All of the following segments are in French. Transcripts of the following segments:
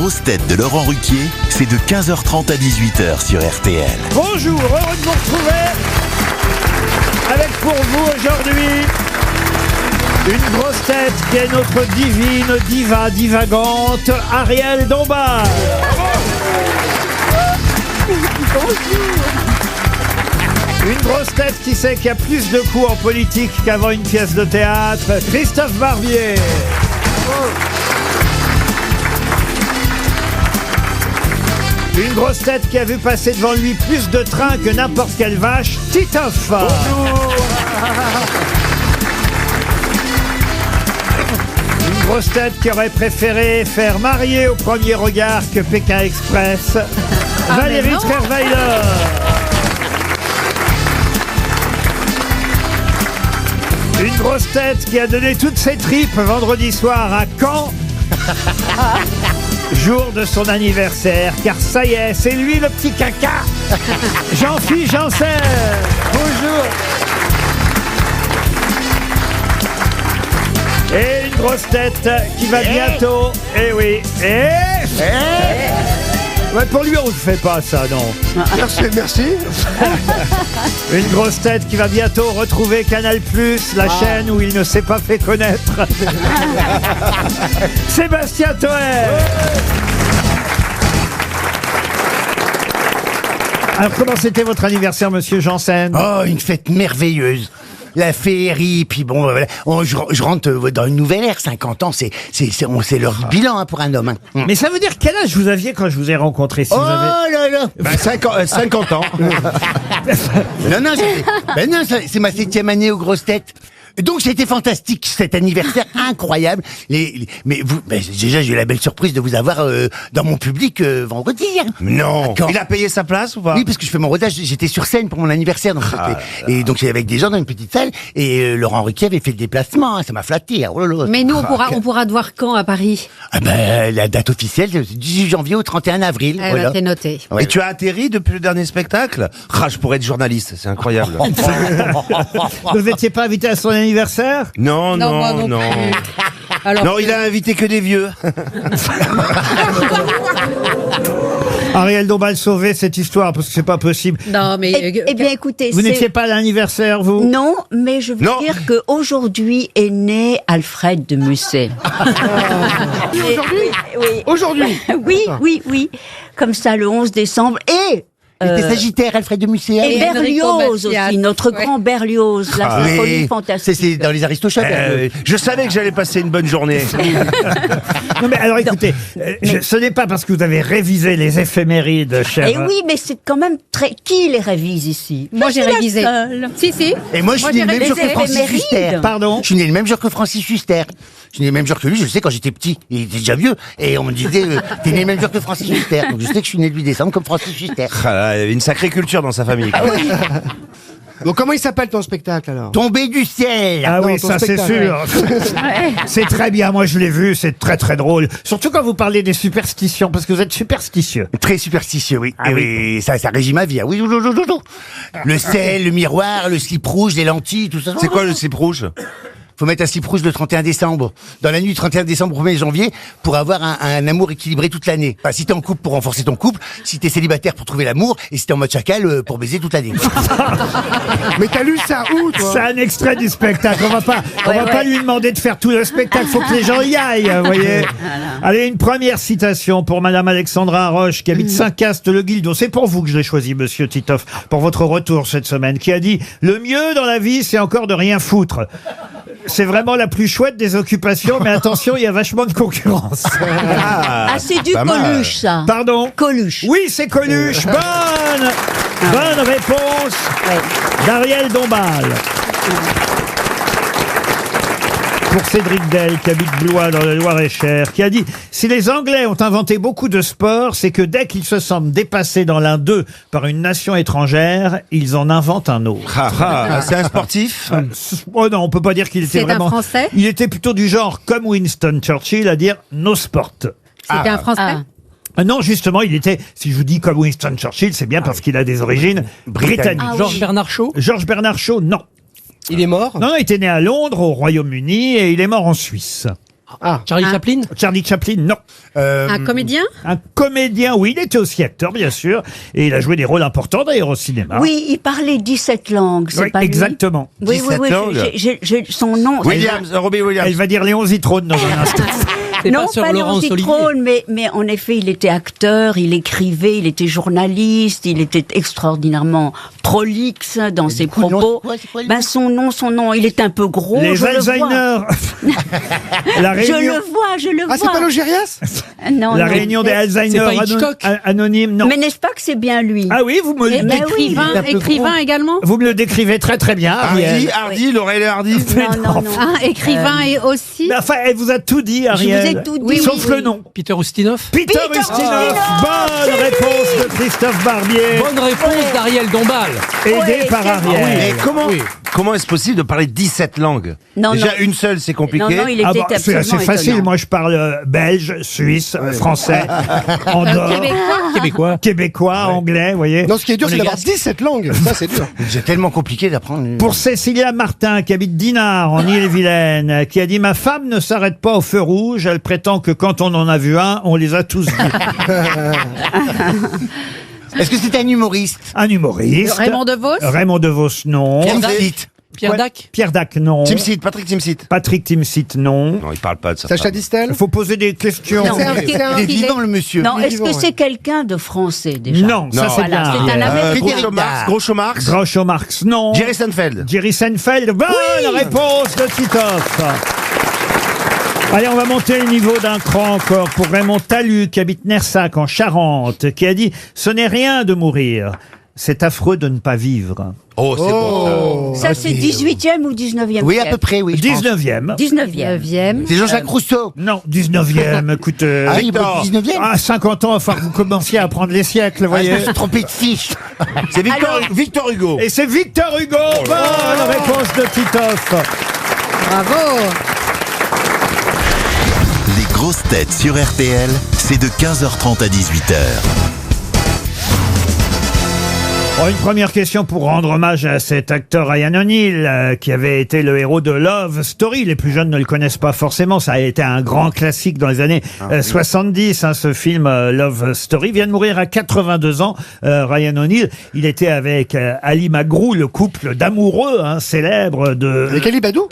grosses têtes de Laurent Ruquier, c'est de 15h30 à 18h sur RTL. Bonjour, heureux de vous retrouver avec pour vous aujourd'hui une grosse tête qui est notre divine diva divagante, Ariel Dombal. Une grosse tête qui sait qu'il y a plus de coups en politique qu'avant une pièce de théâtre, Christophe Barbier. Une grosse tête qui a vu passer devant lui plus de trains que n'importe quelle vache, Titoff. Bonjour. Une grosse tête qui aurait préféré faire marier au premier regard que Pékin Express, Valérie Trierweiler. Une grosse tête qui a donné toutes ses tripes vendredi soir à Caen. Jour de son anniversaire, car ça y est, c'est lui le petit caca. Jean-Philippe Janssen. Bonjour. Et une grosse tête qui va bientôt. Eh oui. Ouais, pour lui, on ne fait pas ça, non. Merci. Une grosse tête qui va bientôt retrouver Canal+, la chaîne où il ne s'est pas fait connaître. Sébastien Toer. Alors, comment c'était votre anniversaire, monsieur Janssen? Oh, une fête merveilleuse. La féerie, puis bon, voilà. Je rentre dans une nouvelle ère, 50 ans, c'est leur bilan pour un homme. Hein. Mais ça veut dire quel âge vous aviez quand je vous ai rencontré si Oh vous avez... là là. 50 ans. Non, c'est ma 7e année aux grosses têtes. Donc c'était fantastique cet anniversaire incroyable. Déjà j'ai eu la belle surprise de vous avoir dans mon public vendredi. Hein. Non. Il a payé sa place ou pas? Oui, parce que je fais mon rodage, j'étais sur scène pour mon anniversaire, donc et donc j'étais avec des gens dans une petite salle et Laurent Ruquier avait fait le déplacement, hein, ça m'a flatté. Hein. Oh là là. Mais nous on pourra te voir quand à Paris? Ah ben, la date officielle c'est du 18 janvier au 31 avril. Voilà. C'est noté. Ouais. Et tu as atterri depuis le dernier spectacle? Je pourrais être journaliste, c'est incroyable. Vous n'étiez pas invité à son anniversaire? Non. Alors, Non, il a invité que des vieux. Ariel Dombal, sauvez cette histoire, parce que c'est pas possible. non, mais Eh bien, écoutez, Vous n'étiez pas à l'anniversaire, vous? Non, mais je veux Non. dire qu'aujourd'hui est né Alfred de Musset. Aujourd'hui. Oui. Comme ça, le 11 décembre. Et C'était Sagittaire, Alfred de Musset. et Berlioz Enrico aussi, notre grand Berlioz, la symphonie fantastique. C'est dans les Aristochats. Je savais que j'allais passer une bonne journée. Non mais alors écoutez, ce n'est pas parce que vous avez révisé les éphémérides, cher... Et oui, mais c'est quand même très... Qui les révise ici? moi j'ai Je suis la révisé. seule. Si. Et moi, je suis né le même les jour que Francis éphémérides. Huster. Pardon? Je suis né le même jour que Francis Huster. Je suis né le même jour que lui, je le sais quand j'étais petit. Il était déjà vieux. Et on me disait, t'es né le même jour que Francis Huster. Donc je sais que je suis né le 8 décembre comme Francis Huster. Il y avait une sacrée culture dans sa famille. Donc comment il s'appelle ton spectacle alors? Tombé du ciel. Ah Non, oui, ton ça c'est spectacle, sûr. C'est très bien, moi je l'ai vu, c'est très très drôle. Surtout quand vous parlez des superstitions, parce que vous êtes superstitieux. Très superstitieux, oui. Ah Et oui. oui, ça régit ma vie. Ah oui, le sel, le miroir, le slip rouge, les lentilles, tout ça. C'est quoi le slip rouge? Faut mettre un slip rouge le 31 décembre. Dans la nuit du 31 décembre au 1er janvier, pour avoir un amour équilibré toute l'année. Enfin, si t'es en couple pour renforcer ton couple, si t'es célibataire pour trouver l'amour, et si t'es en mode chacal pour baiser toute l'année. Mais t'as lu ça où toi? C'est un extrait du spectacle. On va pas lui demander de faire tout le spectacle. Faut que les gens y aillent, vous voyez. Allez, une première citation pour Madame Alexandra Roche, qui habite Saint-Cast-le-Guildo. C'est pour vous que je l'ai choisi, Monsieur Titoff, pour votre retour cette semaine, qui a dit « Le mieux dans la vie, c'est encore de rien foutre. C'est vraiment la plus chouette des occupations, mais attention, il y a vachement de concurrence. » Ah, c'est du pas mal. Coluche, ça. Pardon? Coluche. Oui, c'est Coluche. Bonne réponse d'Ariel Dombal. Pour Cédric Del, qui habite Blois dans le Loir-et-Cher, qui a dit « Si les Anglais ont inventé beaucoup de sports, c'est que dès qu'ils se sentent dépassés dans l'un d'eux par une nation étrangère, ils en inventent un autre. C'est un sportif? Oh non, on peut pas dire qu'il était C'est un vraiment... Français? Il était plutôt du genre, comme Winston Churchill, à dire « no sport ». C'était un Français? Non, justement, il était, si je vous dis comme Winston Churchill, c'est bien parce qu'il a des origines britanniques. Ah oui. Georges Bernard Shaw? Georges Bernard Shaw, non. Il est mort? Non, il était né à Londres, au Royaume-Uni, et il est mort en Suisse. Charlie Chaplin. Charlie Chaplin, non. Un comédien? Un comédien, oui, il était aussi acteur, bien sûr. Et il a joué des rôles importants, d'ailleurs, au cinéma. Oui, il parlait 17 langues, c'est Oui, pas lui? exactement. Oui, 17 langues. j'ai son nom. Williams, Robbie Williams. Elle va dire Léon Zitrone dans un instant. C'est Non, sur pas Léon Laurence Olivier. Zitrone, mais en effet, il était acteur, il écrivait, il était journaliste, il était extraordinairement prolixe dans ses coup, le nom, propos. c'est quoi, c'est quoi le Ben, nom son nom, il est un peu gros. Les je le vois. Alzheimer. La Je réunion, le vois. Ah, c'est pas Logérias? Non, la non. réunion des Alzheimer C'est pas Hitchcock anonymes, non. Mais n'est-ce pas que c'est bien lui? Ah oui, vous me le Mais oui. Écrivain, écrivain également? Vous me le décrivez très très bien, Ariel. Hardy, Laurel et Hardy. Non. Ah, écrivain et aussi? Mais enfin, elle vous a tout dit, Je Ariel. vous ai tout dit. Oui, Sauf le nom. Peter Ustinov. Peter Peter Ustinov. Ustinov. Bonne réponse de Christophe Barbier. Bonne réponse d'Ariel Dombal. Aidé Ouais, par c'est Ariel. vrai. Mais comment est-ce possible de parler 17 langues? Non, Déjà, non. une seule, c'est compliqué. Non, il était Ah bah, c'est absolument assez facile. étonnant. Moi, je parle belge, suisse, français, andorre, Québécois. québécois, anglais, vous voyez. Non, ce qui est dur, On c'est est d'avoir gars. 17 langues. Ça, c'est dur. C'est tellement compliqué d'apprendre. Pour Cécilia Martin, qui habite Dinard, en Ille-et-Vilaine, qui a dit « Ma femme ne s'arrête pas au feu rouge. Elle prétend que quand on en a vu un, on les a tous vus. Est-ce que c'est un humoriste ?» Un humoriste. Raymond DeVos? Raymond DeVos, non. Timsit. Pierre Dac. Pierre Dac, non. Timsit, Patrick Timsit. Patrick Timsit, non. Non, il parle pas de ça. Sacha Distel? Il faut poser des questions. Non. C'est un- Est-ce c'est un- Il est vivant, le monsieur. Non, est-ce vivant, que ouais. c'est quelqu'un de français déjà? Non, ça Non. c'est Voilà, bien. c'est un Ariel. Américain. Frédéric Dard. Groucho Marx. Groucho Marx, non. Jerry Seinfeld. Jerry Seinfeld, bonne réponse de Titoff. Allez, on va monter le niveau d'un cran encore pour Raymond Talus, qui habite Nersac en Charente, qui a dit « Ce n'est rien de mourir, c'est affreux de ne pas vivre Oh, c'est bon. Ça, c'est 18e ou 19e Oui, à siècle? peu près, oui. ». je pense. 19e. 19e. 9e. C'est Jean-Jacques Rousseau. Non, 19e, écoute... Ah, il est Victor. 19e. à 50 ans, il va falloir que vous commenciez à prendre les siècles, vous Ah, je voyez. me suis trompé de fiche. C'est Victor Hugo. Et c'est Victor Hugo. Bonne réponse de Titoff. Bravo. Les grosses têtes sur RTL, c'est de 15h30 à 18h. Bon, une première question pour rendre hommage à cet acteur Ryan O'Neal, qui avait été le héros de Love Story. Les plus jeunes ne le connaissent pas forcément. Ça a été un grand classique dans les années 70, hein, ce film Love Story. Il vient de mourir à 82 ans, Ryan O'Neal. Il était avec Ali Magrou, le couple d'amoureux célèbre de... Avec Ali Badou?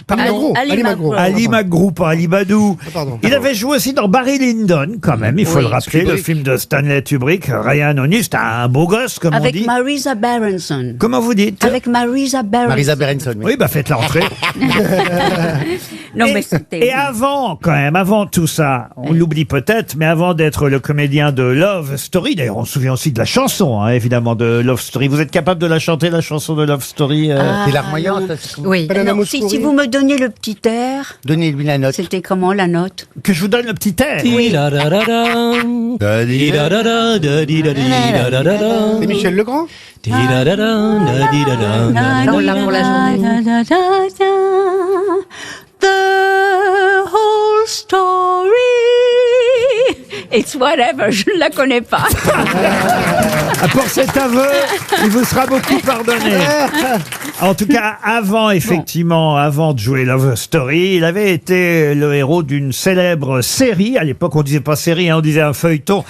Pardon, Ali Magrou. Ali Magrou, pas Ali Badou. Pardon. Il avait joué aussi dans Barry Lyndon, quand même, il faut le rappeler, le film de Stanley Kubrick. Ryan O'Neal, c'était un beau gosse, comme on Avec dit. Marisa Berenson. Comment vous dites? Avec Marisa Berenson. Marisa Berenson. Oui. Oui, bah faites l'entrée. Non, mais Et c'était... avant, quand même, avant tout ça, on l'oublie peut-être, mais avant d'être le comédien de Love Story, d'ailleurs, on se souvient aussi de la chanson, hein, évidemment, de Love Story. Vous êtes capable de la chanter, la chanson de Love Story C'est larmoyant. ça, c'est comment- Oui. Banana Non, si Mouskouri. vous me donniez le petit air, Donnez-lui la note. c'était comment la note? Que je vous donne le petit air. C'est Michel Legrand? Non, là, pour la journée. The whole story. It's whatever, je ne la connais pas. Pour cet aveu, il vous sera beaucoup pardonné. En tout cas, avant, effectivement, avant de jouer Love Story, il avait été le héros d'une célèbre série. À l'époque, on disait pas série, hein, on disait un feuilleton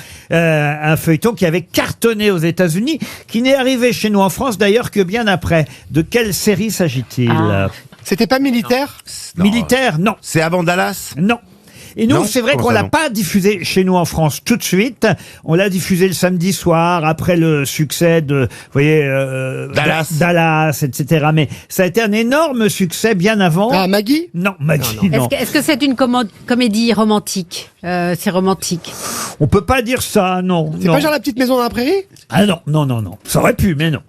qui avait cartonné aux États-Unis, qui n'est arrivé chez nous en France d'ailleurs que bien après. De quelle série s'agit-il? C'était pas militaire? Militaire? Non. C'est avant Dallas. Non. Et nous, Non, c'est vrai comment qu'on ça, l'a non pas diffusé chez nous en France tout de suite. On l'a diffusé le samedi soir, après le succès de, vous voyez, Dallas, etc. Mais ça a été un énorme succès bien avant. Ah, Maggie? Non, Maggie, non. Est-ce que c'est une comédie romantique? C'est romantique. On peut pas dire ça, non. C'est non. pas genre la petite maison dans la prairie? Ah non. Ça aurait pu, mais non.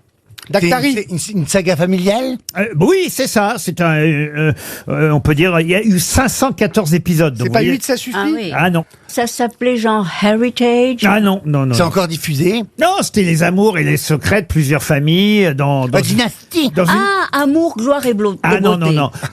Dactari? C'est une saga familiale. Oui, c'est ça. C'est un, on peut dire, il y a eu 514 épisodes. donc C'est vous pas voyez- 8, ça suffit? Ah oui. Ah non. Ça s'appelait genre Heritage. Ah non. C'est encore diffusé. Non, c'était les amours et les secrets de plusieurs familles dans Dynastie. dans une... Ah, Amour, Gloire et Beauté. Ah non.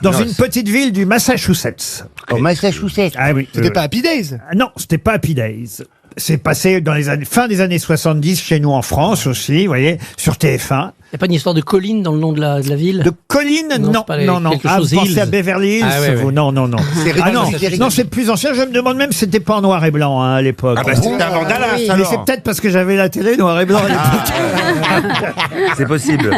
Dans une petite ville du Massachusetts. Au Massachusetts. Ah oui. C'était pas Happy Days? Ah non, c'était pas Happy Days. C'est passé dans les années, fin des années 70 chez nous en France aussi, vous voyez, sur TF1. Il n'y a pas une histoire de colline dans le nom de la ville? De colline, Non, non, c'est pas les- non, non. quelque Ah, chose vous pensez Hills. à Beverly Hills, Ah, ouais, vous? ouais. Non, non, non. Ah non, non, c'est plus ancien. Je me demande même si c'était pas en noir et blanc hein, à l'époque. Ah bah c'était avant Dallas oui. Mais alors. c'est peut-être parce que j'avais la télé noir et blanc à l'époque. C'est possible.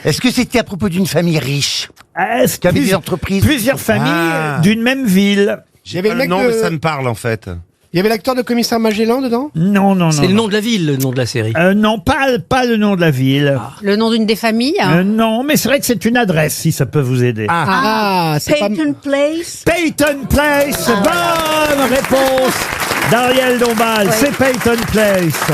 Est-ce que c'était à propos d'une famille riche Est-ce qui avait plus- des entreprises? Plusieurs familles Ah. d'une même ville. Il y avait le mec Non, de- mais ça me parle en fait. Il y avait l'acteur de Commissaire Magellan dedans. Non, non, non. C'est le non. nom de la ville, le nom de la série. Non, pas le nom de la ville. Le nom d'une des familles. Non, mais c'est vrai que c'est une adresse, si ça peut vous aider. Ah, c'est pas. Peyton Place. Peyton Place, bonne réponse d'Ariel Dombal, c'est Peyton Place.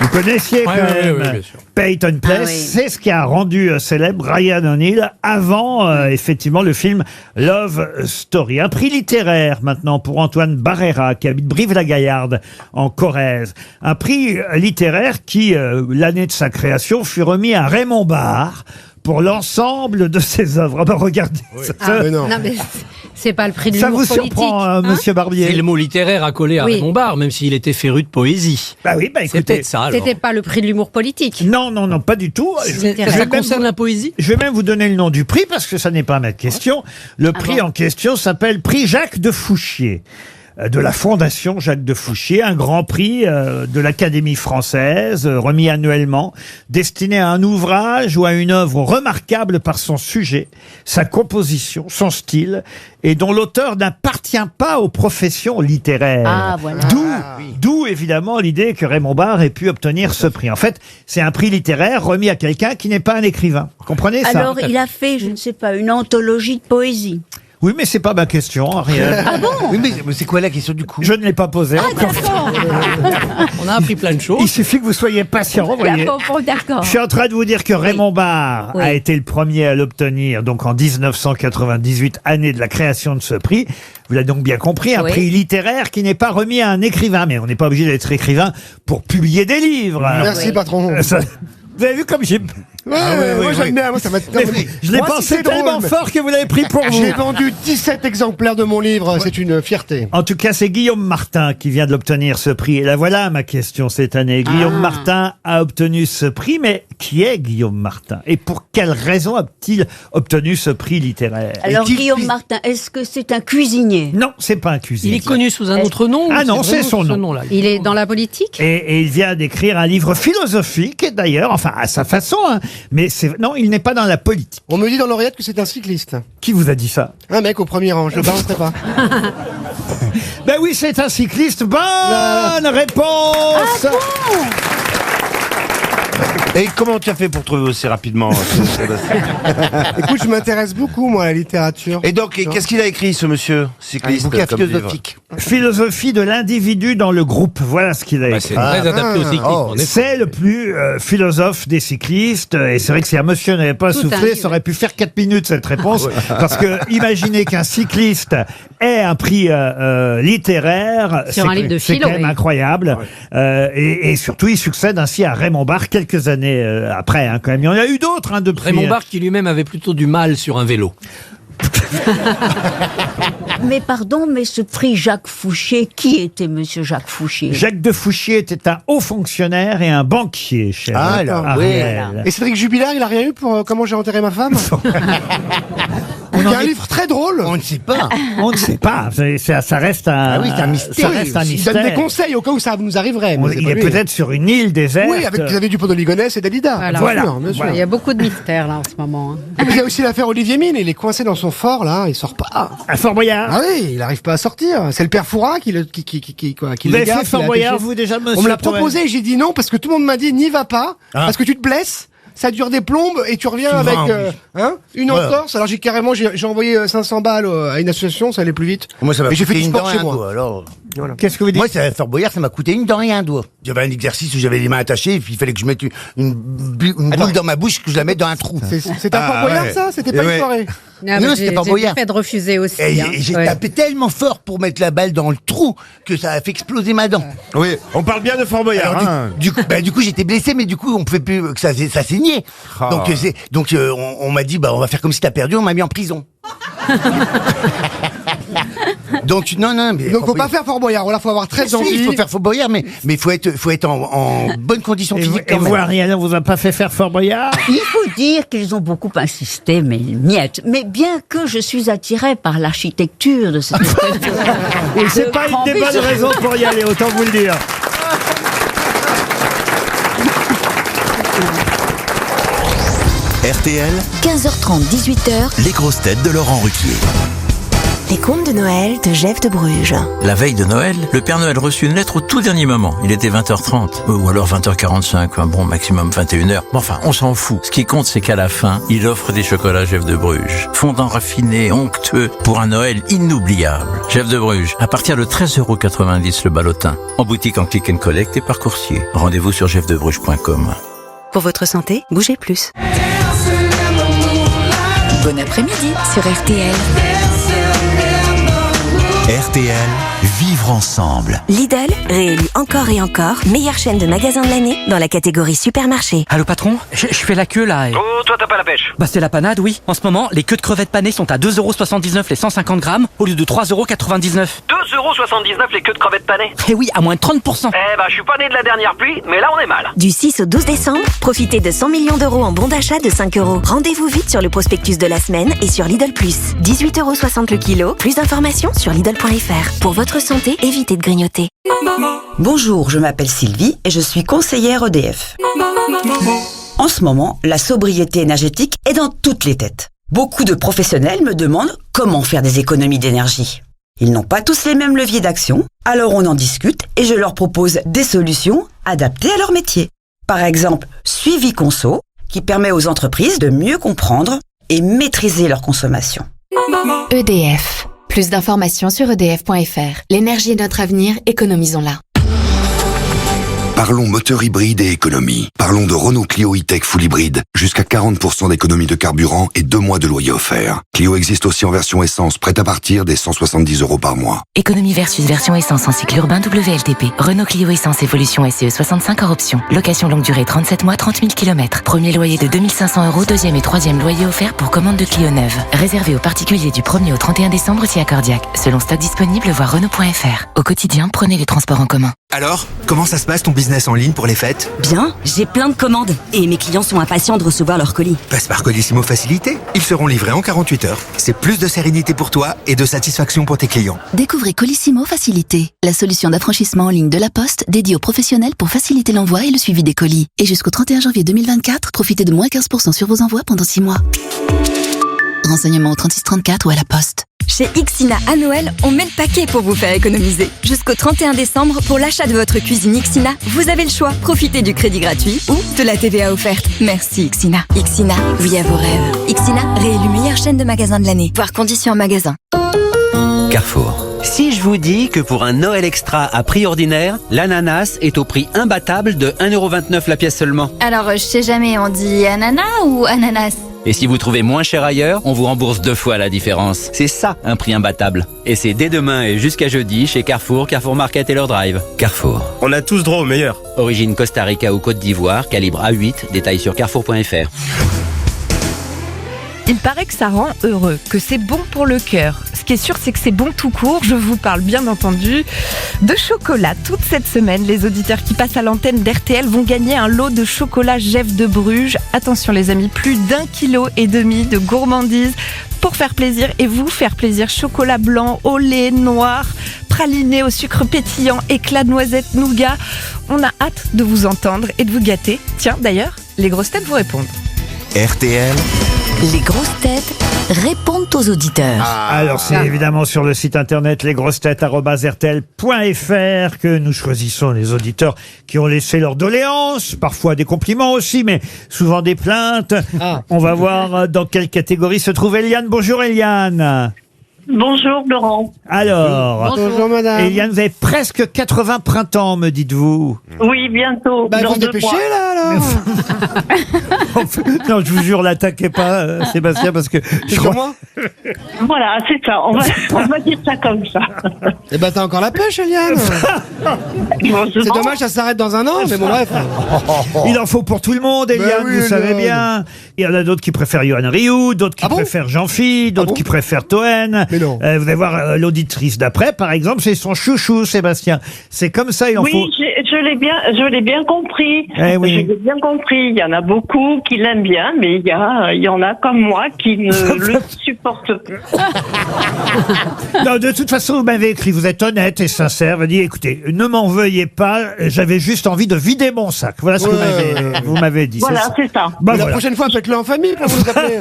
Vous connaissiez quand Ouais, ouais, même ouais, bien sûr. Peyton Place, Ah oui. c'est ce qui a rendu célèbre Ryan O'Neal avant effectivement le film Love Story. Un prix littéraire maintenant pour Antoine Barrera qui habite Brive-la-Gaillarde en Corrèze. Un prix littéraire qui, l'année de sa création, fut remis à Raymond Barre pour l'ensemble de ses œuvres. Ah ben regardez, ça, Mais non. Non, mais c'est pas le prix de ça l'humour vous politique. surprend, hein Monsieur Barbier? C'est le mot littéraire accolé à Oui. Raymond Barre, même s'il était féru de poésie. Bah oui, bah C'est écoutez. peut-être ça alors. C'était pas le prix de l'humour politique. Non, non, non, pas du tout. C'est- Je vais Ça même concerne vous- la poésie? Je vais même vous donner le nom du prix parce que ça n'est pas ma question. Le prix en question s'appelle Prix Jacques de Fouchier. De la Fondation Jacques de Fouchier, un grand prix de l'Académie française, remis annuellement, destiné à un ouvrage ou à une œuvre remarquable par son sujet, sa composition, son style, et dont l'auteur n'appartient pas aux professions littéraires. Ah, voilà. D'où évidemment l'idée que Raymond Barre ait pu obtenir ce prix. En fait, c'est un prix littéraire remis à quelqu'un qui n'est pas un écrivain. Comprenez ça? Alors, il a fait, je ne sais pas, une anthologie de poésie. Oui, mais c'est pas ma question, Ariel. Ah bon? Oui, mais c'est quoi la question du coup? Je ne l'ai pas posée. encore. On a appris plein de Il choses. suffit que vous soyez patient, vous voyez. D'accord. Je suis en train de vous dire que Raymond Barre Oui. a été le premier à l'obtenir, donc en 1998, année de la création de ce prix. Vous l'avez donc bien compris, un Oui. prix littéraire qui n'est pas remis à un écrivain. Mais on n'est pas obligé d'être écrivain pour publier des livres. Merci, Oui. patron. Vous avez vu comme j'ai... Ouais, moi j'aime bien, moi ça m'a. Je l'ai Moi, pensé c'est drôle, tellement mais- fort que vous l'avez pris pour vous. J'ai vendu 17 exemplaires de mon livre, c'est une fierté. En tout cas, c'est Guillaume Martin qui vient de l'obtenir ce prix. Et là, voilà ma question cette année. Guillaume Martin a obtenu ce prix, mais qui est Guillaume Martin? Et pour quelle raison a-t-il obtenu ce prix littéraire? Alors, Est-il Guillaume puis- Martin, est-ce que c'est un cuisinier? Non, c'est pas un Il cuisinier. est connu sous un autre nom? Ah ou non, c'est vraiment son ce nom. nom-là? Il est dans la politique. Et il vient d'écrire un livre philosophique, d'ailleurs, enfin à sa façon, hein. Mais c'est non, il n'est pas dans la politique. On me dit dans l'oreillette que c'est un cycliste. Qui vous a dit ça? Un mec au premier rang, je le balancerai pas. Ben oui, c'est un cycliste. Bonne réponse. Et comment tu as fait pour trouver aussi rapidement Écoute, je m'intéresse beaucoup, moi, à la littérature. Et donc, qu'est-ce qu'il a écrit, ce monsieur Un cycliste bouquin comme livre philosophique. Philosophie de l'individu dans le groupe. Voilà ce qu'il a Bah, écrit. c'est très adapté au cyclisme. en effet. C'est le plus philosophe des cyclistes. Et c'est vrai que si un monsieur n'avait pas Tout un soufflé, livre. ça aurait pu faire 4 minutes cette réponse. Parce que imaginez qu'un cycliste ait un prix littéraire. Sur un livre de c'est philo, quand même oui. incroyable. Et surtout, il succède ainsi à Raymond Barre quelques années après. Hein, quand même. Il y en a eu d'autres hein, depuis. Raymond Barre qui lui-même avait plutôt du mal sur un vélo. Mais pardon, mais ce prix Jacques Fouché, qui était monsieur Jacques Fouché? Jacques de Fouchier était un haut fonctionnaire et un banquier, cher Ah, alors, Ariel. oui. Et Cédric Jubilard, il a rien eu pour Comment j'ai enterré ma femme? Il y a un livre très drôle. On ne sait pas. On ne sait pas. Ça reste un. Ah oui, c'est un mystère. Ça reste un Il mystère. donne des conseils au cas où ça nous arriverait. mais c'est Il pas est lui. peut-être sur une île déserte. Oui, avec Xavier Dupont de Ligonnès et Dalida. Voilà. Bien sûr, bien sûr. Il y a beaucoup de mystères là en ce moment. hein. Et puis il y a aussi l'affaire Olivier Mine, il est coincé dans son fort là, il sort pas. À Fort Boyard. Ah oui, il arrive pas à sortir. C'est le père Fouras qui le qui Vous le avez garde, fait qui Fort l'a Boyard, attaché. vous déjà, monsieur On me l'a Toen proposé, j'ai dit non parce que tout le monde m'a dit n'y va pas parce que tu te blesses. Ça dure des plombes et tu reviens avec une entorse. Alors j'ai envoyé 500 balles à une association, ça allait plus vite. Moi, ça m'a Et j'ai fait coûté du une dent sport et chez un moi. doigt. Alors, Qu'est-ce que vous dites? moi, c'est à Fort Boyard, ça m'a coûté une dent et un doigt. J'avais un exercice où j'avais les mains attachées et puis il fallait que je mette une boule dans ma bouche que je la mette dans un trou. C'était un Fort Boyard ça? C'était pas une soirée. Ah, Non, mais c'était j'ai- pas j'ai Boyard. fait de refuser aussi. Et hein. j'ai Ouais. tapé tellement fort pour mettre la balle dans le trou que ça a fait exploser ma dent. Oui, on parle bien de Fort Boyard. Alors, hein. du coup, j'étais blessé, mais du coup, on pouvait plus que ça saignait. Ah. Donc, on m'a dit, bah, on va faire comme si t'as perdu. On m'a mis en prison. Donc, non, mais. Donc, faut pas faire Fort Boyard. Là, faut avoir très Si, envie. il faut faire Fort Boyard, mais faut être en bonne condition Et physique vous, quand même. Ariel, on vous a pas fait faire Fort Boyard? Il faut dire qu'ils ont beaucoup insisté, mais niet. Mais bien que je suis attirée par l'architecture de cette espèce de... Et c'est pas une des bonnes raisons pour y aller, autant vous le dire. RTL, 15h30, 18h, les grosses têtes de Laurent Ruquier. les contes de Noël de Jeff de Bruges. La veille de Noël, le Père Noël reçut une lettre au tout dernier moment. Il était 20h30, ou alors 20h45, bon, maximum 21h. Bon, enfin, on s'en fout. Ce qui compte, c'est qu'à la fin, il offre des chocolats Jeff de Bruges. Fondant, raffiné, onctueux, pour un Noël inoubliable. Jeff de Bruges, à partir de 13,90€ le ballotin. En boutique, en click and collect et par coursier. Rendez-vous sur jeffdebruges.com. Pour votre santé, bougez plus. Bon après-midi sur RTL. RTL, vivre ensemble. Lidl, réélu encore et encore, meilleure chaîne de magasins de l'année dans la catégorie supermarché. Allô patron, je fais la queue là. Oh, toi t'as pas la pêche. Bah c'est la panade, oui. En ce moment, les queues de crevettes panées sont à 2,79€ les 150 grammes au lieu de 3,99€. 2,79€ les queues de crevettes panées. Eh oui, à moins de 30%. Eh bah je suis pas né de la dernière pluie, mais là on est mal. Du 6 au 12 décembre, profitez de 100 millions d'euros en bons d'achat de 5€. Rendez-vous vite sur le prospectus de la semaine et sur Lidl+. 18,60€ le kilo. Plus d'informations sur Lidl.fr. Pour votre santé, évitez de grignoter. Bonjour, je m'appelle Sylvie et je suis conseillère EDF. En ce moment, la sobriété énergétique est dans toutes les têtes. Beaucoup de professionnels me demandent comment faire des économies d'énergie. Ils n'ont pas tous les mêmes leviers d'action, alors on en discute et je leur propose des solutions adaptées à leur métier. Par exemple, Suivi Conso, qui permet aux entreprises de mieux comprendre et maîtriser leur consommation. EDF. Plus d'informations sur edf.fr. L'énergie est notre avenir, économisons-la. Parlons moteur hybride et économie. Parlons de Renault Clio E-Tech Full Hybride. Jusqu'à 40% d'économie de carburant et 2 mois de loyer offert. Clio existe aussi en version essence, prête à partir des 170€ par mois. Économie versus version essence en cycle urbain WLTP. Renault Clio Essence Évolution SE 65 hors option. Location longue durée 37 mois, 30 000 km. Premier loyer de 2 500€, deuxième et troisième loyer offert pour commande de Clio neuve. Réservé aux particuliers du 1er au 31 décembre si accordiaque. Selon stock disponible, voir Renault.fr. Au quotidien, prenez les transports en commun. Alors, comment ça se passe ton business en ligne pour les fêtes? Bien, j'ai plein de commandes et mes clients sont impatients de recevoir leurs colis. Passe par Colissimo Facilité. Ils seront livrés en 48 heures. C'est plus de sérénité pour toi et de satisfaction pour tes clients. Découvrez Colissimo Facilité, la solution d'affranchissement en ligne de la Poste dédiée aux professionnels pour faciliter l'envoi et le suivi des colis. Et jusqu'au 31 janvier 2024, profitez de moins 15% sur vos envois pendant 6 mois. Renseignements au 3634 ou à la Poste. Chez Ixina à Noël, on met le paquet pour vous faire économiser. Jusqu'au 31 décembre, pour l'achat de votre cuisine Ixina, vous avez le choix. Profitez du crédit gratuit ou de la TVA offerte. Merci Ixina. Ixina, oui à vos rêves. Ixina, réélu meilleure chaîne de magasins de l'année. Voir conditions en magasin. Carrefour. Si je vous dis que pour un Noël extra à prix ordinaire, l'ananas est au prix imbattable de 1,29€ la pièce seulement. Alors, je sais jamais, on dit ananas ou ananas? Et si vous trouvez moins cher ailleurs, on vous rembourse 2 fois la différence. C'est ça, un prix imbattable. Et c'est dès demain et jusqu'à jeudi chez Carrefour, Carrefour Market et leur drive. Carrefour. On a tous droit au meilleur. Origine Costa Rica ou Côte d'Ivoire, calibre A8, détail sur carrefour.fr. Il paraît que ça rend heureux, que c'est bon pour le cœur. Ce qui est sûr, c'est que c'est bon tout court. Je vous parle bien entendu de chocolat. Toute cette semaine, les auditeurs qui passent à l'antenne d'RTL vont gagner un lot de chocolat Jeff de Bruges. Attention les amis, plus d'1,5 kg de gourmandise pour faire plaisir et vous faire plaisir. Chocolat blanc, au lait, noir, praliné au sucre pétillant, éclat de noisette, nougat. On a hâte de vous entendre et de vous gâter. Tiens, d'ailleurs, les grosses têtes vous répondent. RTL. Les grosses têtes répondent aux auditeurs. Alors c'est évidemment sur le site internet lesgrossetêtes@rtl.fr que nous choisissons les auditeurs qui ont laissé leurs doléances, parfois des compliments aussi, mais souvent des plaintes. On va voir dans quelle catégorie se trouve Eliane. Bonjour Eliane. Bonjour Laurent. Alors, bonjour madame. Eliane, vous avez presque 80 printemps, me dites-vous. Oui, bientôt. Bah, dans vous 2 dépêchez mois. là alors. Non, je vous jure, l'attaquez pas, Sébastien, parce que je crois... moi. Voilà, c'est ça. On va dire ça comme ça. Eh ben t'as encore la pêche, Eliane. C'est dommage, ça s'arrête dans un an, mais bon bref. Il en faut pour tout le monde, Eliane, oui, vous savez Eliane. bien. Il y en a d'autres qui préfèrent Yoann Rioux, d'autres qui préfèrent Jean-Phi, d'autres qui préfèrent Toen. Mais non. Vous allez voir l'auditrice d'après, par exemple, c'est son chouchou, Sébastien. C'est comme ça, il en Oui, faut... je l'ai bien compris. Eh oui. Je l'ai bien compris. Il y en a beaucoup qui l'aiment bien, mais il y en a comme moi qui ne le supportent pas. Non, de toute façon, vous m'avez écrit, vous êtes honnête et sincère. Vous dites, écoutez, ne m'en veuillez pas, j'avais juste envie de vider mon sac. Voilà ce que vous m'avez dit. Voilà, c'est ça. Bah, La voilà. prochaine fois, faites-le en famille pour vous appeler.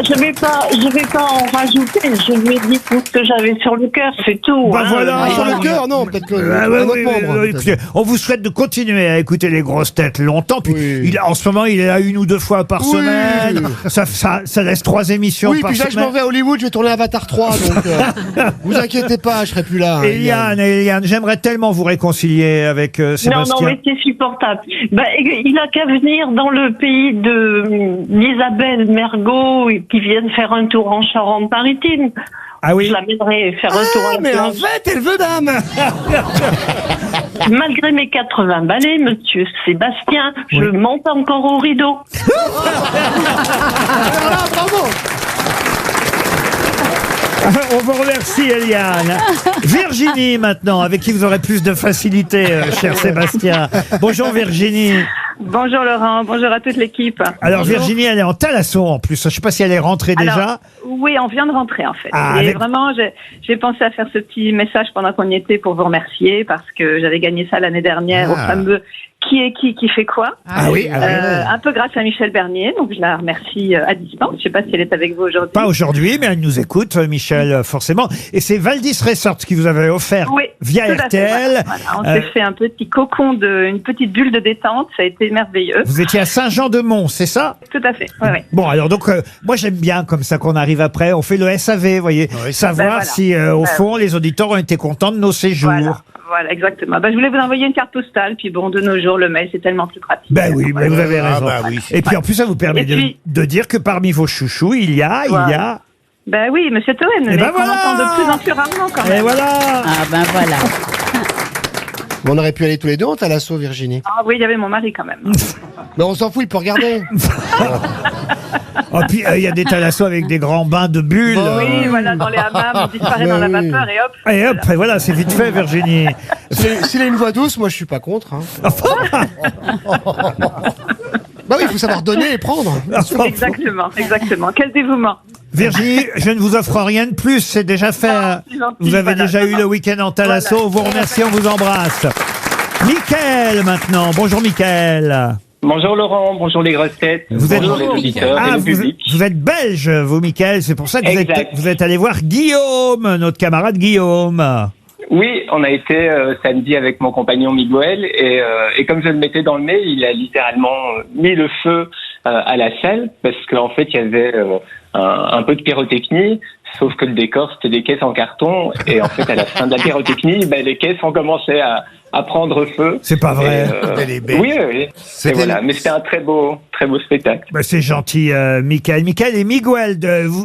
Je vais pas en rajouter. Je lui ai dit tout ce que j'avais sur le cœur, c'est tout. Bah hein. voilà. Sur le cœur, non, peut-être que Ah, un ouais, autre oui, membre. oui, écoutez, on vous souhaite de continuer à écouter les grosses têtes longtemps. Puis en ce moment, il est là 1 ou 2 fois par semaine. Ça laisse 3 émissions Oui, par puis là, je semaine. m'en vais à Hollywood, je vais tourner Avatar 3, donc vous inquiétez pas, je serai plus là. Eliane, j'aimerais tellement vous réconcilier avec Sébastien. Non, mais c'est supportable. Il a qu'à venir dans le pays d'Isabelle Mergot qui viennent faire un tour en Charente-Maritime. Ah oui. Je l'amènerai faire un tour à la mais plage. en fait, elle veut dame. Malgré mes 80 balais, monsieur Sébastien, je monte encore au rideau. Alors là, bravo. On vous remercie, Eliane. Virginie, maintenant, avec qui vous aurez plus de facilité, cher Sébastien. Bonjour, Virginie. Bonjour Laurent, bonjour à toute l'équipe. Alors, Bonjour. Virginie, elle est en Talasson, en plus. Je ne sais pas si elle est rentrée déjà. Alors, oui, on vient de rentrer en fait. Ah, et avec- vraiment, j'ai pensé à faire ce petit message pendant qu'on y était pour vous remercier parce que j'avais gagné ça l'année dernière au fameux Qui est qui fait quoi. Ah oui, ah oui. Un peu grâce à Michel Bernier, donc je la remercie à distance. Je ne sais pas si elle est avec vous aujourd'hui. Pas aujourd'hui, mais elle nous écoute, Michel, forcément. Et c'est Valdis Resort qui vous avait offert Oui, via tout à fait, RTL. voilà. On s'est fait un petit cocon, une petite bulle de détente. Ça a été merveilleux. Vous étiez à Saint-Jean-de-Mont, c'est ça? Tout à fait. Oui, oui. Bon, alors donc, moi j'aime bien comme ça qu'on arrive après, on fait le SAV, vous voyez, savoir voilà. si au fond les auditeurs ont été contents de nos séjours. Voilà, exactement. Je voulais vous envoyer une carte postale, puis bon, de nos jours, le mail, c'est tellement plus pratique. Ben oui, mais vous avez raison. Et puis en plus, ça vous permet Et puis- de dire que parmi vos chouchous, il y a... Ben oui, monsieur Toen, mais ben qu'on entend de plus en plus rarement quand même. Et voilà. Ah ben voilà. On aurait pu aller tous les deux en Thalasso, Virginie. Ah oui, il y avait mon mari quand même. Mais on s'en fout, il peut regarder. Oh, puis il y a des thalassos avec des grands bains de bulles. Oui, voilà, dans les hammams, on disparaît dans la vapeur et hop. Et hop, et voilà, c'est vite fait, Virginie. S'il a une voix douce, moi je suis pas contre. Hein. Bah oui, il faut savoir donner et prendre. Exactement, exactement. Quel dévouement. Virginie, je ne vous offre rien de plus, c'est déjà fait. c'est gentil, Vous avez voilà. déjà eu le week-end en Thalasso, on vous remercie, on vous embrasse. Mickaël maintenant, bonjour Mickaël. Bonjour Laurent, bonjour les grosses têtes, bonjour les auditeurs et le public. Vous êtes belge, vous Mickaël, c'est pour ça que Exact. vous êtes allé voir Guillaume, notre camarade Guillaume. Oui, on a été samedi avec mon compagnon Miguel et comme je le mettais dans le mail, il a littéralement mis le feu à la salle parce qu'en fait il y avait un peu de pyrotechnie, sauf que le décor c'était des caisses en carton et en fait à la fin de la pyrotechnie, les caisses ont commencé à prendre feu. C'est pas vrai. Oui. Et voilà, mais c'était un très beau spectacle. Bah, c'est gentil, Mickaël. Mickaël et Miguel,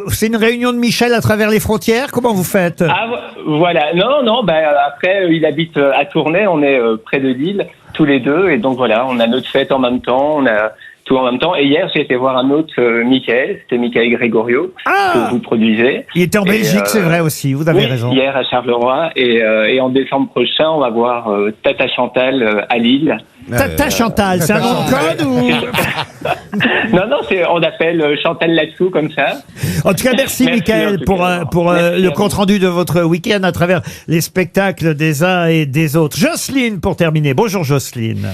c'est une réunion de Michel à travers les frontières. Comment vous faites? Ah voilà, non, après il habite à Tournai, on est près de Lille, tous les deux, et donc voilà, on a notre fête en même temps, on a tout en même temps. Et hier, j'ai été voir un autre Michael, c'était Michael Grégorio, que vous produisez. Il était en Belgique, c'est vrai aussi, vous avez raison. Hier à Charleroi, et en décembre prochain, on va voir Tata Chantal à Lille. Tata Chantal, c'est un nom de code ou... Non, on appelle Chantal Latsou comme ça. En tout cas, merci Mickaël pour le compte-rendu de votre week-end à travers les spectacles des uns et des autres. Jocelyne, pour terminer. Bonjour Jocelyne.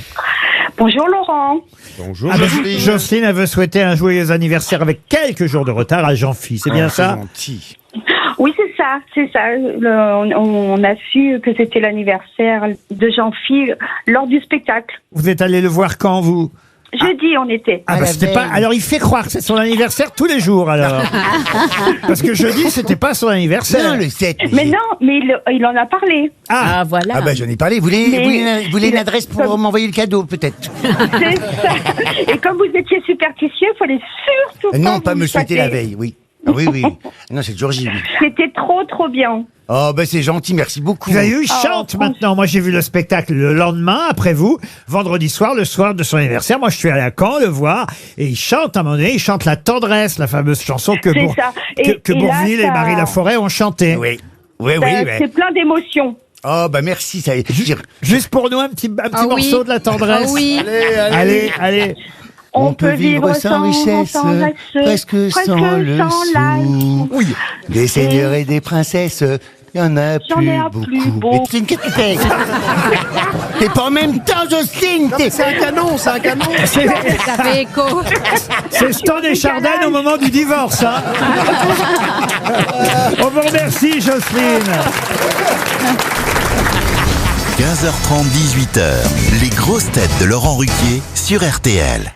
Bonjour Laurent. Bonjour Jocelyne. Jocelyne, elle veut souhaiter un joyeux anniversaire avec quelques jours de retard à Jean-Phi, c'est bien ça? Oui, c'est ça. On a su que c'était l'anniversaire de Jean-Phi lors du spectacle. Vous êtes allé le voir quand, vous? Jeudi, on était. Ah bah c'était pas. Alors il fait croire que c'est son anniversaire tous les jours alors. Parce que jeudi c'était pas son anniversaire. Non, le 7. Mais non, mais il en a parlé. Ah voilà. Ah ben j'en ai parlé. Vous voulez une adresse pour m'envoyer le cadeau peut-être? C'est ça. Et comme vous étiez superstitieux, il fallait surtout Non, pas vous me souhaiter souhaiter. la veille, oui. Ah oui. Non, c'est Georgie, oui. C'était trop bien. Oh, ben c'est gentil, merci beaucoup. Vous avez vu, il chante maintenant. Moi, j'ai vu le spectacle le lendemain, après vous, vendredi soir, le soir de son anniversaire. Moi, je suis allé à Caen le voir, et il chante à un moment donné, il chante La Tendresse, la fameuse chanson que, que Bourvil et Marie Laforêt ont chantée. Oui. C'est plein d'émotions. Oh, bah merci, ça Juste pour nous, un petit morceau de La Tendresse. Ah oui. Allez. On peut vivre sans richesse, presque sans le sou. Oui. Des seigneurs et des princesses, il y en a plus beaucoup. Mais qu'est-ce que tu fais? T'es pas en même temps, Jocelyne. C'est un canon. Ça fait écho. C'est Stan et Chardin au moment du divorce. Hein. On vous remercie, Jocelyne. 15h30, 18h, les grosses têtes de Laurent Ruquier sur RTL.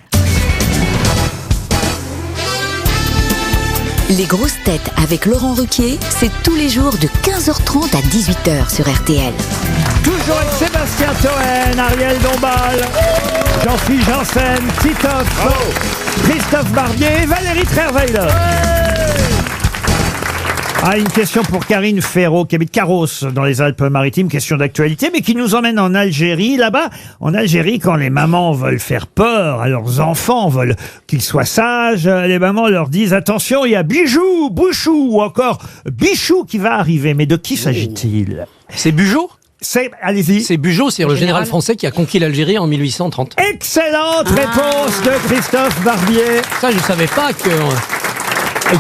Les grosses têtes avec Laurent Ruquier, c'est tous les jours de 15h30 à 18h sur RTL. Toujours avec Sébastien Toen, Ariel Dombal, Jean-Philippe Janssen, Titoff, Christophe Barbier et Valérie Trierweiler. Une question pour Karine Ferraud, qui habite Carros, dans les Alpes-Maritimes. Question d'actualité, mais qui nous emmène en Algérie. Là-bas, en Algérie, quand les mamans veulent faire peur à leurs enfants, veulent qu'ils soient sages, les mamans leur disent « Attention, il y a Bijou, Bouchou ou encore Bichou qui va arriver. » Mais de qui s'agit-il? C'est Bugeaud? Allez-y. C'est Bugeaud, c'est le général français qui a conquis l'Algérie en 1830. Excellente réponse de Christophe Barbier. Ça, je savais pas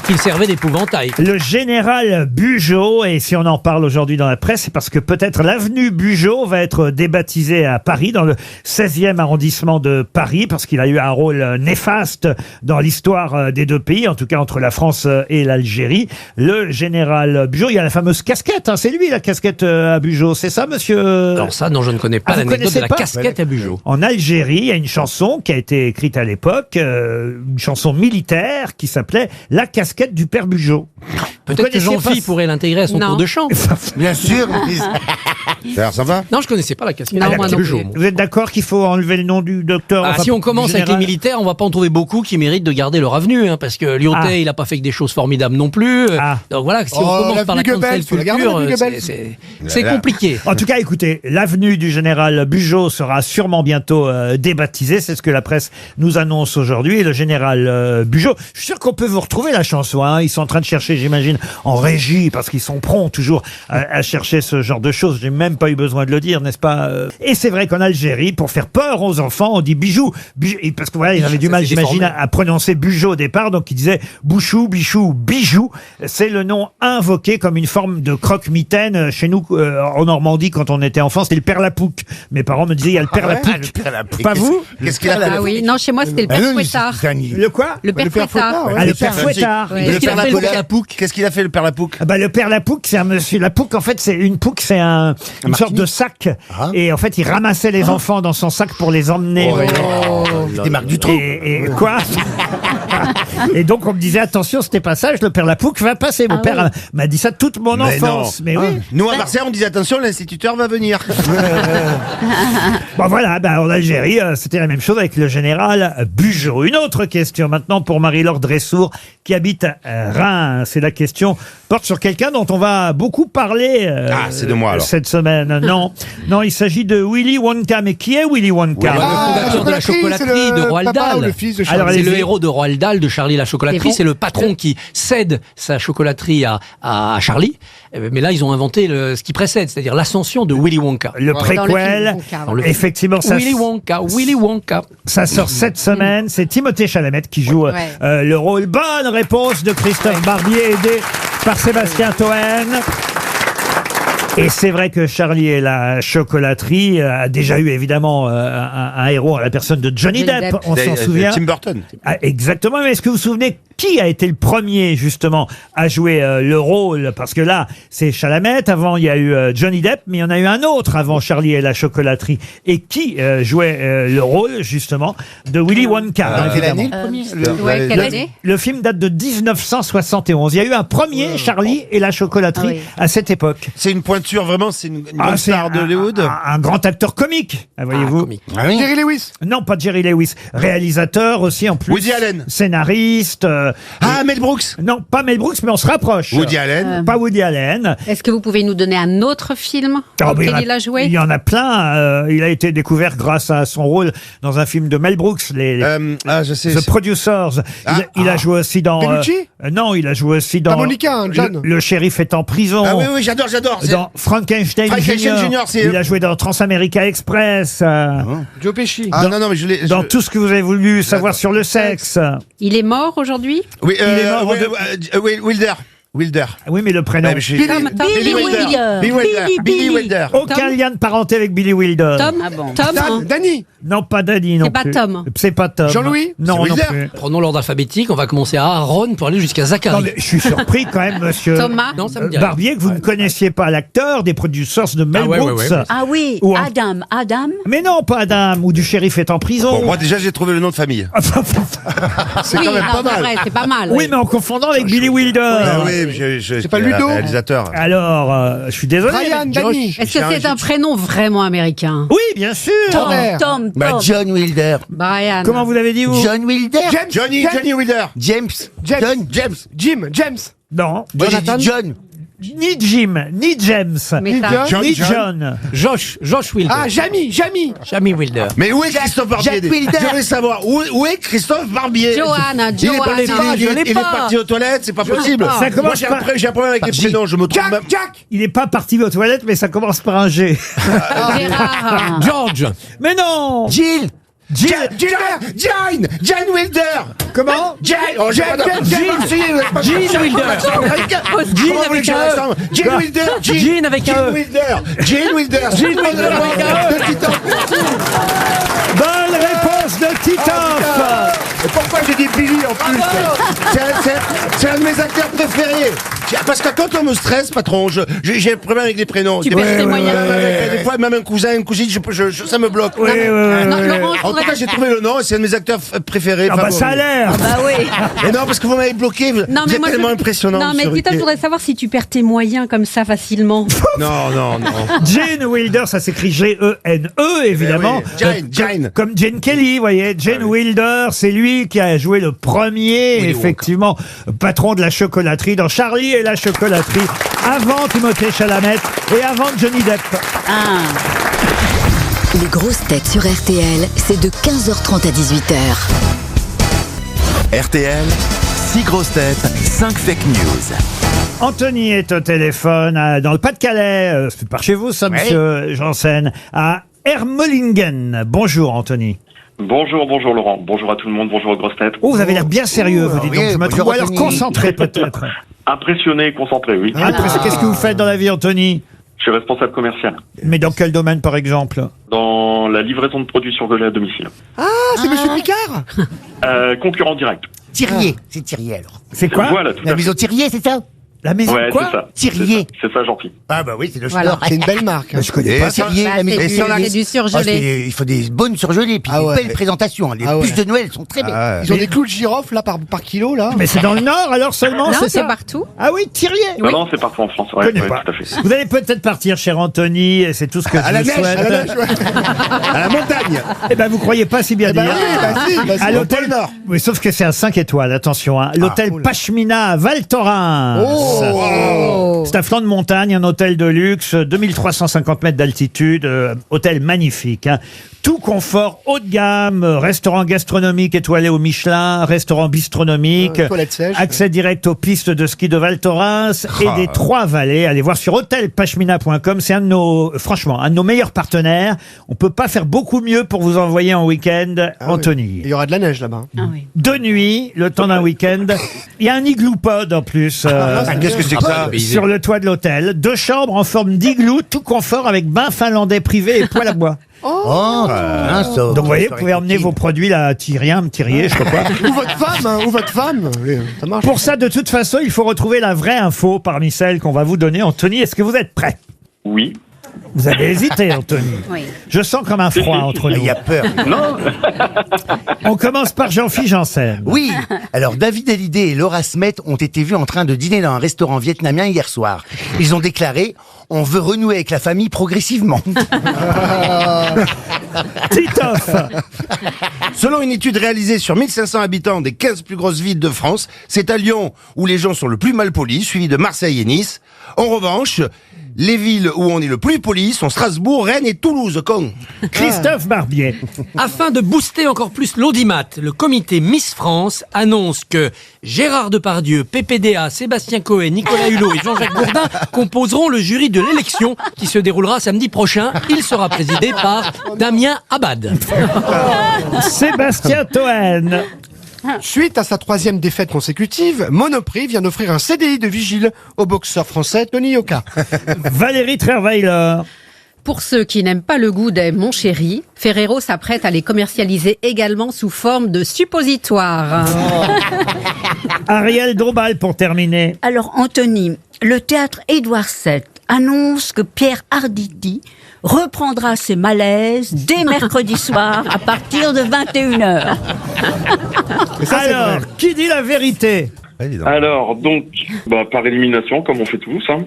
qu'il servait d'épouvantail. Le général Bugeaud, et si on en parle aujourd'hui dans la presse, c'est parce que peut-être l'avenue Bugeaud va être débaptisée à Paris, dans le 16e arrondissement de Paris, parce qu'il a eu un rôle néfaste dans l'histoire des deux pays, en tout cas entre la France et l'Algérie. Le général Bugeaud, il y a la fameuse casquette, c'est lui la casquette à Bugeaud, c'est ça, monsieur? Alors ça, non, je ne connais pas l'anecdote de la casquette à Bugeaud. En Algérie, il y a une chanson qui a été écrite à l'époque, une chanson militaire qui s'appelait La casquette du père Bugeaud. Peut-être que Jean-Philippe pourrait l'intégrer à son cours de chant. Bien sûr. Ça va? Non, je connaissais pas la casquette de Bugeaud. Vous êtes d'accord qu'il faut enlever le nom du docteur? Si on commence avec les militaires, on va pas en trouver beaucoup qui méritent de garder leur avenue, parce que Lyotet, il a pas fait que des choses formidables non plus. Donc voilà, si on commence par la cancel culture, c'est compliqué. En tout cas, écoutez, l'avenue du général Bugeaud sera sûrement bientôt débaptisée. C'est ce que la presse nous annonce aujourd'hui. Et le général Bugeaud, je suis sûr qu'on peut vous retrouver la chanson. Ils sont en train de chercher, j'imagine, en régie, parce qu'ils sont prompts toujours à chercher ce genre de choses. J'ai même pas eu besoin de le dire, n'est-ce pas? Et c'est vrai qu'en Algérie, pour faire peur aux enfants, on dit bijou. Parce que voilà, ils avaient du mal, j'imagine, à prononcer Bugeaud au départ, donc ils disaient Bouchou, Bichou, Bijou. C'est le nom invoqué comme une forme de croque-mitaine. Chez nous, en Normandie, quand on était enfant, c'était le Père Lapouc. Mes parents me disaient, il y a le Père Lapouc. Pas vous? Qu'est-ce qu'il a fait? Oui, non, chez moi, c'était le Père Fouettard. Le quoi? Le Père Fouettard. Le Père Fouettard. Qu'est-ce qu'il a fait, le Père Lapouc? Le Père Lapouc, c'est un monsieur. Lapouc, en fait, c'est une pouc, c'est une sorte de sac. Et en fait, il ramassait les enfants dans son sac pour les emmener. Des marques du trou. Et quoi? Et donc, on me disait, attention, c'était pas sage, le Père Lapouc va passer. Mon père m'a dit ça toute mon enfance. Mais oui. Nous, à Marseille, on disait, attention, l'instituteur va venir. Bon, voilà, en Algérie, c'était la même chose avec le général Bugeaud. Une autre question maintenant pour Marie-Laure Dressour, qui habite à Reims. C'est la question porte sur quelqu'un dont on va beaucoup parler c'est de moi, alors. Cette semaine. Non, il s'agit de Willy Wonka. Mais qui est Willy Wonka? Le fondateur de la chocolaterie de Roald Dahl. C'est le héros de Roald Dahl, de Charlie la chocolaterie. C'est le patron qui cède sa chocolaterie à Charlie. Mais là, ils ont inventé ce qui précède, c'est-à-dire l'ascension de Willy Wonka. Le préquel. Effectivement, ça. Willy Wonka. Ça sort cette semaine. C'est Timothée Chalamet qui joue le rôle. Bonne réponse de Christophe Barbier, aidé par Sébastien Toen. Et c'est vrai que Charlie et la chocolaterie a déjà eu évidemment un héros à la personne de Johnny Depp. On s'en souvient. Tim Burton. Exactement. Mais est-ce que vous vous souvenez qui a été le premier justement à jouer le rôle? Parce que là, c'est Chalamet. Avant, il y a eu Johnny Depp, mais il y en a eu un autre avant Charlie et la chocolaterie. Et qui jouait le rôle justement de Willy Wonka? Quelle année le premier? Quelle année? Le film date de 1971. Il y a eu un premier Charlie et la chocolaterie à cette époque. C'est une pointure, vraiment, c'est une grande star de Hollywood. Un grand acteur comique, voyez-vous. Jerry Lewis? Non, pas Jerry Lewis. Réalisateur aussi en plus. Woody Allen. Scénariste. Mel Brooks. Non, pas Mel Brooks, mais on se rapproche. Woody Allen. Pas Woody Allen. Est-ce que vous pouvez nous donner un autre film Ah, auquel mais il a joué? Il y en a plein. Il a été découvert grâce à son rôle dans un film de Mel Brooks, je sais. The Producers. Il a joué aussi dans... Bellucci non, il a joué aussi dans... Monica, John. Le shérif est en prison. Ah oui, j'adore. Dans Frankenstein Jr. Il a joué dans Transamerica Express. Joe Pesci. Non, mais dans tout ce que vous avez voulu savoir sur le sexe. Il est mort aujourd'hui? Oui, il est mort Wilder. Oui, mais le prénom. Billy Wilder. Aucun lien de parenté avec Billy Wilder. Tom. Danny. Non, pas Danny. Non C'est pas plus. Tom. C'est pas Tom. Jean-Louis. Non, non plus. Prenons l'ordre alphabétique, on va commencer à Aaron pour aller jusqu'à Zachary. Non, mais je suis surpris quand même, monsieur Thomas. Non, ça me dit rien. Barbier, que vous ne connaissiez pas l'acteur des producers de Mel Brooks. Ah oui, Ou Adam. Mais non, pas Adam, ou du shérif est en prison. Bon, moi déjà j'ai trouvé le nom de famille. C'est quand même pas mal. C'est pas mal. Oui, mais en confondant avec Billy Wilder. C'est pas Ludo. Réalisateur. Alors, je suis désolé. Ryan, mais Danny. Est-ce que c'est un prénom vraiment américain? Oui, bien sûr. Tom. John Wilder. Brian. Comment vous l'avez dit, vous? John Wilder. Johnny Wilder. James. James. Non. Moi j'ai dit John. Ni Jim, ni James, Mais ni John. Josh Wilder. Ah, Jamie Wilder. Mais où est Christophe Barbier? Je veux savoir, où est Christophe Barbier? Johanna. Il est parti aux toilettes, c'est pas possible. Ça commence J'ai un problème avec les prénoms, je me trompe même. Jack. Il n'est pas parti aux toilettes, mais ça commence par un G. Gérard. George. Mais non. Jane Wilder. Comment? Jane Wilder. Jane Wilder. Jean avec un E. Jane Wilder. Bonne réponse de Titoff. Et pourquoi j'ai dit Billy en plus? C'est un de mes acteurs préférés. Parce que quand on me stresse, patron, j'ai un problème avec les prénoms. Tu perds tes moyens. Des fois, même un cousin, une cousine, ça me bloque. En tout cas, j'ai trouvé le nom et c'est un de mes acteurs préférés. Ah bah ça a l'air. Bah oui. Mais non, parce que vous m'avez bloqué. Vous êtes tellement impressionnant. Non, mais Tita, je voudrais savoir si tu perds tes moyens comme ça facilement. Non. Jane Wilder, ça s'écrit G-E-N-E, évidemment. Jane. Comme Jane Kelly, vous voyez. Jane Wilder, c'est lui qui a joué le premier, effectivement, patron de la chocolaterie dans Charlie et la chocolaterie, avant Timothée Chalamet et avant Johnny Depp. Les grosses têtes sur RTL, c'est de 15h30 à 18h. RTL, 6 grosses têtes, 5 fake news. Anthony est au téléphone dans le Pas-de-Calais, c'est par chez vous ça, monsieur Janssen, à Ermelingen. Bonjour Anthony. Bonjour Laurent, bonjour à tout le monde, bonjour aux grosses têtes. Oh, vous avez l'air bien sérieux, vous dites donc. Je me trouve, ou alors concentré peut-être. Impressionné et concentré, oui. Qu'est-ce que vous faites dans la vie, Anthony? Je suis responsable commercial. Mais dans quel domaine, par exemple? Dans la livraison de produits surgelés à domicile. Ah, c'est Monsieur Picard. Concurrent direct. Thirier, c'est Thirier alors. C'est quoi? Voilà, tout à La fait. maison Thirier, c'est ça? La maison quoi? C'est ça. Thirier. C'est ça, gentil. Ah bah oui, c'est le Voilà. sport. C'est une belle marque. Je connais pas. Thirier, Bah, c'est du surgelé. Il faut des bonnes surgelées, puis des belles présentations. Les puces de Noël sont très belles. Ils ont des clous de girofle là par kilo là. Mais c'est dans le Nord alors seulement? Non, c'est ça partout. Ah oui, Thirier. Non, c'est partout en France. Ouais, Connais pas. tout à fait. Vous allez peut-être partir, cher Anthony, et c'est tout ce que je vous souhaite. À la neige, à la montagne. Eh ben, vous croyez pas si bien dire. À l'hôtel Nord. Oui, sauf que c'est un 5 étoiles, attention. L'hôtel Pashmina à Val Thorens. C'est un flanc de montagne, un hôtel de luxe, 2350 mètres d'altitude, hôtel magnifique. Tout confort haut de gamme, restaurant gastronomique étoilé au Michelin, restaurant bistronomique, accès direct aux pistes de ski de Val Thorens et des Trois-Vallées. Allez voir sur hôtelpashmina.com, c'est un de nos meilleurs partenaires. On peut pas faire beaucoup mieux pour vous envoyer en week-end, Anthony. Il y aura de la neige là-bas. De nuit, le temps d'un week-end. Il y a un igloo pod en plus. Qu'est-ce que c'est que ça? Sur le toit de l'hôtel. 2 chambres en forme d'igloo, tout confort avec bain finlandais privé et poêle à bois. Donc vous voyez, vous pouvez emmener vos produits là, Thirier, je sais pas. Ou votre femme. Ça marche. Pour ça, de toute façon, il faut retrouver la vraie info parmi celles qu'on va vous donner. Anthony, est-ce que vous êtes prêt? Oui. Vous avez hésité, Anthony. Oui. Je sens comme un froid entre nous. Il y a peur. Non. On commence par Jean-Philippe Janssen. Oui. Alors, David Hallyday et Laura Smet ont été vus en train de dîner dans un restaurant vietnamien hier soir. Ils ont déclaré: on veut renouer avec la famille progressivement. Titoff. Selon une étude réalisée sur 1500 habitants des 15 plus grosses villes de France, c'est à Lyon où les gens sont le plus mal polis, suivi de Marseille et Nice. En revanche, les villes où on est le plus poli sont Strasbourg, Rennes et Toulouse, con. Christophe Barbier. Afin de booster encore plus l'audimat, le comité Miss France annonce que Gérard Depardieu, PPDA, Sébastien Cohen, Nicolas Hulot et Jean-Jacques Bourdin composeront le jury de l'élection qui se déroulera samedi prochain. Il sera présidé par Damien Abad. Sébastien Toen. Suite à sa 3e défaite consécutive, Monoprix vient d'offrir un CDI de vigile au boxeur français Tony Yoka. Valérie Trierweiler. Pour ceux qui n'aiment pas le goût des Mon Chéri, Ferrero s'apprête à les commercialiser également sous forme de suppositoires. Ariel Dombal pour terminer. Alors Anthony, le théâtre Édouard VII annonce que Pierre Arditi reprendra ses malaises dès mercredi soir à partir de 21h. Alors, qui dit la vérité? Alors, donc, par élimination, comme on fait tous, hein.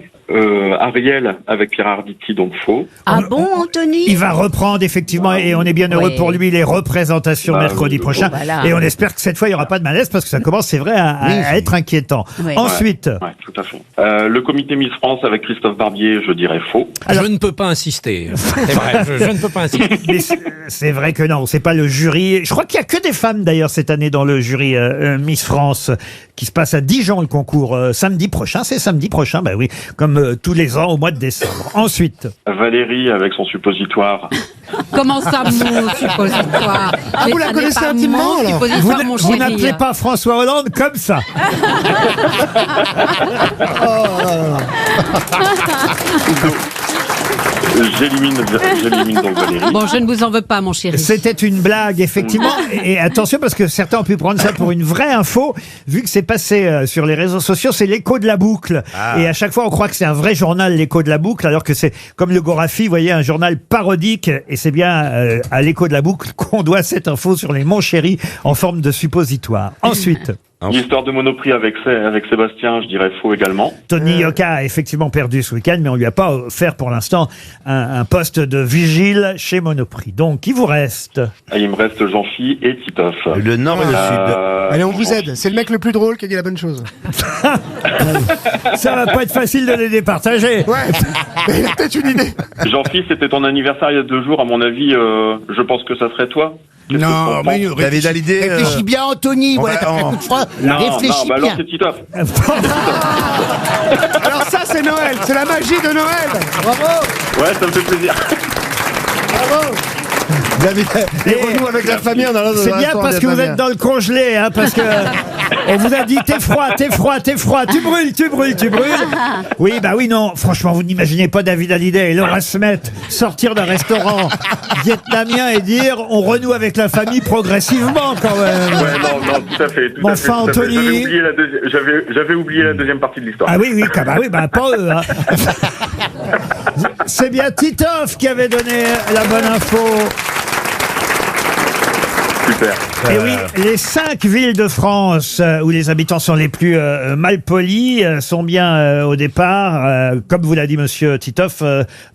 Ariel avec Pierre Arditi, donc faux. Ah bon, Anthony? Il va reprendre effectivement, et on est bien heureux pour lui, les représentations mercredi prochain. Voilà. Et on espère que cette fois, il n'y aura pas de malaise, parce que ça commence, c'est vrai, à être inquiétant. Oui. Ensuite... Ouais, tout à fait. Le comité Miss France avec Christophe Barbier, je dirais faux. Alors, je ne peux pas insister. C'est vrai, je ne peux pas insister. Mais c'est vrai que non, c'est pas le jury. Je crois qu'il y a que des femmes d'ailleurs cette année dans le jury Miss France, qui se passe à Dijon le concours samedi prochain. C'est samedi prochain, bah oui, comme tous les ans au mois de décembre. Ensuite, Valérie avec son suppositoire. Comment ça, mon suppositoire? Ah, vous la connaissez intimement, alors? Suppositoire, mon vous chéri. n'appelez pas François Hollande comme ça. J'élimine donc Valérie. Bon, je ne vous en veux pas, mon chéri. C'était une blague, effectivement. Et attention, parce que certains ont pu prendre ça pour une vraie info, vu que c'est passé sur les réseaux sociaux, c'est l'écho de la boucle. Et à chaque fois, on croit que c'est un vrai journal, l'écho de la boucle, alors que c'est comme le Gorafi, vous voyez, un journal parodique. Et c'est bien à l'écho de la boucle qu'on doit cette info sur les Mon Chéri en forme de suppositoire. Ensuite... L'histoire de Monoprix avec Sébastien, je dirais faux également. Tony Yoka a effectivement perdu ce week-end, mais on lui a pas offert pour l'instant un poste de vigile chez Monoprix. Donc, il vous reste... Il me reste Jean-Phi et Titoff. Le nord et le sud. Allez, on vous aide. C'est le mec le plus drôle qui a dit la bonne chose. Ça va pas être facile de les départager. Ouais, mais il a peut-être une idée. Jean-Phi, c'était ton anniversaire il y a 2 jours. À mon avis, je pense que ça serait toi. Non, mais David Hallyday. Réfléchis bien, Anthony. Voilà, t'as pris un coup de froid. Réfléchis bah alors bien. c'est Titoff. Alors ça, c'est Noël. C'est la magie de Noël. Bravo. Ouais, ça me fait plaisir. Bravo. David, et renoue avec la famille. C'est bien parce que vous êtes dans le congelé, hein, parce que on vous a dit t'es froid, tu brûles. Oui, bah oui, non, franchement, vous n'imaginez pas David Hallyday et Laura Smet sortir d'un restaurant vietnamien et dire on renoue avec la famille progressivement quand même. Ouais, non, tout à fait. Tout à fait. Anthony... J'avais oublié la deuxième partie de l'histoire. Ah oui, pas eux. Hein. C'est bien Titoff qui avait donné la bonne info. Super. Et oui, les 5 villes de France où les habitants sont les plus malpolis sont bien au départ, comme vous l'a dit monsieur Titoff,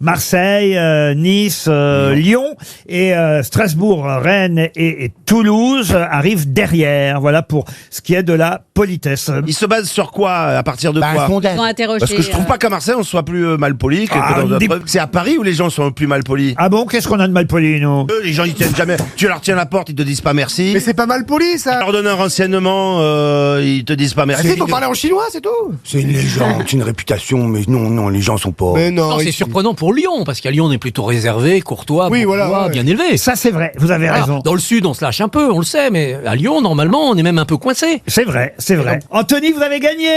Marseille, Nice, Lyon et Strasbourg, Rennes et Toulouse arrivent derrière. Voilà pour ce qui est de la politesse. Il se base sur quoi? À partir de quoi? Ils ont interrogé, Parce que je trouve pas qu'à Marseille on soit plus malpoli que dans d'autres. C'est à Paris où les gens sont plus malpolis. Ah bon? Qu'est-ce qu'on a de malpoli, nous? Les gens ils tiennent jamais. Tu leur tiens la porte, ils te disent pas merci. Mais c'est pas mal poli, ça. Tu leur donnes un renseignement, ils te disent pas merci. Il faut parler en chinois, c'est tout. C'est une légende, c'est une réputation, mais non, les gens sont pas... Mais non, c'est surprenant pour Lyon, parce qu'à Lyon, on est plutôt réservé, courtois, oui, voilà, bien élevé. Ça, c'est vrai, vous avez raison. Dans le sud, on se lâche un peu, on le sait, mais à Lyon, normalement, on est même un peu coincé. C'est vrai. Anthony, vous avez gagné.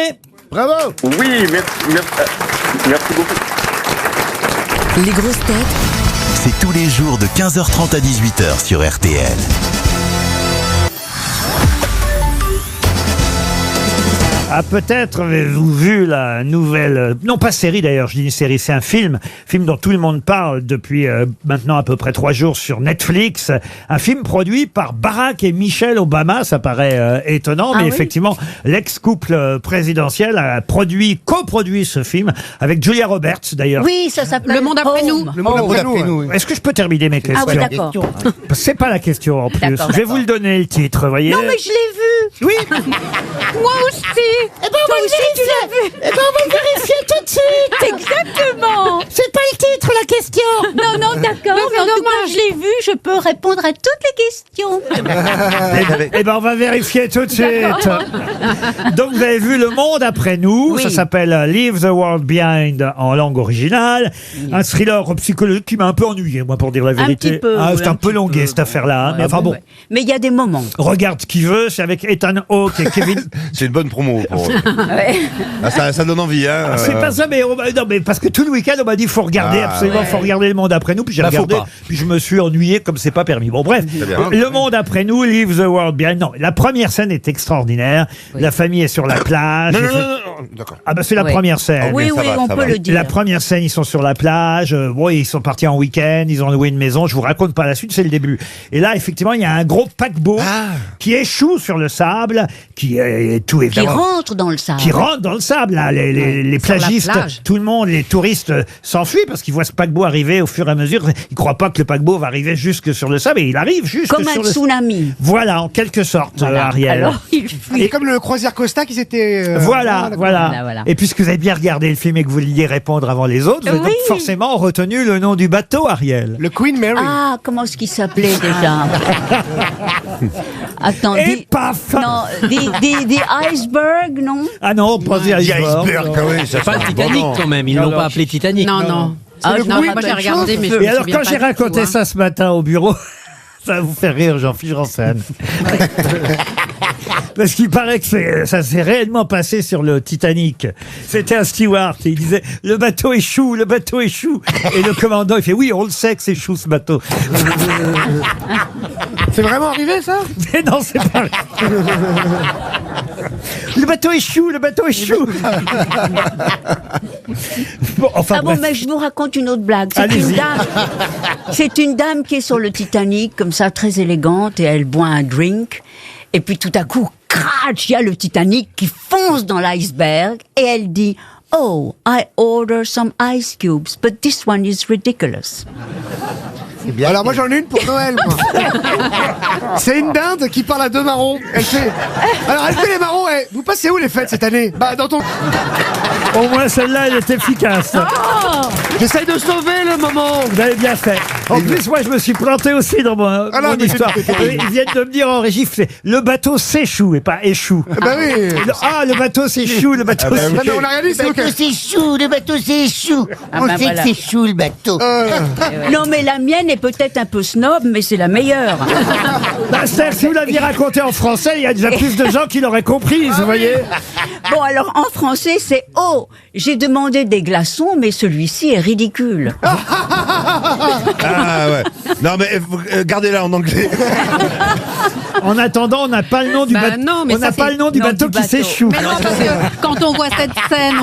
Bravo. Oui, merci beaucoup. Les grosses têtes, c'est tous les jours de 15h30 à 18h sur RTL. Ah, peut-être avez-vous vu la nouvelle, non pas série d'ailleurs, je dis une série, c'est un film dont tout le monde parle depuis maintenant à peu près 3 jours sur Netflix. Un film produit par Barack et Michelle Obama, ça paraît étonnant, mais effectivement, l'ex-couple présidentiel a coproduit ce film avec Julia Roberts d'ailleurs. Oui, ça s'appelle Le monde après nous. Le monde après nous. Est-ce que je peux terminer mes questions? Ah oui, d'accord. C'est pas la question en plus. Je vais vous le donner le titre, voyez. Non, mais je l'ai vu. Oui. Moi aussi. Eh ben, on va vérifier. Eh ben, on va vérifier tout de suite. Exactement. C'est pas le titre, la question. Non, d'accord. Mais en tout cas, je l'ai vu. Je peux répondre à toutes les questions. Eh ben, on va vérifier tout de suite. Donc, vous avez vu Le Monde après nous. Oui. Ça s'appelle Leave the World Behind en langue originale. Un thriller psychologique qui m'a un peu ennuyé, moi, pour dire la vérité. Un petit peu. C'est un peu longué, cette affaire-là. Hein. Mais enfin bon. Mais il y a des moments. Regarde qui veut, c'est avec Ethan Hawke et Kevin. C'est une bonne promo. Ça donne envie. Hein, C'est pas ça, mais, non, mais parce que tout le week-end, on m'a dit faut regarder, absolument, faut regarder Le Monde après nous. Puis j'ai regardé, puis je me suis ennuyé comme c'est pas permis. Bon, bref, Le Monde après nous, Leave the World Behind. Non, la première scène est extraordinaire. La famille est sur la plage. Non, d'accord. Ah bah c'est la première scène. Oui, on peut le dire. La première scène, ils sont sur la plage. Bon, ils sont partis en week-end, ils ont loué une maison. Je vous raconte pas la suite, c'est le début. Et là, effectivement, il y a un gros paquebot qui échoue sur le sable, qui rentre dans le sable. Qui rentre dans le sable, là. Les plagistes, tout le monde, les touristes s'enfuient parce qu'ils voient ce paquebot arriver au fur et à mesure. Ils croient pas que le paquebot va arriver jusque sur le sable et il arrive jusque comme sur un tsunami. Voilà, en quelque sorte, Ariel. Alors, il fuit. Et comme le croisière Costa qui s'était... Voilà. Et puisque vous avez bien regardé le film et que vous vouliez répondre avant les autres, vous avez donc forcément retenu le nom du bateau, Ariel. Le Queen Mary. Ah, comment est-ce qu'il s'appelait déjà? Attends, Et paf. non, the Iceberg, non? Ah non, pas The Iceberg. C'est pas le Titanic quand même, ils l'ont pas appelé Titanic. Non. Ah, moi j'ai regardé, mais je me Et alors, souviens quand pas j'ai du raconté tout, ça ce matin au bureau, ça va vous faire rire, Jean-Philippe Janssen. Parce qu'il paraît que ça s'est réellement passé sur le Titanic. C'était un steward et il disait « Le bateau échoue, le bateau échoue !» Et le commandant, il fait « Oui, on le sait que c'est échoue ce bateau. » C'est vraiment arrivé, ça? Mais non, c'est pas... Le bateau échoue, le bateau échoue. Bon, enfin, ah bon, mais je vous raconte une autre blague. C'est une dame qui est sur le Titanic, comme ça, très élégante, et elle boit un drink. Et puis tout à coup, crash, il y a le Titanic qui fonce dans l'iceberg, et elle dit « Oh, I order some ice cubes, but this one is ridiculous. » Alors moi j'en ai une pour Noël, moi. C'est une dinde qui parle à 2 marrons. Elle fait les marrons, vous passez où les fêtes cette année? Bah dans ton... Au moins celle-là, elle est efficace. Oh, j'essaye de sauver le moment. Vous avez bien fait. En plus, moi, je me suis planté aussi dans mon histoire. Ils viennent de me dire en régie, le bateau s'échoue et pas échoue. Bah oui. Le bateau s'échoue, le bateau s'échoue. Mais on a rien dit, c'est ok. Le bateau s'échoue, le bateau s'échoue. On sait que s'échoue le bateau. Non, mais la mienne est peut-être un peu snob, mais c'est la meilleure. Bah, si vous l'aviez raconté en français, il y a déjà plus de gens qui l'auraient comprise, vous voyez. Bon, alors en français, c'est « Oh, j'ai demandé des glaçons, mais celui-ci est ridicule. » Ah ouais. Non mais gardez-la en anglais. En attendant, on n'a pas le nom du bateau. On n'a pas le nom du bateau qui s'échoue. Mais non, parce que quand on voit cette scène,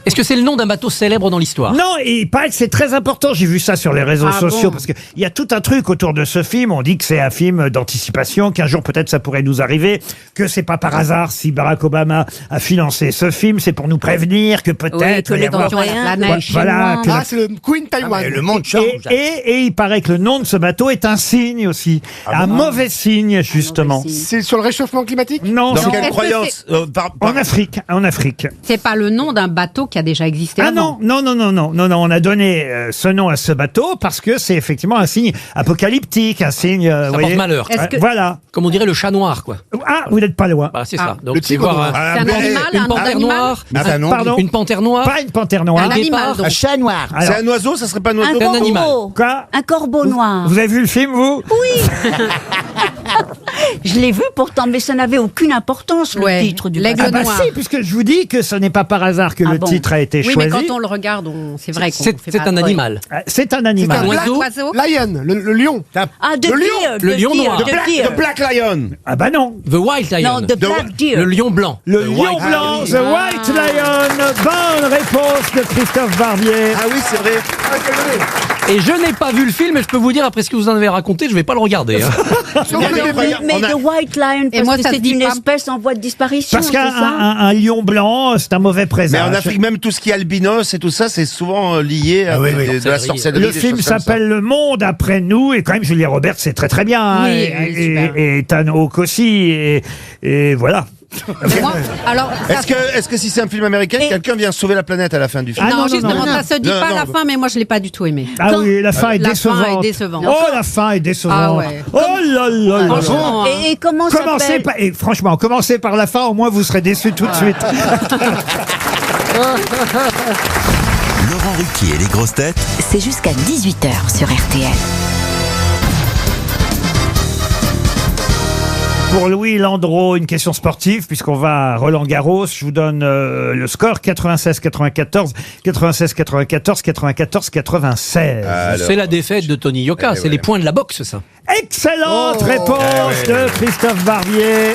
Est-ce que c'est le nom d'un bateau célèbre dans l'histoire? Non, et il paraît que c'est très important. J'ai vu ça sur les réseaux sociaux parce qu'il y a tout un truc autour de ce film. On dit que c'est un film d'anticipation, qu'un jour peut-être ça pourrait nous arriver, que c'est pas par hasard si Barack Obama a financé ce film, c'est pour nous prévenir que peut-être... que les Coréens, voilà, c'est le Queen Taiwan. Le monde change. Et il paraît que le nom de ce bateau est un signe aussi. Un mauvais signe, justement. C'est sur le réchauffement climatique? Non. Dans quelle croyance? En Afrique. c'est pas le nom d'un bateau qui a déjà existé avant. Non. On a donné ce nom à ce bateau parce que c'est effectivement un signe apocalyptique, un signe... Ça porte malheur. Voilà. Comme on dirait le chat noir, quoi. Ah, vous n'êtes pas loin. Bah, c'est ça. Donc, le tigre noir. C'est un animal, une panthère noire. Pardon. Une panthère noire. Pas une panthère noire. Un animal, donc. Un chat noir. C'est un oiseau, ça serait pas un oiseau? Un corbeau. animal. Quoi? Un corbeau noir. Vous avez vu le film, vous? Oui. Je l'ai vu pourtant, mais ça n'avait aucune importance, le titre du L'aigle passage. noir. Si, puisque je vous dis que ce n'est pas par hasard que le titre a été Oui, choisi. mais quand on le regarde, c'est vrai qu'on fait C'est pas un trop. animal. C'est un animal. C'est un Oiseau. Lion, le lion. Ah, de Le lion. deer, Le de lion deer, noir. de deer. The Black Lion. Ah bah non. The White Lion. Non, the black deer. Le lion blanc. Le The lion White blanc, Lion. The White Lion. Bonne réponse de Christophe Barbier. Ah oui, c'est vrai. Et je n'ai pas vu le film, mais je peux vous dire, après ce que vous en avez raconté, je vais pas le regarder. hein. Mais The White Lion, Et moi, parce ça que se c'est dit une pas. espèce en voie de disparition, Parce c'est qu'un ça un lion blanc, c'est un mauvais Mais présage. en Afrique, même tout ce qui est albinos et tout ça, c'est souvent lié à de la sorcellerie. Le des film choses comme ça. s'appelle Le Monde après nous, et quand même Julia Roberts, c'est très très bien. hein, Oui, elle est super. et Ethan Hawke aussi, et voilà. Moi, alors, Est-ce que si c'est un film américain, quelqu'un vient sauver la planète à la fin du film? non, justement, ça se dit Non, pas à non, la fin, mais moi, je l'ai pas du tout aimé. Ah oui, la fin est La décevante. fin est décevante. Oh, la fin est décevante. Ah ouais. Oh là là là. Franchement, Et comment ça Commencez s'appelle par, et franchement, commencez par la fin, au moins vous serez déçus tout de suite. Laurent Ruquier et les grosses têtes. C'est jusqu'à 18h sur RTL. Pour Louis Landreau, une question sportive, puisqu'on va à Roland-Garros. Je vous donne le score 96-94, 96-94, 94-96. C'est la défaite de Tony Yoka, c'est les points de la boxe, ça. Excellente réponse de Christophe Barbier.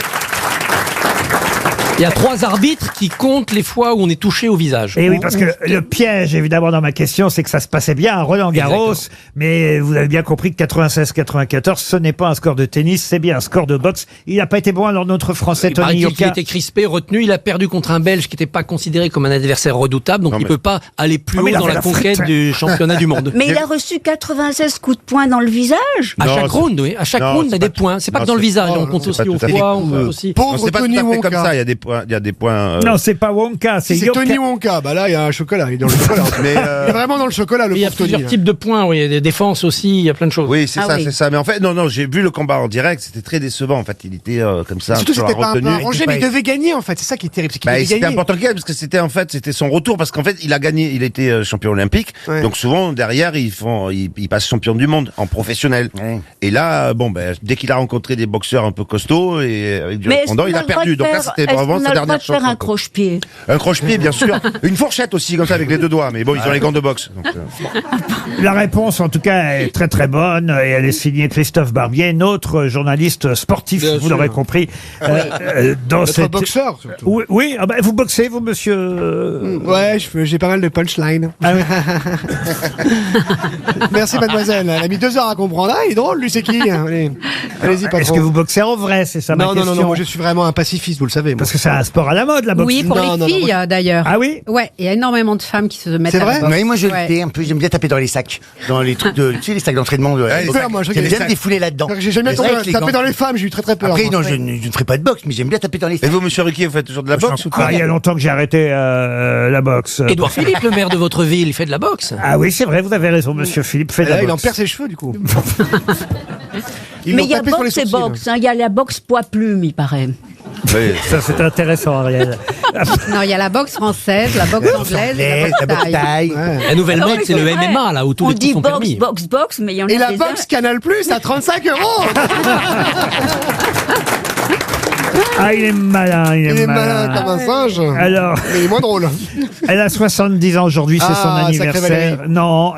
Il y a 3 arbitres qui comptent les fois où on est touché au visage. Et oui, parce que le piège, évidemment, dans ma question, c'est que ça se passait bien à Roland-Garros, mais vous avez bien compris que 96-94, ce n'est pas un score de tennis, c'est bien un score de boxe. Il n'a pas été bon, alors notre Français Il paraît Tony qu'il Yoka. était crispé, retenu. Il a perdu contre un Belge qui n'était pas considéré comme un adversaire redoutable, donc il ne peut pas aller plus Non, mais haut il a dans fait la la conquête frite. du championnat du monde. Mais il a reçu 96 coups de poing dans le visage. À chaque round, oui. À chaque round, il y a des points. C'est pas que dans le visage. On compte aussi au poids, on compte aussi. Non, c'est pas tout à fait comme ça. Il y a des points. Il y a des points. Non, c'est pas Wonka, c'est Si c'est Yoka. Tony Wonka, bah là il y a un chocolat, il est dans le chocolat. Mais, Il est vraiment dans le chocolat, le Il y a pauvre Tony. plusieurs là. types de points, oui. Il y a des défenses aussi, il y a plein de choses. Oui, c'est Ah ça, oui. c'est ça. Mais en fait, non, j'ai vu le combat en direct. C'était très décevant. En fait, il était comme ça. Surtout sur la c'était pas un peu retenue. arrangé, mais il devait gagner en fait, c'est ça qui est terrible, c'est qu'il devait C'était gagner. important qu'il gagne parce que c'était son retour parce qu'en fait il a gagné, il était champion olympique, Ouais. donc souvent derrière il passe champion du monde en professionnel. Et là dès qu'il a rencontré des boxeurs un peu costauds et avec du Mais est-ce répondant, qu'on il a le droit perdu. de Donc là faire- c'était est-ce vraiment qu'on sa a le droit dernière de faire chance. un croche-pied. Un croche-pied bien sûr, une fourchette aussi comme ça avec les deux doigts, mais bon ils ont les gants de boxe. Donc, La réponse, en tout cas, est très très bonne, et elle est signée Christophe Barbier, notre journaliste sportif, Bien vous sûr. l'aurez compris. Dans Notre cette... boxeur surtout. Oui, oui, ah bah, vous boxez, vous, monsieur Ouais, j'ai pas mal de punchlines. Ah oui. Merci mademoiselle, elle a mis 2 heures à comprendre. Ah, il est drôle, lui c'est qui? Allez, allez-y patron. Est-ce que vous boxez en vrai, c'est ça ma non, question? non, moi je suis vraiment un pacifiste, vous le savez. Moi. Parce que c'est un sport à la mode, la boxe. Oui, pour Non, non, les filles, moi, d'ailleurs. Ah oui? Ouais, il y a énormément de femmes qui se mettent C'est à la vrai boxe. Oui, moi je Ouais. le fais un peu, j'aime bien taper dans les sacs, dans les trucs de, tu sais, les sacs d'entraînement. j'ai peur, moi, je J'aime regarde les bien sacs. me défouler là-dedans. J'ai jamais Mais c'est vrai que les tapé gants- dans les femmes, j'ai eu très peur. Après, moi. non, je ne ferai pas de boxe, mais j'aime bien taper dans les Et sacs. vous monsieur Ruquier, vous faites toujours de la boxe ou Ah, quoi? il y a longtemps que j'ai arrêté la boxe. Édouard Philippe, le maire de votre ville, il fait de la boxe. Ah oui, c'est vrai, vous avez raison, monsieur Philippe fait Et de la là, il en boxe. perd ses cheveux du coup. Ils Mais l'ont il y a tapé sur les boxe et sourcils. boxe. hein. Il y a la boxe poids-plume, il paraît. Oui. Ça, c'est intéressant, Ariel. Non, il y a la boxe française, la boxe anglaise et la boxe thaï. La nouvelle Ah mode, oui, c'est le vrai. MMA, là, où tous On les dit coups sont boxe, permis. boxe, boxe, mais il y en a Et la des box Canal Plus à 35 €. Ah, il est malin, il est, Il est malin comme un singe. Alors, Mais il est moins drôle. elle a 70 ans aujourd'hui, c'est Ah, son sacré anniversaire. Valérie. Non.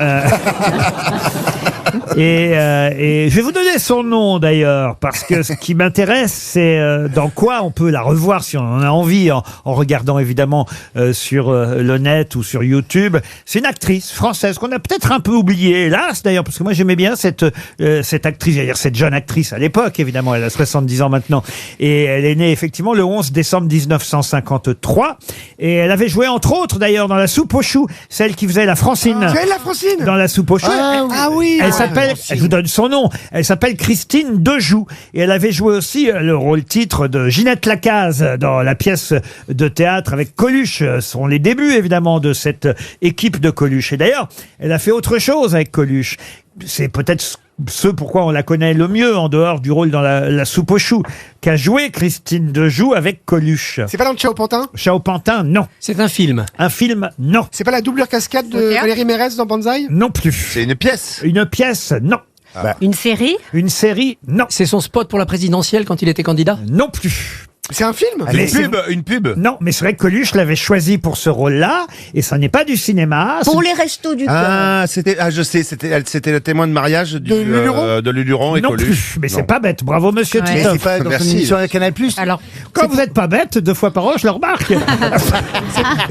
Et je vais vous donner son nom d'ailleurs, parce que ce qui m'intéresse, c'est dans quoi on peut la revoir si on en a envie, en regardant évidemment sur le net ou sur YouTube. C'est une actrice française qu'on a peut-être un peu oubliée, hélas d'ailleurs, parce que moi j'aimais bien cette actrice, c'est-à-dire cette jeune actrice à l'époque, évidemment, elle a 70 ans maintenant, et elle est née effectivement le 11 décembre 1953, et elle avait joué entre autres d'ailleurs dans La Soupe aux choux, celle qui faisait la Francine. Tu es la Francine Dans La Soupe aux choux. Ah oui. Elle s'appelle, je vous donne son nom, elle s'appelle Christine Dejoux. Et elle avait joué aussi le rôle titre de Ginette Lacaze dans la pièce de théâtre avec Coluche. Ce sont les débuts évidemment de cette équipe de Coluche. Et d'ailleurs, elle a fait autre chose avec Coluche. C'est peut-être ce pourquoi on la connaît le mieux en dehors du rôle dans la soupe aux choux qu'a joué Christine Dejoux avec Coluche. C'est pas dans le Ciao Pantin? Ciao Pantin, non. C'est un film. Un film, non. C'est pas la doublure cascade de Au théâtre Valérie Mérès dans Banzai? Non plus. C'est une pièce. Une pièce, non. Une série? Une série, non. C'est son spot pour la présidentielle quand il était candidat? Non plus. C'est un film? Une pub. Non, mais c'est vrai que Coluche l'avait choisi pour ce rôle-là, et ça n'est pas du cinéma. Pour les restos du cœur. Je sais, c'était le témoin de mariage de Luluron et Non Coluche. plus, mais c'est pas bête. Bravo, monsieur Ouais. Titoff. Mais c'est pas dans son émission à Canal+. Alors, Quand vous n'êtes pas bête, 2 fois par an, je le remarque.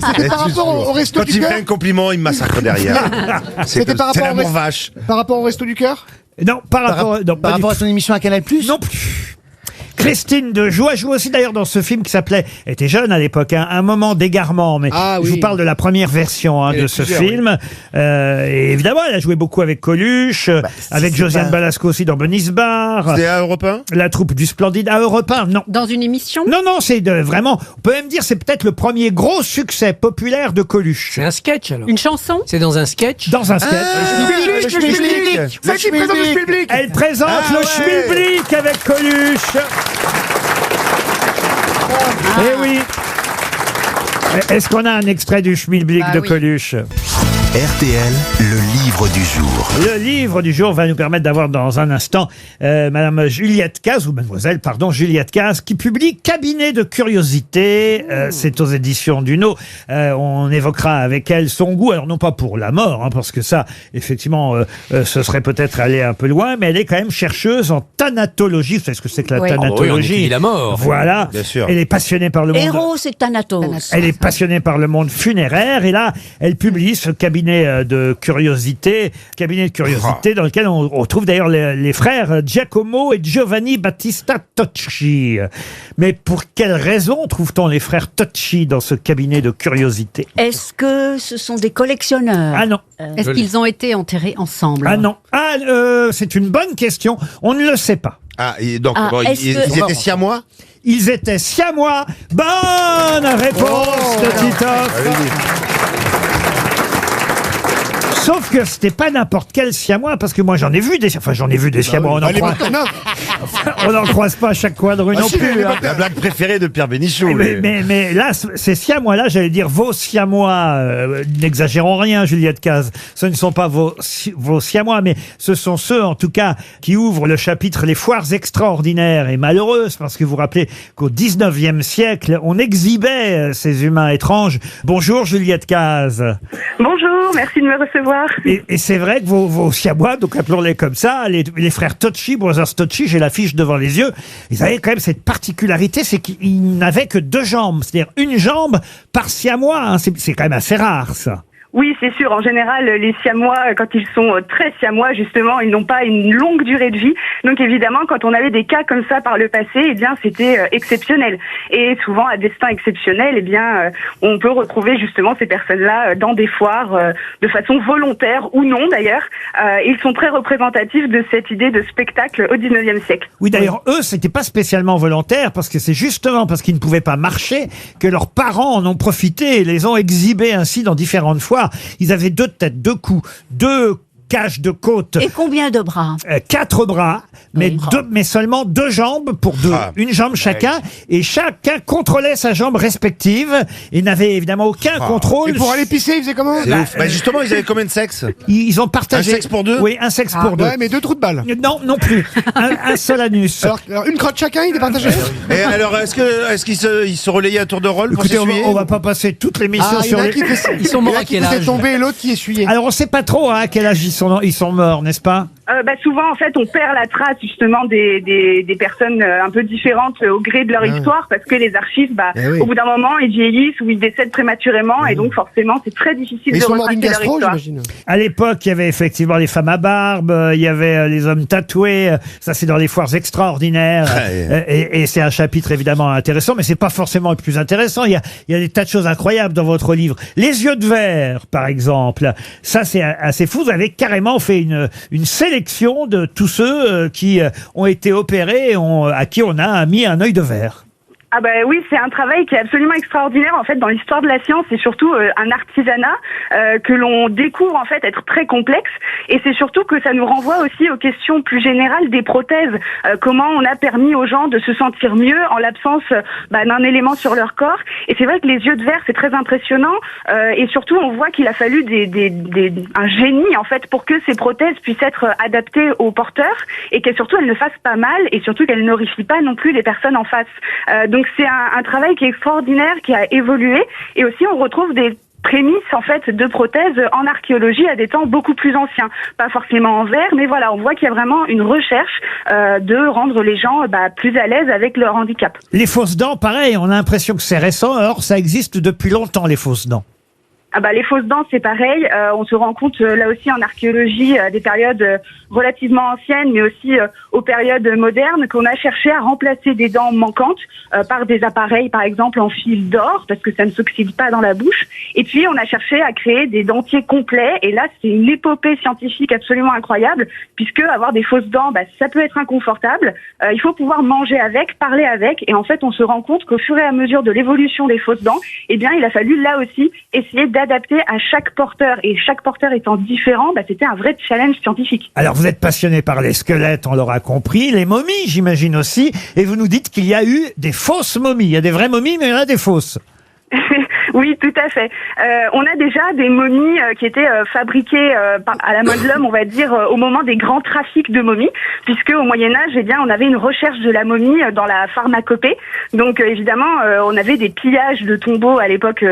C'était par rapport au resto Quand du il me cœur? fait un compliment, il me massacre derrière. C'était par rapport l'amour vache. Par rapport au resto du cœur? Non, par rapport à son émission à Canal+. Non plus. Christine de Joux joue aussi d'ailleurs dans ce film qui s'appelait, elle était jeune à l'époque, hein, Un moment d'égarement, mais je vous parle de la première version de ce film. Et évidemment, elle a joué beaucoup avec Coluche, avec Josiane Balasco aussi dans Bonisbar. C'est à Europe 1? La troupe du Splendide à Europe 1, non. dans une émission? Non, c'est vraiment, on peut même dire, c'est peut-être le premier gros succès populaire de Coluche. C'est un sketch alors? Une chanson? C'est dans un sketch? Dans un sketch. Le Schmilblick. C'est qui présente le Schmilblick? Elle présente le Schmilblick avec Coluche. Eh oui. Est-ce qu'on a un extrait du Schmilblick de Coluche? RTL, le livre du jour. Le livre du jour va nous permettre d'avoir dans un instant Madame Juliette Caz, ou Mademoiselle, pardon, Juliette Caz, qui publie Cabinet de curiosité. C'est aux éditions Duno. On évoquera avec elle son goût, alors non pas pour la mort, parce que ça, effectivement, ce serait peut-être aller un peu loin, mais elle est quand même chercheuse en thanatologie. Vous savez ce que c'est que la thanatologie? on étudie la mort. Voilà. Bien sûr. Elle est passionnée par le monde. Héros, c'est Thanatos. Elle est passionnée par le monde funéraire, et là, elle publie ce cabinet de curiosité, dans lequel on retrouve d'ailleurs les frères Giacomo et Giovanni Battista Tocci. Mais pour quelle raison trouve-t-on les frères Tocci dans ce cabinet de curiosité? Est-ce que ce sont des collectionneurs? Ah non. Est-ce qu'ils ont été enterrés ensemble? Ah non. C'est une bonne question. On ne le sait pas. Et donc, ils étaient siamois? Ils étaient siamois. Bonne réponse de Titoff. Sauf que c'était pas n'importe quel siamois, parce que moi j'en ai vu des siamois, on n'en croise pas à chaque coin de rue non plus. La blague préférée de Pierre Bénichou. Mais là, ces siamois-là, j'allais dire vos siamois, n'exagérons rien, Juliette Caz, ce ne sont pas vos siamois, mais ce sont ceux, en tout cas, qui ouvrent le chapitre Les foires extraordinaires et malheureuses, parce que vous vous rappelez qu'au 19e siècle, on exhibait ces humains étranges. Bonjour Juliette Caz. Bonjour, merci de me recevoir. Et c'est vrai que vos siamois, donc appelons-les comme ça, les frères Tocci, Brothers Tocci, j'ai l'affiche devant les yeux, ils avaient quand même cette particularité, c'est qu'ils n'avaient que 2 jambes, c'est-à-dire une jambe par siamois, c'est quand même assez rare ça. Oui, c'est sûr. En général, les siamois, quand ils sont très siamois, justement, ils n'ont pas une longue durée de vie. Donc évidemment, quand on avait des cas comme ça par le passé, eh bien, c'était exceptionnel. Et souvent, à destin exceptionnel, eh bien, on peut retrouver justement ces personnes-là dans des foires de façon volontaire ou non d'ailleurs. Ils sont très représentatifs de cette idée de spectacle au 19e siècle. Oui, d'ailleurs, eux, c'était pas spécialement volontaire, parce que c'est justement parce qu'ils ne pouvaient pas marcher que leurs parents en ont profité et les ont exhibés ainsi dans différentes foires. Ils avaient 2 têtes, 2 coups, 2 cages de côte. Et combien de bras? 4 bras, mais seulement 2 jambes pour 2. Une jambe chacun, et chacun contrôlait sa jambe respective et n'avait évidemment aucun contrôle. Et pour aller pisser, ils faisaient comment? Justement, ils avaient combien de sexes? Ils ont partagé. Un sexe pour 2? Oui, un sexe pour 2. Ouais, mais 2 trous de balle. Non plus. un seul anus. Alors, une crotte chacun, il est partagé. Et alors, est-ce qu'ils se relayaient à tour de rôle? Écoutez, on va pas passer toute l'émission sur les... Ils sont morts à quel âge? tombé et l'autre qui essuyait. Alors, on sait pas trop à quel âge ils sont morts, n'est-ce pas? Souvent, en fait, on perd la trace justement des personnes un peu différentes au gré de leur histoire, parce que les archives, au bout d'un moment, ils vieillissent ou ils décèdent prématurément, et donc forcément, c'est très difficile de retracer leur histoire. À l'époque, il y avait effectivement les femmes à barbe, il y avait les hommes tatoués. Ça, c'est dans les foires extraordinaires, et c'est un chapitre évidemment intéressant, mais c'est pas forcément le plus intéressant. Il y a des tas de choses incroyables dans votre livre. Les yeux de verre, par exemple. Ça, c'est assez fou. Vous avez carrément fait une sélection de tous ceux qui ont été opérés et à qui on a mis un œil de verre. Ah bah oui, c'est un travail qui est absolument extraordinaire en fait dans l'histoire de la science. C'est surtout un artisanat que l'on découvre en fait être très complexe, et c'est surtout que ça nous renvoie aussi aux questions plus générales des prothèses. Comment on a permis aux gens de se sentir mieux en l'absence d'un élément sur leur corps. Et c'est vrai que les yeux de verre c'est très impressionnant, et surtout on voit qu'il a fallu un génie en fait pour que ces prothèses puissent être adaptées aux porteurs, et qu'elles surtout elles ne fassent pas mal, et surtout qu'elles n'horrifient pas non plus les personnes en face. Donc c'est un travail qui est extraordinaire, qui a évolué, et aussi on retrouve des prémices en fait de prothèses en archéologie à des temps beaucoup plus anciens, pas forcément en verre, mais voilà, on voit qu'il y a vraiment une recherche de rendre les gens plus à l'aise avec leur handicap. Les fausses dents, pareil, on a l'impression que c'est récent, or ça existe depuis longtemps les fausses dents. Ah bah les fausses dents c'est pareil, on se rend compte là aussi en archéologie des périodes relativement anciennes, mais aussi aux périodes modernes, qu'on a cherché à remplacer des dents manquantes par des appareils par exemple en fil d'or, parce que ça ne s'oxyde pas dans la bouche, et puis on a cherché à créer des dentiers complets, et là c'est une épopée scientifique absolument incroyable, puisque avoir des fausses dents ça peut être inconfortable, il faut pouvoir manger avec, parler avec, et en fait on se rend compte qu'au fur et à mesure de l'évolution des fausses dents, eh bien il a fallu là aussi essayer d'adapter à chaque porteur, et chaque porteur étant différent, c'était un vrai challenge scientifique. Alors vous êtes passionné par les squelettes, on l'aura compris, les momies j'imagine aussi, et vous nous dites qu'il y a eu des fausses momies. Il y a des vraies momies, mais il y en a des fausses. Oui, tout à fait. On a déjà des momies qui étaient fabriquées à la main de l'homme, on va dire, au moment des grands trafics de momies, puisque au Moyen-Âge, on avait une recherche de la momie dans la pharmacopée. Donc évidemment, on avait des pillages de tombeaux à l'époque,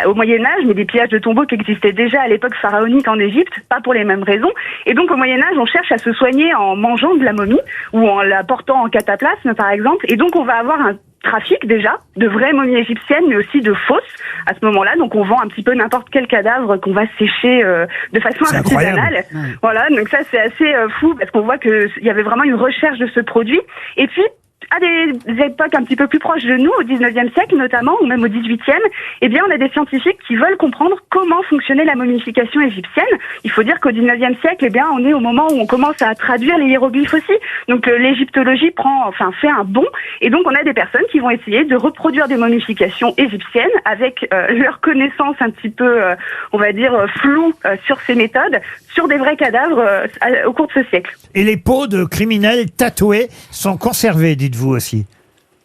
au Moyen-Âge, mais des pillages de tombeaux qui existaient déjà à l'époque pharaonique en Égypte, pas pour les mêmes raisons. Et donc au Moyen-Âge, on cherche à se soigner en mangeant de la momie ou en la portant en cataplasme, par exemple. Et donc on va avoir un trafic déjà de vraies momies égyptiennes, mais aussi de fausses à ce moment-là. Donc on vend un petit peu n'importe quel cadavre qu'on va sécher de façon artisanale. Ouais. Voilà, donc ça c'est assez fou, parce qu'on voit que il y avait vraiment une recherche de ce produit. Et puis à des époques un petit peu plus proches de nous, au 19e siècle notamment, ou même au 18e, on a des scientifiques qui veulent comprendre comment fonctionnait la momification égyptienne. Il faut dire qu'au 19e siècle, on est au moment où on commence à traduire les hiéroglyphes aussi. Donc l'égyptologie fait un bond, et donc on a des personnes qui vont essayer de reproduire des momifications égyptiennes avec leur connaissance un petit peu, floue sur ces méthodes, sur des vrais cadavres au cours de ce siècle. Et les peaux de criminels tatoués sont conservées, dites-vous aussi?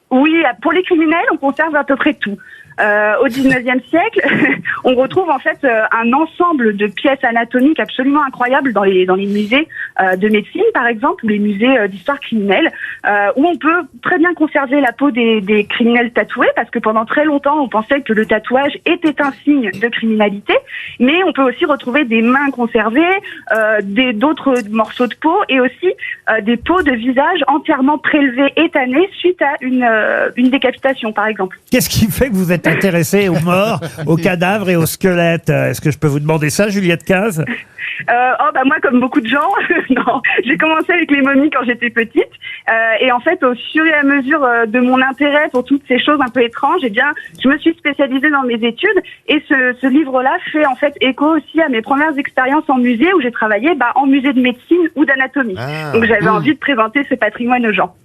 Oui, pour les criminels, on conserve à peu près tout. Au 19e siècle, on retrouve en fait un ensemble de pièces anatomiques absolument incroyables dans les musées de médecine, par exemple, ou les musées d'histoire criminelle, où on peut très bien conserver la peau des criminels tatoués, parce que pendant très longtemps, on pensait que le tatouage était un signe de criminalité, mais on peut aussi retrouver des mains conservées, d'autres morceaux de peau, et aussi des peaux de visage entièrement prélevées et tannées suite à une décapitation, par exemple. Qu'est-ce qui fait que vous êtes intéressée aux morts, aux cadavres et aux squelettes? Est-ce que je peux vous demander ça, Juliette Caz? Moi, comme beaucoup de gens, non. J'ai commencé avec les momies quand j'étais petite, et en fait, au fur et à mesure de mon intérêt pour toutes ces choses un peu étranges, je me suis spécialisée dans mes études, et ce livre-là fait en fait écho aussi à mes premières expériences en musée, où j'ai travaillé en musée de médecine ou d'anatomie. Donc j'avais envie de présenter ce patrimoine aux gens.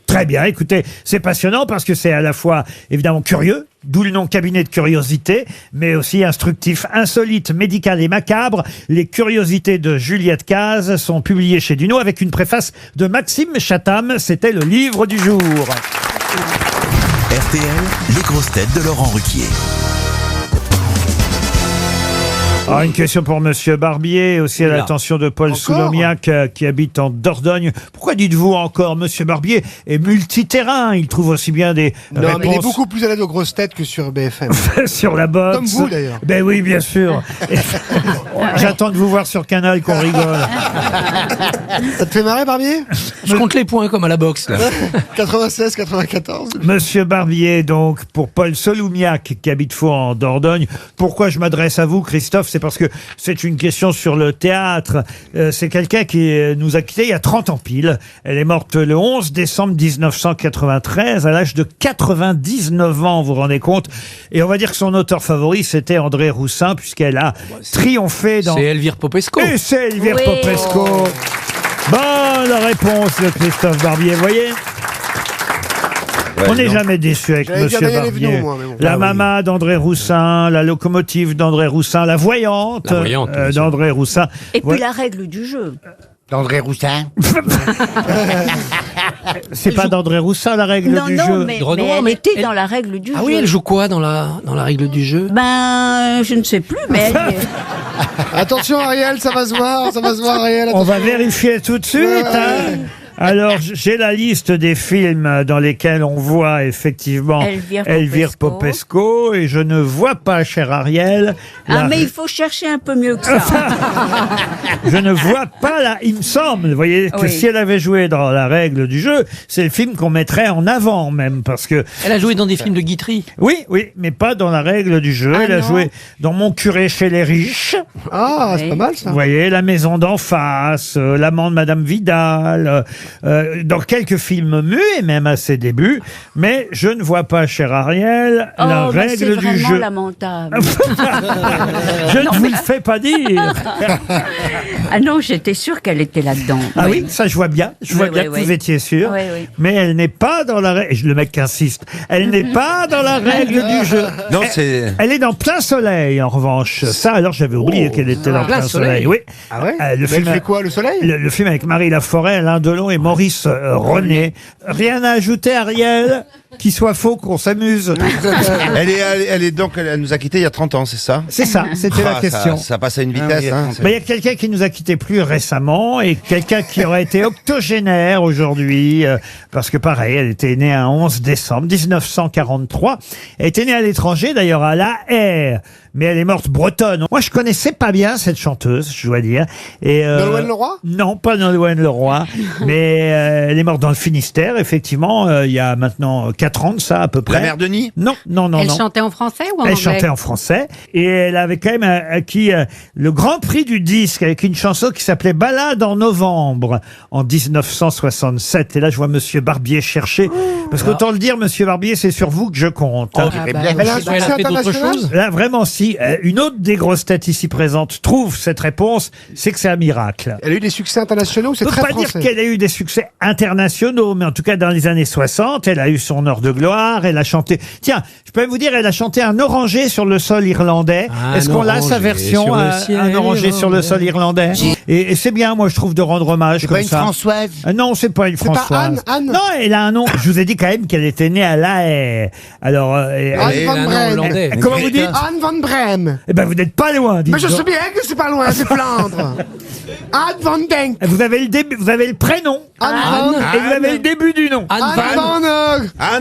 Très bien, écoutez, c'est passionnant parce que c'est à la fois évidemment curieux, d'où le nom cabinet de curiosité, mais aussi instructif, insolite, médical et macabre. Les curiosités de Juliette Caz sont publiées chez Duno avec une préface de Maxime Chatham. C'était le livre du jour. RTL, les grosses têtes de Laurent Ruquier. Alors, une question pour Monsieur Barbier, aussi à l'attention de Paul Soulomiac, qui habite en Dordogne. Pourquoi dites-vous encore? Monsieur Barbier est multiterrain, il trouve aussi bien des réponses... mais il est beaucoup plus à l'aise aux grosses têtes que sur BFM. Sur la boxe. Comme vous, d'ailleurs. Ben oui, bien sûr. J'attends de vous voir sur Canal qu'on rigole. Ça te fait marrer, Barbier? Je compte les points comme à la boxe, là. 96, 94. Monsieur Barbier, donc, pour Paul Soulomiac, qui habite Faux en Dordogne. Pourquoi je m'adresse à vous, Christophe? C'est parce que c'est une question sur le théâtre. C'est quelqu'un qui nous a quittés il y a 30 ans pile. Elle est morte le 11 décembre 1993 à l'âge de 99 ans, vous vous rendez compte? Et on va dire que son auteur favori, c'était André Roussin, puisqu'elle a triomphé dans... C'est Elvire Popesco. Et c'est Elvire Popesco. Bonne réponse de Christophe Barbier, vous voyez? On n'est jamais déçu avec J'allais dire Monsieur Daniel Barbier. Evenou, moi, mais bon. La Mama d'André Roussin, la locomotive d'André Roussin, la voyante, d'André Roussin. Et puis la règle du jeu. D'André Roussin. C'est pas d'André Roussin la règle Non, du non, jeu. mais elle était dans la règle du jeu. Ah oui, elle joue quoi dans la règle du jeu? Ben, je ne sais plus, mais elle... Attention Ariel, ça va se voir Ariel. On va attention. vérifier tout de suite. Hein. Alors, j'ai la liste des films dans lesquels on voit effectivement Elvire Popesco et je ne vois pas, cher Ariel. mais il faut chercher un peu mieux que ça. Je ne vois pas là, il me semble, vous voyez, que si elle avait joué dans la règle du jeu, c'est le film qu'on mettrait en avant même, parce que... Elle a joué dans des films de Guitry. Oui, mais pas dans la règle du jeu. Elle a joué dans Mon curé chez les riches. Ah, c'est pas mal ça. Vous voyez, La maison d'en face, L'amant de Madame Vidal, dans quelques films muets même à ses débuts, mais je ne vois pas, cher Ariel, la règle du jeu. C'est vraiment lamentable. Je ne vous le fais pas dire. Ah non, j'étais sûre qu'elle était là-dedans. Ah oui, ça je vois bien. Je vois bien que vous étiez sûr. Oui, oui. Mais elle n'est pas dans la règle. Le mec qui insiste. Elle n'est pas dans la règle du jeu. Non, c'est... Elle est dans Plein Soleil, en revanche. Ça, alors j'avais oublié qu'elle était dans Plein Soleil. Oui. Ah ouais. Le film fait quoi, le soleil? Le film avec Marie Laforêt, Alain Delon et Maurice René. Rien à ajouter, Ariel? Qu'il soit faux, qu'on s'amuse. Elle est donc, elle nous a quittés il y a 30 ans, c'est ça? C'est ça, c'était la question. Ça passe à une vitesse. Il y a quelqu'un qui nous a quittés plus récemment et quelqu'un qui aurait été octogénaire aujourd'hui, parce que pareil, elle était née un 11 décembre 1943. Elle était née à l'étranger, d'ailleurs à La Haye, mais elle est morte bretonne. Moi, je connaissais pas bien cette chanteuse, je dois dire. Nolwenn Leroy? Non, pas Nolwenn Leroy, mais elle est morte dans le Finistère, effectivement, il y a maintenant 4 ans de ça, à peu près. La mère Denis? Non. Elle chantait en français ou en anglais? Elle chantait en français et elle avait quand même acquis le grand prix du disque avec une chanson qui s'appelait Ballade en novembre en 1967. Et là, je vois Monsieur Barbier chercher. Parce qu'autant le dire, Monsieur Barbier, c'est sur vous que je compte. Elle a un succès international? Là, vraiment, si une autre des grosses têtes ici présentes trouve cette réponse, c'est que c'est un miracle. Elle a eu des succès internationaux ou c'est Je ne très peux pas français? dire qu'elle a eu des succès internationaux, mais en tout cas, dans les années 60, elle a eu son heure de gloire, elle a chanté... Tiens, je peux même vous dire, elle a chanté Un oranger sur le sol irlandais. Est-ce qu'on a sa version, Un oranger sur le sol irlandais? Et c'est bien, moi, je trouve, de rendre hommage comme ça. C'est pas une Françoise? Non, c'est pas une Françoise. Pas Anne? Non, elle a un nom. Je vous ai dit quand même qu'elle était née à La Haye. Alors, Anne van Brem. comment vous dites? Anne van Brem. Eh ben, vous n'êtes pas loin, dites Mais je donc. sais bien que c'est pas loin, c'est Flandre. Anne van Denk. Vous avez le début, vous avez le prénom. Anne Et vous avez le début du nom. Anne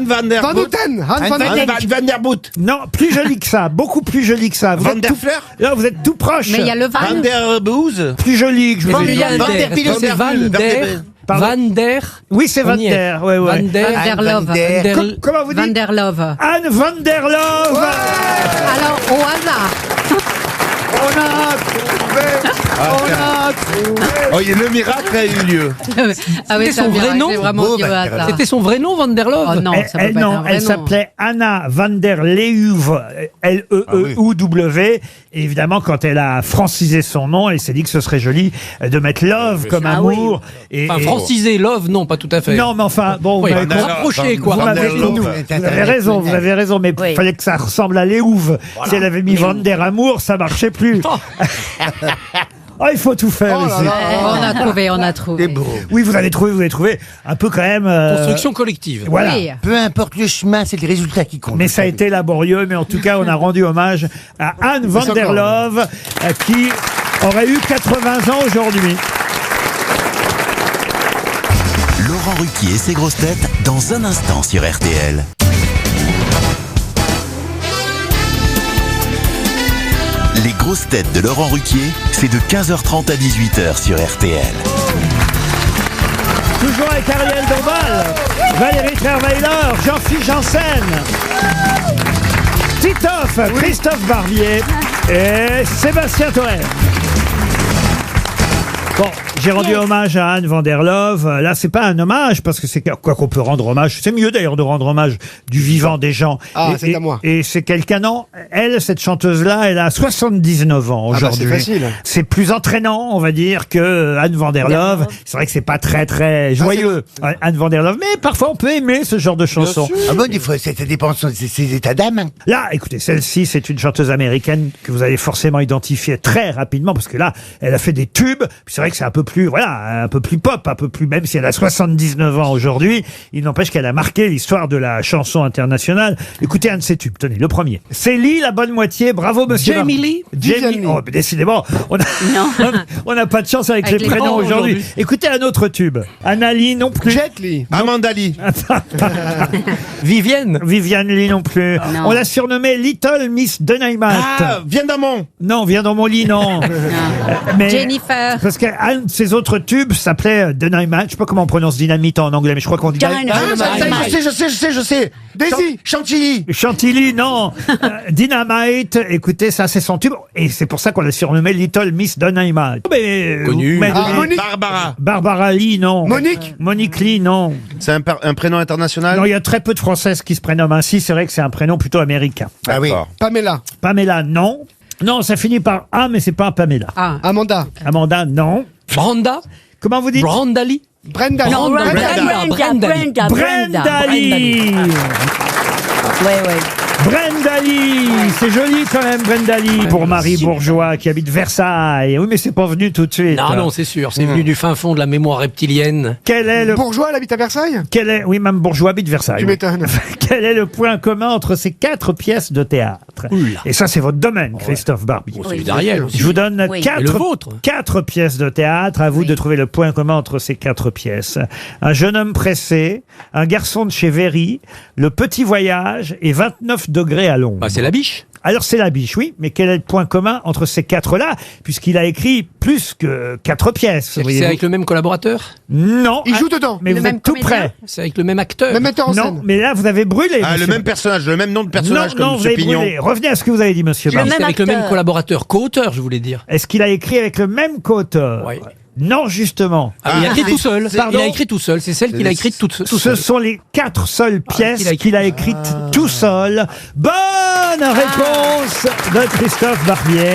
van der Van Boot. Houten. Anne van der Boot. Non, plus joli que ça, beaucoup plus joli que ça. Van der Fleur? Non, vous êtes tout proche. Mais il y a le Van Van. der Boos. Plus joli que je vous ai dit. C'est Van der. Oui, c'est Van der. Ouais, ouais. Van der. Van der Love. Comment vous Van dites? der Love. Anne van der Love. Alors, au hasard. On a trouvé. Oh, le miracle a eu lieu. Ah oui, C'était son vrai nom? C'était son vrai nom, Van der Love? Oh non, ça peut pas être un vrai elle nom. s'appelait Anna van der Leeuw, L-E-E-U-W. Et évidemment, quand elle a francisé son nom, elle s'est dit que ce serait joli de mettre Love comme amour. Enfin, francisé, Love, non, pas tout à fait. Non, mais enfin, bon, Oui, vous m'avez rapproché, quoi. Vous avez raison, vous avez raison, mais il fallait que ça ressemble à Léouve. Si elle avait mis Van der Amour, ça marchait plus. Oh, il faut tout faire ici. On a trouvé. Oui, vous avez trouvé un peu quand même. Construction collective. Voilà. Oui. Peu importe le chemin, c'est le résultat qui compte. Mais ça a été laborieux, mais en tout cas, on a rendu hommage à Anne van der Love, qui aurait eu 80 ans aujourd'hui. Laurent Ruquier et ses grosses têtes dans un instant sur RTL. Les grosses têtes de Laurent Ruquier, c'est de 15h30 à 18h sur RTL. Toujours avec Ariel Dombal, Valérie Trierweiler, Jean-Philippe Janssen, Titoff, Christophe Barbier et Sébastien Toen. Bon, j'ai rendu hommage à Anne van der Love. Là, c'est pas un hommage, parce que c'est quoi qu'on peut rendre hommage. C'est mieux d'ailleurs de rendre hommage du vivant des gens. Ah, c'est à moi. Et c'est quelqu'un, non. Elle, cette chanteuse-là, elle a 79 ans aujourd'hui. C'est facile. C'est plus entraînant, on va dire, que Anne van der Love. C'est vrai que c'est pas très joyeux, Anne van der Love. Mais parfois, on peut aimer ce genre de chanson. Ah bon, des fois, ça dépend de ses états d'âme. Là, écoutez, celle-ci, c'est une chanteuse américaine que vous allez forcément identifier très rapidement, parce que là, elle a fait des tubes. Puis c'est vrai que c'est un peu plus pop, un peu plus, même si elle a 79 ans aujourd'hui, il n'empêche qu'elle a marqué l'histoire de la chanson internationale. Écoutez un de ses tubes, tenez, le premier. C'est Lee, la bonne moitié, bravo monsieur. Jamie Lee. Jamie. Oh, décidément, on n'a pas de chance avec les prénoms aujourd'hui. Écoutez un autre tube. Anna Lee non plus. Jet Lee. Amanda Lee. Vivienne Lee non plus. Non. On l'a surnommée Little Miss Dynamite. Ah, viens d'Amont. Non, viens dans mon lit, non. Mais Jennifer. parce qu'un de ses autres tubes s'appelait Dynamite. Je sais pas comment on prononce dynamite en anglais, mais je crois qu'on dit Je sais. Daisy. Chantilly. Chantilly, non. Dynamite. Écoutez, ça c'est son tube, et c'est pour ça qu'on l'a surnommé Little Miss Dynamite. Mais Connu. Monique. Barbara Lee, non. Monique Lee, non. C'est un prénom international. Non, il y a très peu de Françaises qui se prénomment ainsi. C'est vrai que c'est un prénom plutôt américain. Ah oui. Pamela. Pamela, non. Non, ça finit par A, mais c'est pas Pamela. Amanda. Amanda, non. Branda. Comment vous dites? Brenda Lee. Brenda. Non, Brenda Lee. Ouais. Brenda Lee, c'est joli quand même, Brenda Lee, pour Marie Bourgeois qui habite Versailles. Oui, mais c'est pas venu tout de suite. Non, c'est sûr, c'est venu du fin fond de la mémoire reptilienne. Quel est le Bourgeois, elle habite à Versailles? Oui, Mme Bourgeois habite Versailles. Tu m'étonnes. Quel est le point commun entre ces 4 pièces de théâtre? Et ça, c'est votre domaine, Christophe Barbier. Celui d'Ariel aussi. Je vous donne Oui. 4 pièces de théâtre. À vous de trouver le point commun entre ces 4 pièces. Un jeune homme pressé, un garçon de chez Véry, Le Petit Voyage et 29 degrés à l'ombre. C'est la biche. Alors c'est la biche, oui, mais quel est le point commun entre ces 4-là, puisqu'il a écrit plus que 4 pièces? C'est avec le même collaborateur? Non. Il joue dedans. Mais vous êtes tout près. C'est avec le même acteur? Même metteur en scène. Non, mais là vous avez brûlé. Ah, le même personnage, le même nom de personnage Non, comme vous avez M. Pignon. brûlé. Revenez à ce que vous avez dit, monsieur Barbier. C'est avec le même collaborateur, co-auteur, je voulais dire. Est-ce qu'il a écrit avec le même co-auteur? Oui. Non, justement. Il a écrit tout seul. Pardon. Il a écrit tout seul. C'est celle qu'il a écrite tout Ce seul. sont les 4 seules pièces qu'il a écrites tout seul. Bonne réponse de Christophe Barbier.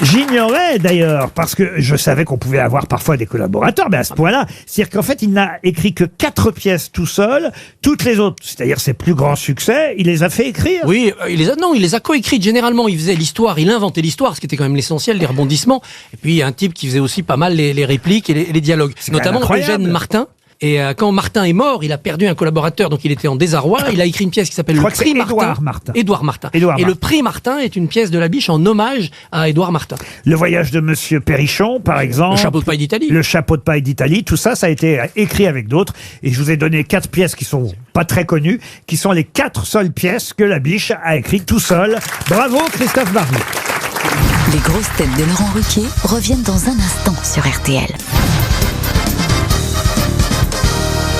J'ignorais d'ailleurs, parce que je savais qu'on pouvait avoir parfois des collaborateurs, mais à ce point-là, c'est-à-dire qu'en fait, il n'a écrit que 4 pièces tout seul. Toutes les autres, c'est-à-dire ses plus grands succès, il les a fait écrire. Oui, il les a coécrites. Généralement, il faisait l'histoire, il inventait l'histoire, ce qui était quand même l'essentiel, les rebondissements. Et puis, il y a un type qui faisait aussi pas mal les répliques et les dialogues. Notamment Eugène Martin. Et quand Martin est mort, il a perdu un collaborateur, donc il était en désarroi. Il a écrit une pièce qui s'appelle Le Prix Martin. Édouard Martin. Et le Prix Martin est une pièce de la Biche en hommage à Édouard Martin. Le voyage de Monsieur Perrichon, par exemple. Le chapeau de paille d'Italie. Le chapeau de paille d'Italie. Tout ça, ça a été écrit avec d'autres. Et je vous ai donné 4 pièces qui sont pas très connues, qui sont les 4 seules pièces que la Biche a écrites tout seul. Bravo, Christophe Barbier. Les grosses têtes de Laurent Ruquier reviennent dans un instant sur RTL.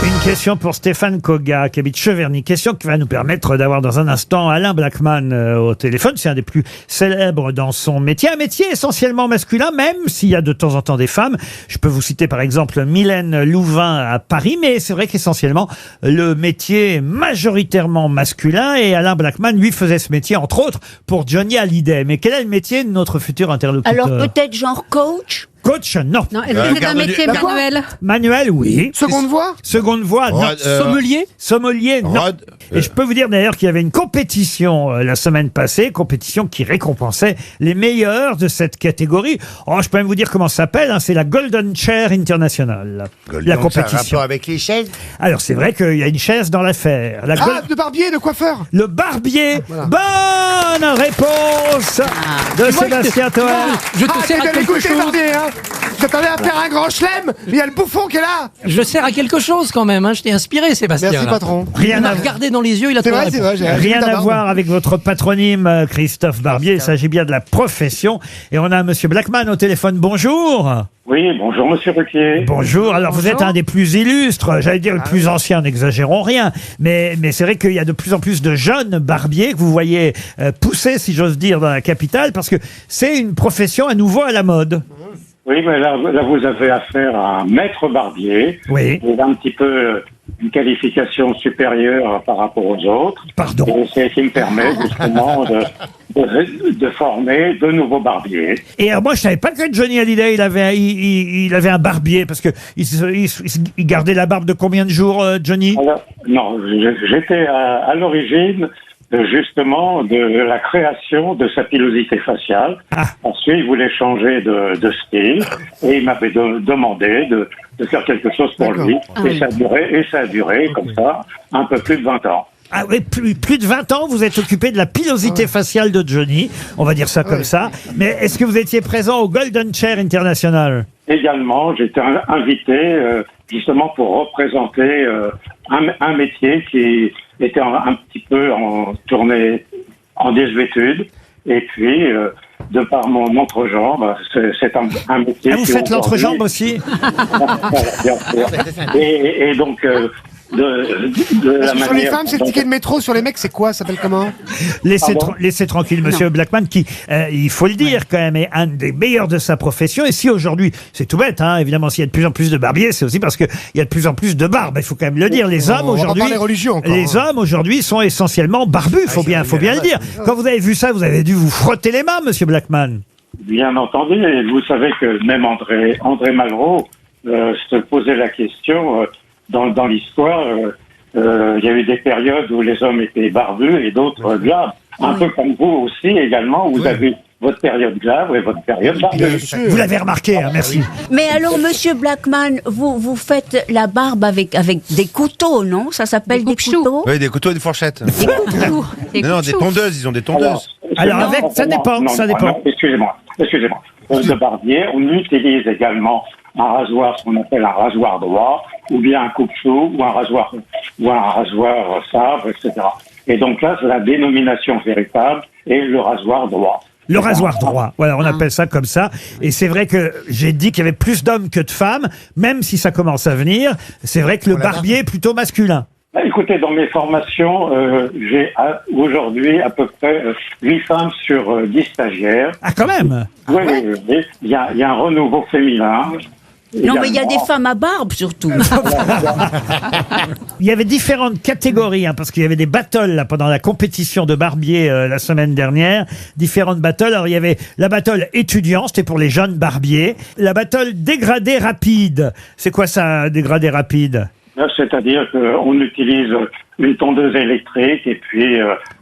Une question pour Stéphane Koga, qui habite Cheverny. Question qui va nous permettre d'avoir dans un instant Alain Blackman au téléphone. C'est un des plus célèbres dans son métier. Un métier essentiellement masculin, même s'il y a de temps en temps des femmes. Je peux vous citer par exemple Mylène Louvain à Paris, mais c'est vrai qu'essentiellement le métier est majoritairement masculin. Et Alain Blackman, lui, faisait ce métier, entre autres, pour Johnny Hallyday. Mais quel est le métier de notre futur interlocuteur? Alors peut-être genre coach? Coach, non. Non, est-ce que c'est un métier manuel? Manuel, oui. Seconde voix? Seconde voix, non. Sommelier? Sommelier, non. Et je peux vous dire d'ailleurs qu'il y avait une compétition la semaine passée, compétition qui récompensait les meilleurs de cette catégorie. Oh, je peux même vous dire comment ça s'appelle, hein, c'est la Golden Chair International. La compétition. Ça a rapport avec les chaises? Alors c'est vrai qu'il y a une chaise dans l'affaire. De barbier, de coiffeur? Le barbier. Voilà. Bonne réponse de Sébastien Toen. Je te sers à quelque chose. J'attendais à faire un grand chelem, mais il y a le bouffon qui est là. Je sers à quelque chose quand même, hein. Je t'ai inspiré, Sébastien. Merci, patron. Rien à regarder dans les yeux, il a trouvé la réponse. Rien à voir avec votre patronyme, Christophe Barbier. Il s'agit bien de la profession. Et on a Monsieur Blackman au téléphone. Bonjour. Oui, bonjour Monsieur Ruquier. Bonjour. Alors vous êtes un des plus illustres, j'allais dire le plus ancien, n'exagérons rien. Mais c'est vrai qu'il y a de plus en plus de jeunes barbiers que vous voyez pousser, si j'ose dire, dans la capitale, parce que c'est une profession à nouveau à la mode. Oui, mais là, vous avez affaire à un maître barbier. Oui. Qui a un petit peu une qualification supérieure par rapport aux autres. Pardon. Et c'est ce qui me permet justement de former de nouveaux barbiers. Et alors moi, je savais pas que Johnny Hallyday, il avait un barbier, parce que il gardait la barbe de combien de jours, Johnny? Alors, non, j'étais à l'origine justement de la création de sa pilosité faciale. Ensuite, il voulait changer de style et il m'avait demandé de faire quelque chose pour lui. Et ça a duré comme ça un peu plus de 20 ans. Ah oui, plus de 20 ans, vous êtes occupé de la pilosité faciale de Johnny, on va dire ça comme ça. Mais est-ce que vous étiez présent au Golden Chair International? Également, j'étais invité justement pour représenter un métier qui était un petit peu en tournée en désuétude. Et puis, de par mon entrejambe, c'est un métier... Ah, vous faites l'entrejambe aussi? Bien sûr. Et donc... Parce que sur les femmes, c'est le ticket de métro. Sur les mecs, c'est quoi? Ça s'appelle comment? Laissez tranquille Monsieur Blackman, qui, il faut le dire quand même, est un des meilleurs de sa profession. Et si aujourd'hui, c'est tout bête, hein, évidemment, s'il y a de plus en plus de barbiers, c'est aussi parce qu'il y a de plus en plus de barbes. Il faut quand même le dire. Les hommes aujourd'hui sont essentiellement barbus. Il faut bien le dire. Quand vous avez vu ça, vous avez dû vous frotter les mains, Monsieur Blackman. Bien entendu. Et vous savez que même André Malraux se posait la question. Dans l'histoire, il y a eu des périodes où les hommes étaient barbus et d'autres glabres. Un peu comme vous aussi également, vous avez votre période glabre et votre période barbue. Vous l'avez remarqué, hein, merci. Mais alors, Monsieur Blackman, vous faites la barbe avec des couteaux, non? Ça s'appelle des couteaux? Oui, des couteaux et des fourchettes. Des Non, des tondeuses, ils ont des tondeuses. Alors ça dépend. Excusez-moi. Pour le barbier, on utilise également un rasoir, ce qu'on appelle un rasoir droit, ou bien un coupe-chou, ou un rasoir sabre, etc. Et donc là, la dénomination véritable est le rasoir droit. Le rasoir droit, voilà, on appelle ça comme ça. Et c'est vrai que j'ai dit qu'il y avait plus d'hommes que de femmes, même si ça commence à venir. C'est vrai que le barbier est plutôt masculin. Écoutez, dans mes formations, j'ai aujourd'hui à peu près 8 femmes sur 10 stagiaires. Ah, quand même? Oui. Il y a un renouveau féminin. Non, mais il y a des femmes à barbe, surtout. Il y avait différentes catégories, hein, parce qu'il y avait des battles là, pendant la compétition de barbier la semaine dernière. Différentes battles. Alors, il y avait la battle étudiant, c'était pour les jeunes barbiers. La battle dégradé rapide. C'est quoi ça, dégradé rapide? C'est-à-dire qu'on utilise une tondeuse électrique et puis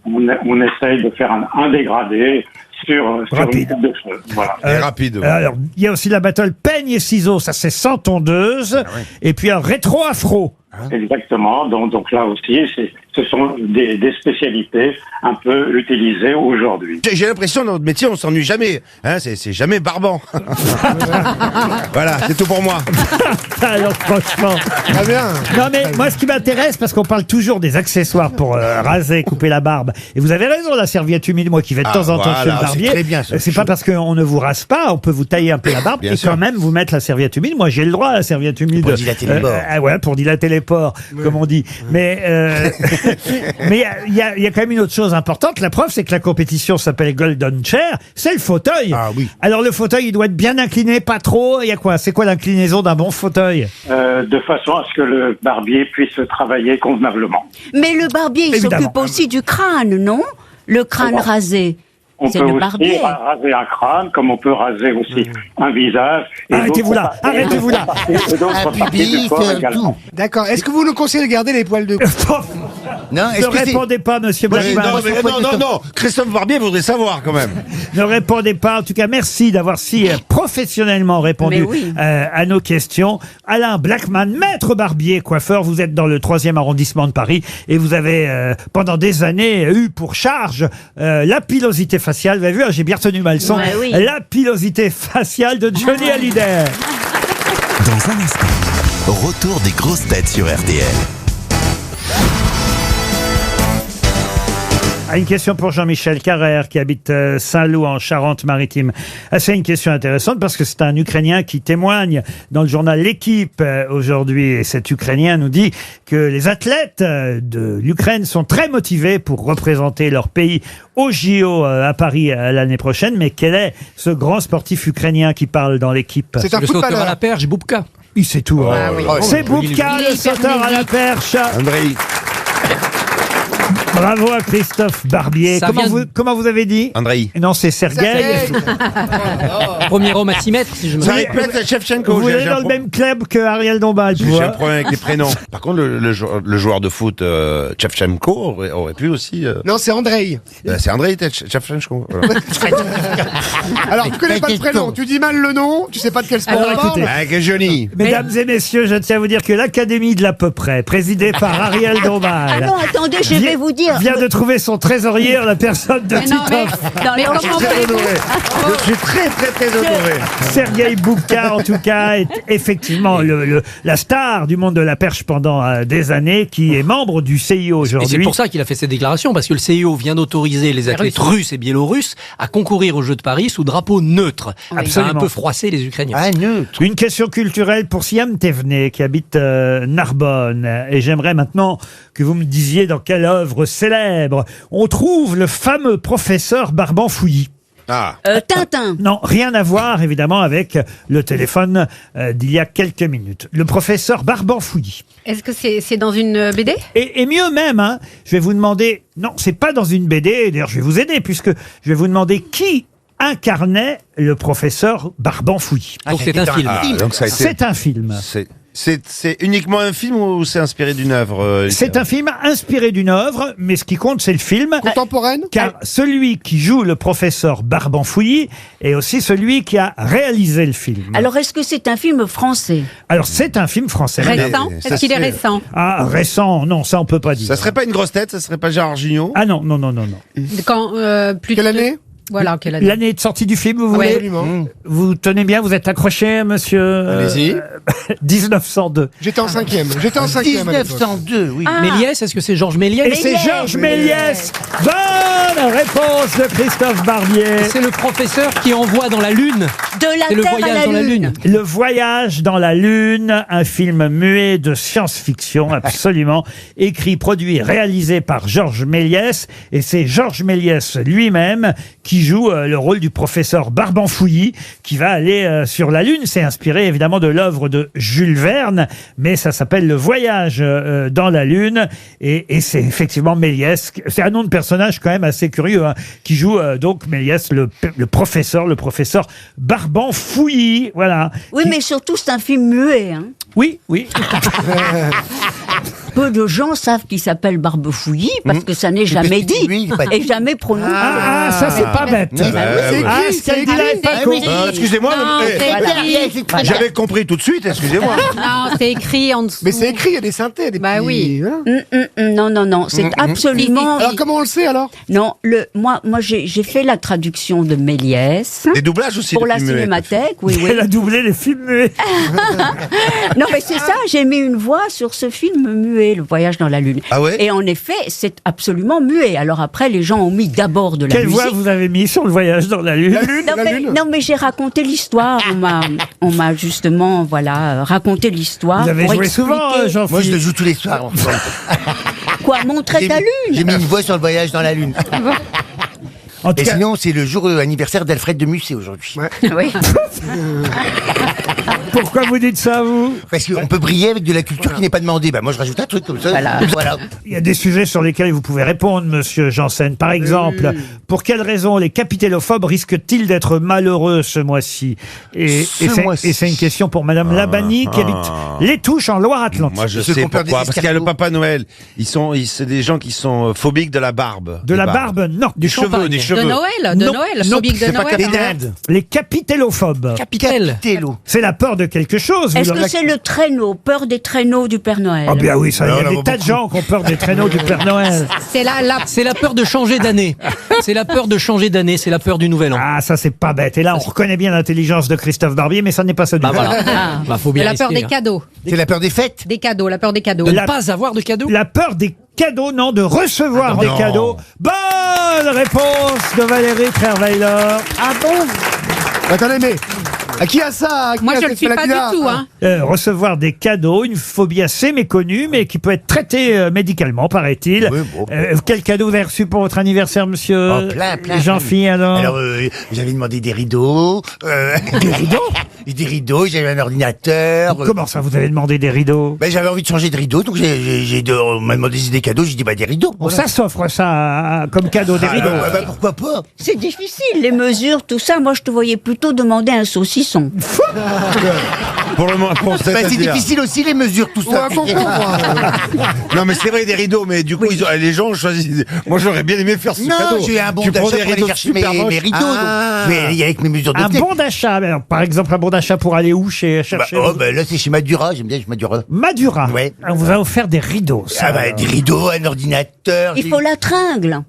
on essaye de faire un dégradé sur une coupe de cheveux. Voilà. Rapide. Ouais. Alors, il y a aussi la battle peigne et ciseaux, ça c'est sans tondeuse. Ah oui. Et puis un rétro-afro. Exactement. Donc là aussi, ce sont des spécialités un peu utilisées aujourd'hui. J'ai l'impression dans notre métier, on s'ennuie jamais. Hein, c'est jamais barbant. Voilà, c'est tout pour moi. Alors franchement, très bien. Non mais moi, ce qui m'intéresse, parce qu'on parle toujours des accessoires pour raser, couper la barbe. Et vous avez raison, la serviette humide, moi qui vais de temps en temps chez le barbier. C'est pas parce qu'on ne vous rase pas, on peut vous tailler un peu la barbe et quand même vous mettre la serviette humide. Moi, j'ai le droit à la serviette humide. Pour dilater les pores. Ouais, pour dilater les pores, comme on dit. Mais mais il y a quand même une autre chose importante. La preuve, c'est que la compétition s'appelle Golden Chair. C'est le fauteuil. Ah oui. Alors le fauteuil, il doit être bien incliné, pas trop. Il y a quoi? C'est quoi l'inclinaison d'un bon fauteuil? De façon à ce que le barbier puisse travailler convenablement. Mais le barbier, il s'occupe aussi du crâne, non? Le crâne rasé. On peut aussi raser un crâne, comme on peut raser aussi un visage. Arrêtez-vous là, arrêtez-vous là. Et d'autres parties du corps également. D'accord. Est-ce que vous nous conseillez de garder les poils de... Non, ne répondez pas, Monsieur Blackman. Non. Christophe Barbier voudrait savoir quand même. Ne répondez pas. En tout cas, merci d'avoir si professionnellement répondu à nos questions. Alain Blackman, maître barbier, coiffeur. Vous êtes dans le 3e arrondissement de Paris et vous avez pendant des années eu pour charge la pilosité faciale. Vous avez vu, j'ai bien retenu ma leçon. La pilosité faciale de Johnny Hallyday. Dans un instant, retour des grosses têtes sur RTL. Une question pour Jean-Michel Carrère qui habite Saint-Lô en Charente-Maritime. C'est une question intéressante parce que c'est un Ukrainien qui témoigne dans le journal L'Équipe aujourd'hui. Et cet Ukrainien nous dit que les athlètes de l'Ukraine sont très motivés pour représenter leur pays au JO à Paris l'année prochaine. Mais quel est ce grand sportif ukrainien qui parle dans L'Équipe? C'est un Le sauteur footballeur. à la perche, Boubka. Il sait tout. Ah oui. C'est Boubka, le sauteur à la perche. Andrei. Bravo à Christophe Barbier. Ça Comment vient vous, comment vous avez dit? Andrei. Non, c'est Sergueï. Premier homme à 6 mètres, si je me Ça souviens. répète à Shevchenko. Vous J'ai êtes dans le même club que Ariel Dombal. tu J'ai vois. un problème avec les prénoms. Par contre, le joueur de foot, Shevchenko, aurait pu aussi... Non, c'est Andrei. c'est Andrei Shevchenko. Voilà. Alors, tu connais pas le prénom, tu dis mal le nom, tu sais pas de quel sport on parle. Ah, que joli. Mesdames et messieurs, je tiens à vous dire que l'Académie de l'à peu près, présidée par Ariel Dombal, Ah non, attendez, je vais vous dire. vient de trouver son trésorier en la personne de Mais non, mais, Titoff. mais comment voulez-vous Je suis très honoré. Sergueï Boubka, en tout cas, est effectivement la star du monde de la perche pendant des années, qui est membre du CIO Et aujourd'hui. c'est pour ça qu'il a fait cette déclaration, parce que le CIO vient d'autoriser les athlètes russes et biélorusses à concourir aux Jeux de Paris sous drapeau neutre. Oui. Ça a un Absolument. peu froissé les Ukrainiens. Ah, neutre. Une question culturelle pour Siam Thévenet, qui habite Narbonne. Et j'aimerais maintenant que vous me disiez dans quelle œuvre célèbre on trouve le fameux professeur Barban-Fouilly. Ah. Tintin. Non, rien à voir évidemment avec le téléphone d'il y a quelques minutes. Le professeur Barban-Fouilly. Est-ce que c'est dans une BD? Et mieux même, hein, je vais vous demander... Non, c'est pas dans une BD, d'ailleurs je vais vous aider, puisque je vais vous demander qui incarnait le professeur Barban-Fouilly. Donc c'est un film. Ah, donc ça a été... C'est un film. C'est uniquement un film ou c'est inspiré d'une œuvre C'est un film inspiré d'une œuvre, mais ce qui compte, c'est le film. Contemporaine? Car celui qui joue le professeur Barban-Fouilly est aussi celui qui a réalisé le film. Alors, est-ce que c'est un film français? Alors, c'est un film français. Récent? ça Est-ce qu'il est serait- récent? Ah, récent, non, ça on peut pas dire. Ça serait pas une grosse tête, ça serait pas Gérard Jugnot? Ah non, non, non, non, non. Quand, plus Quelle de- année? Voilà, quelle année? L'année de sortie du film, vous Ouais. voulez? Absolument. Vous tenez bien, vous êtes accroché, monsieur Allez-y. 1902. J'étais en cinquième. J'étais en cinquième à l'époque. 1902, oui. Ah. Méliès, est-ce que c'est Georges Méliès Et c'est Georges Méliès. Bonne réponse de Christophe Barbier. C'est le professeur qui envoie dans la Lune. De la C'est le Terre à voyage la dans la Lune. Lune. Le voyage dans la Lune, un film muet de science-fiction, absolument, écrit, produit et réalisé par Georges Méliès. Et c'est Georges Méliès lui-même qui joue le rôle du professeur Barban-Fouilly, qui va aller sur la Lune. C'est inspiré évidemment de l'œuvre de Jules Verne, mais ça s'appelle Le Voyage dans la Lune. Et c'est effectivement Méliès. C'est un nom de personnage quand même assez curieux, hein, qui joue donc Méliès, le professeur Barban-Fouilly. Voilà. Oui, mais surtout, c'est un film muet. Hein. Oui, oui. Peu de gens savent qu'il s'appelle Barbefouilly parce que ça n'est jamais dit lui, il est pas dit. et jamais prononcé. Ah, ça c'est pas bête. C'est Ah, écrit, ce qu'elle c'est dit là est écrit. pas Ah con. oui, Excusez-moi, Non, mais- c'est écrit. Voilà. J'avais compris tout de suite, excusez-moi. Non, c'est écrit en dessous. Mais c'est écrit, il y a des synthés, des Bah petits- oui. voilà. Non, non, non, c'est absolument. Alors comment on le sait alors? Non, moi j'ai fait la traduction de Méliès Des doublages aussi. pour de la films muets. Cinémathèque. Oui, oui. Elle a doublé les films muets. Non, mais c'est ça, j'ai mis une voix sur ce film muet, Le Voyage dans la Lune. Ah ouais? Et en effet, c'est absolument muet. Alors après, les gens ont mis d'abord de la Quelle musique. voix vous avez mis sur le voyage dans la Lune? Non, mais j'ai raconté l'histoire. On m'a justement, voilà, raconté l'histoire. Vous avez pour joué expliquer- souvent, Jean-Philippe. Moi, je le joue tous les soirs. en fait. Quoi, montrer ta J'ai lune mis une voix sur le voyage dans la Lune. En tout Et cas, sinon, c'est le jour anniversaire d'Alfred de Musset aujourd'hui. Oui. pourquoi vous dites ça, vous? Parce qu'on peut briller avec de la culture qui n'est pas demandée. Bah, moi, je rajoute un truc comme ça. Voilà. Il y a des sujets sur lesquels vous pouvez répondre, monsieur Janssen. Par exemple, pour quelles raisons les capitalophobes risquent-ils d'être malheureux ce mois-ci? Et c'est une question pour madame Labani qui habite Les Touches en Loire-Atlantique. Moi, je sais pourquoi. Parce qu'il y a le Papa Noël. C'est des gens qui sont phobiques de la barbe. De la barbe, non. Des cheveux, des cheveux. De Noël, de Non, Noël, non, phobique de c'est pas Noël. capitaine. Les capitalophobes. Capitel. C'est la peur de quelque chose. Est-ce vous que l'aurez- c'est le traîneau, peur des traîneaux du Père Noël? Ah bien oui, ça, il y a Alors, des on tas de gens qui ont peur des traîneaux du Père Noël. C'est C'est la peur de changer d'année. C'est la peur de changer d'année, c'est la peur du nouvel an. Ah, ça c'est pas bête. Et là, on reconnaît bien l'intelligence de Christophe Barbier, mais ça n'est pas ça du Bah tout. voilà. Ah. Bah, faut bien la peur risquer, des hein. cadeaux. C'est la peur des fêtes. Des cadeaux, la peur des cadeaux. De ne pas avoir de cadeaux. La peur des cadeaux, non, de recevoir des cadeaux. Bonne réponse de Valérie Trierweiler. Ah bon? Attendez, mais à qui a ça? Moi, je ne le suis pas du tout. Hein. Recevoir des cadeaux, une phobie assez méconnue, mais qui peut être traitée médicalement, paraît-il. Oui, bon. Quel cadeau vous avez reçu pour votre anniversaire, monsieur Plein. Jean-Philippe, alors? Alors, j'avais demandé des rideaux. Des rideaux? Des rideaux, j'avais un ordinateur. Comment ça, vous avez demandé des rideaux? Ben, j'avais envie de changer de rideaux, donc on m'a demandé des cadeaux, j'ai dit des rideaux. Bon, ça s'offre, ça, comme cadeau, des rideaux. Pourquoi pas? C'est difficile, les mesures, tout ça. Moi, je te voyais plutôt demander un saucisson. Pour le moment, c'est difficile aussi les mesures, tout ça. Non, mais c'est vrai, des rideaux, mais du coup, les gens choisissent. Moi, j'aurais bien aimé faire ce cadeau. Non, j'ai un bon d'achat pour aller chercher mes rideaux. Mais avec mes mesures de Un bon d'achat, alors, par exemple, un bon d'achat pour aller où chercher là, c'est chez Madura, j'aime bien chez Madura. Madura. Ouais. On vous a offert des rideaux. Ça, des rideaux, un ordinateur. Il faut la tringle.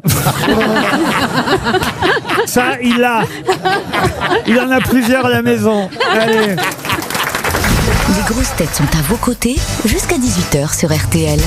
Ça, il en a plusieurs à la maison. Allez. Les grosses têtes sont à vos côtés jusqu'à 18h sur RTL.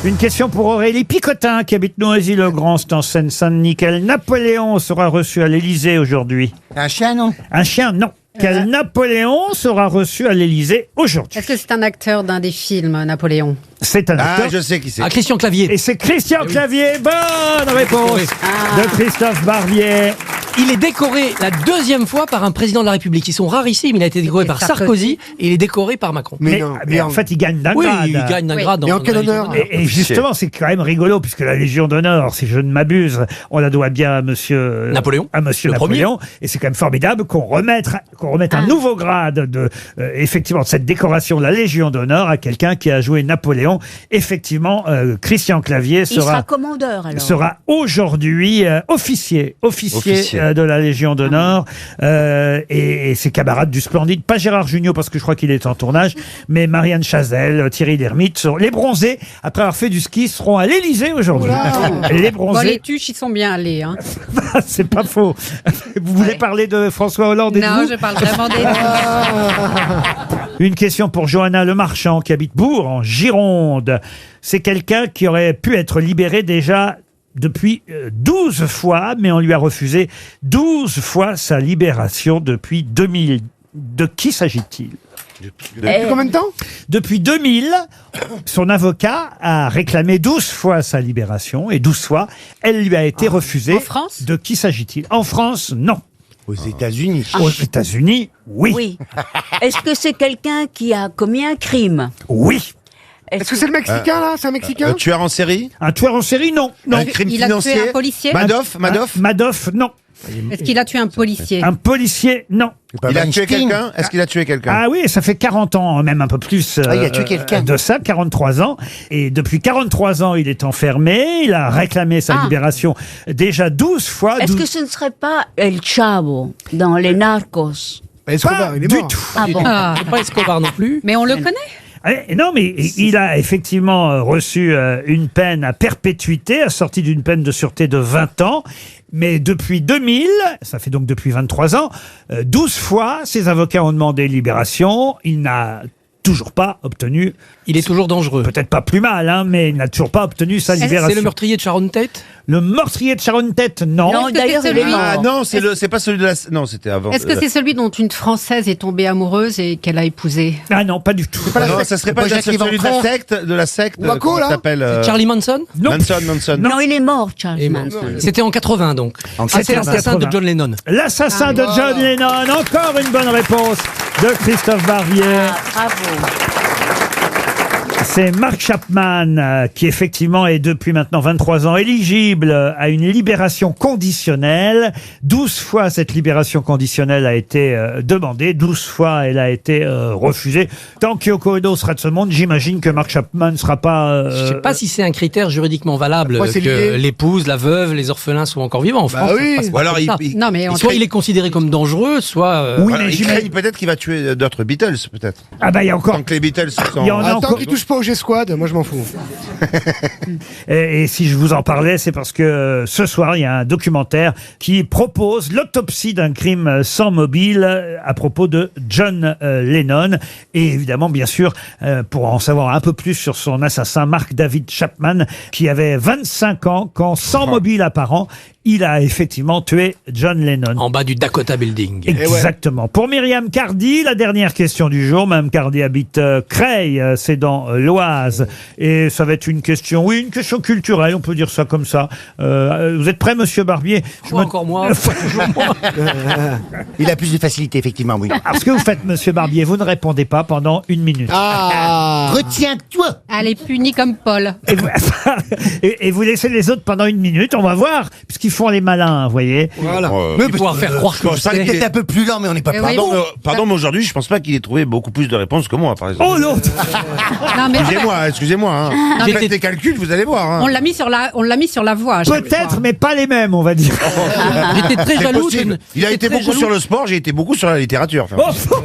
Une question pour Aurélie Picotin qui habite Noisy-le-Grand, c'est en Seine-Saint-Denis. Quel Napoléon sera reçu à l'Élysée aujourd'hui? Un chien, non? Un chien, non. Quel Napoléon sera reçu à l'Élysée aujourd'hui? Est-ce que c'est un acteur d'un des films, Napoléon? C'est un acteur. Ah, je sais qui c'est. Ah, Christian Clavier. Et c'est Christian Clavier. Bonne réponse de Christophe Barbier. Il est décoré la deuxième fois par un président de la République. Ils sont rarissimes. Il a été décoré par Sarkozy et il est décoré par Macron. Mais en fait, il gagne d'un grade. Oui, il gagne d'un grade. Et en quel honneur? Et justement, c'est quand même rigolo, puisque la Légion d'honneur, si je ne m'abuse, on la doit bien à monsieur Napoléon. À monsieur Napoléon. Et c'est quand même formidable qu'on remette un nouveau grade effectivement, de cette décoration de la Légion d'honneur à quelqu'un qui a joué Napoléon. Effectivement, Christian Clavier sera commandeur, alors. Sera aujourd'hui officier de la Légion d'honneur, et ses camarades du Splendide, pas Gérard Jugnot parce que je crois qu'il est en tournage, mais Marianne Chazelle, Thierry Lhermitte, les bronzés, après avoir fait du ski, seront à l'Élysée aujourd'hui. Les bronzés. Bon, les tuches, ils sont bien allés. Hein. C'est pas faux. Vous voulez parler de François Hollande et Non, vous je parle vraiment des Une question pour Johanna Lemarchand qui habite Bourg, en Gironde. C'est quelqu'un qui aurait pu être libéré déjà depuis 12 fois, mais on lui a refusé 12 fois sa libération depuis 2000. De qui s'agit-il? Depuis combien de temps? Depuis 2000, son avocat a réclamé 12 fois sa libération, et 12 fois, elle lui a été refusée. En France? De qui s'agit-il? En France, non. Aux États-Unis. Aux États-Unis, oui. Oui. Est-ce que c'est quelqu'un qui a commis un crime? Oui. Est-ce que c'est le Mexicain, là? C'est un Mexicain? Un tueur en série? Un tueur en série, non. Un crime il a financier? tué un policier? Madoff? Madoff, non. Est-ce qu'il a tué un policier? Un policier, non. Il a tué quelqu'un? Est-ce qu'il a tué quelqu'un? Ah oui, ça fait 40 ans, même un peu plus il a tué quelqu'un. De ça, 43 ans. Et depuis 43 ans, il est enfermé. Il a réclamé sa libération déjà 12 fois. Est-ce que ce ne serait pas El Chavo dans les Narcos? Escobar, il est mort. Du tout. Ah bon? C'est pas Escobar non plus. Mais on le connaît? Non, mais il a effectivement reçu une peine à perpétuité, assortie d'une peine de sûreté de 20 ans. Mais depuis 2000, ça fait donc depuis 23 ans, 12 fois, ses avocats ont demandé libération. Il n'a toujours pas obtenu. Il est toujours dangereux. Peut-être pas plus mal, hein, mais il n'a toujours pas obtenu sa libération. C'est le meurtrier de Sharon Tate? Le meurtrier de Sharon Tate, non. Non, d'ailleurs, il est mort. Ah non, c'est pas celui de la... Non, c'était avant. Est-ce que c'est celui dont une Française est tombée amoureuse et qu'elle a épousé? Ah non, pas du tout. Non, ça serait pas celui de la secte. Waco, là? S'appelle Charlie Manson? Non. Manson. Non, il est mort, Charles Manson. C'était en 80 donc. C'est l'assassin de John Lennon. L'assassin de John Lennon. Encore une bonne réponse de Christophe Barbier. Bravo. C'est Mark Chapman qui effectivement est depuis maintenant 23 ans éligible à une libération conditionnelle. 12 fois cette libération conditionnelle a été demandée, 12 fois elle a été refusée. Tant qu'Yoko Ono sera de ce monde, j'imagine que Mark Chapman ne sera pas... Je ne sais pas si c'est un critère juridiquement valable Pourquoi c'est que lié l'épouse, la veuve, les orphelins sont encore vivants en France. Oui. Ou alors Non, mais soit il est considéré comme dangereux, soit... Oui, alors, mais il craigne peut-être qu'il va tuer d'autres Beatles, peut-être. Ah bah il y a encore... Tant que les Beatles sont... Il y en a Tant encore... qu'il touche pas au G-Squad, moi je m'en fous. Et si je vous en parlais, c'est parce que ce soir, il y a un documentaire qui propose l'autopsie d'un crime sans mobile à propos de John Lennon. Et évidemment, bien sûr, pour en savoir un peu plus sur son assassin, Mark David Chapman, qui avait 25 ans quand, sans mobile apparent, il a effectivement tué John Lennon. En bas du Dakota Building. Exactement. Pour Myriam Cardy, la dernière question du jour. Mme Cardy habite Creil, c'est dans l'Oise. Et ça va être une question culturelle, on peut dire ça comme ça. Vous êtes prêt, monsieur Barbier? Encore moi. Il a plus de facilité, effectivement, oui. Alors, ce que vous faites, monsieur Barbier, vous ne répondez pas pendant 1 minute. Retiens-toi. Elle est punie comme Paul. Et vous laissez les autres pendant 1 minute, on va voir, puisqu'ils font les malins, vous voyez. Voilà. Mais pouvoir faire croire que Ça est peut-être un peu plus lent, mais on n'est pas Pardon, mais aujourd'hui, je pense pas qu'il ait trouvé beaucoup plus de réponses que moi, par exemple. Oh l'autre. Non, mais Excusez-moi. Hein. Faites des calculs, vous allez voir. Hein. on l'a mis sur la voie. Peut-être, mais pas les mêmes, on va dire. J'étais très C'est jaloux. possible. Il a été beaucoup sur le sport, j'ai été beaucoup sur la littérature.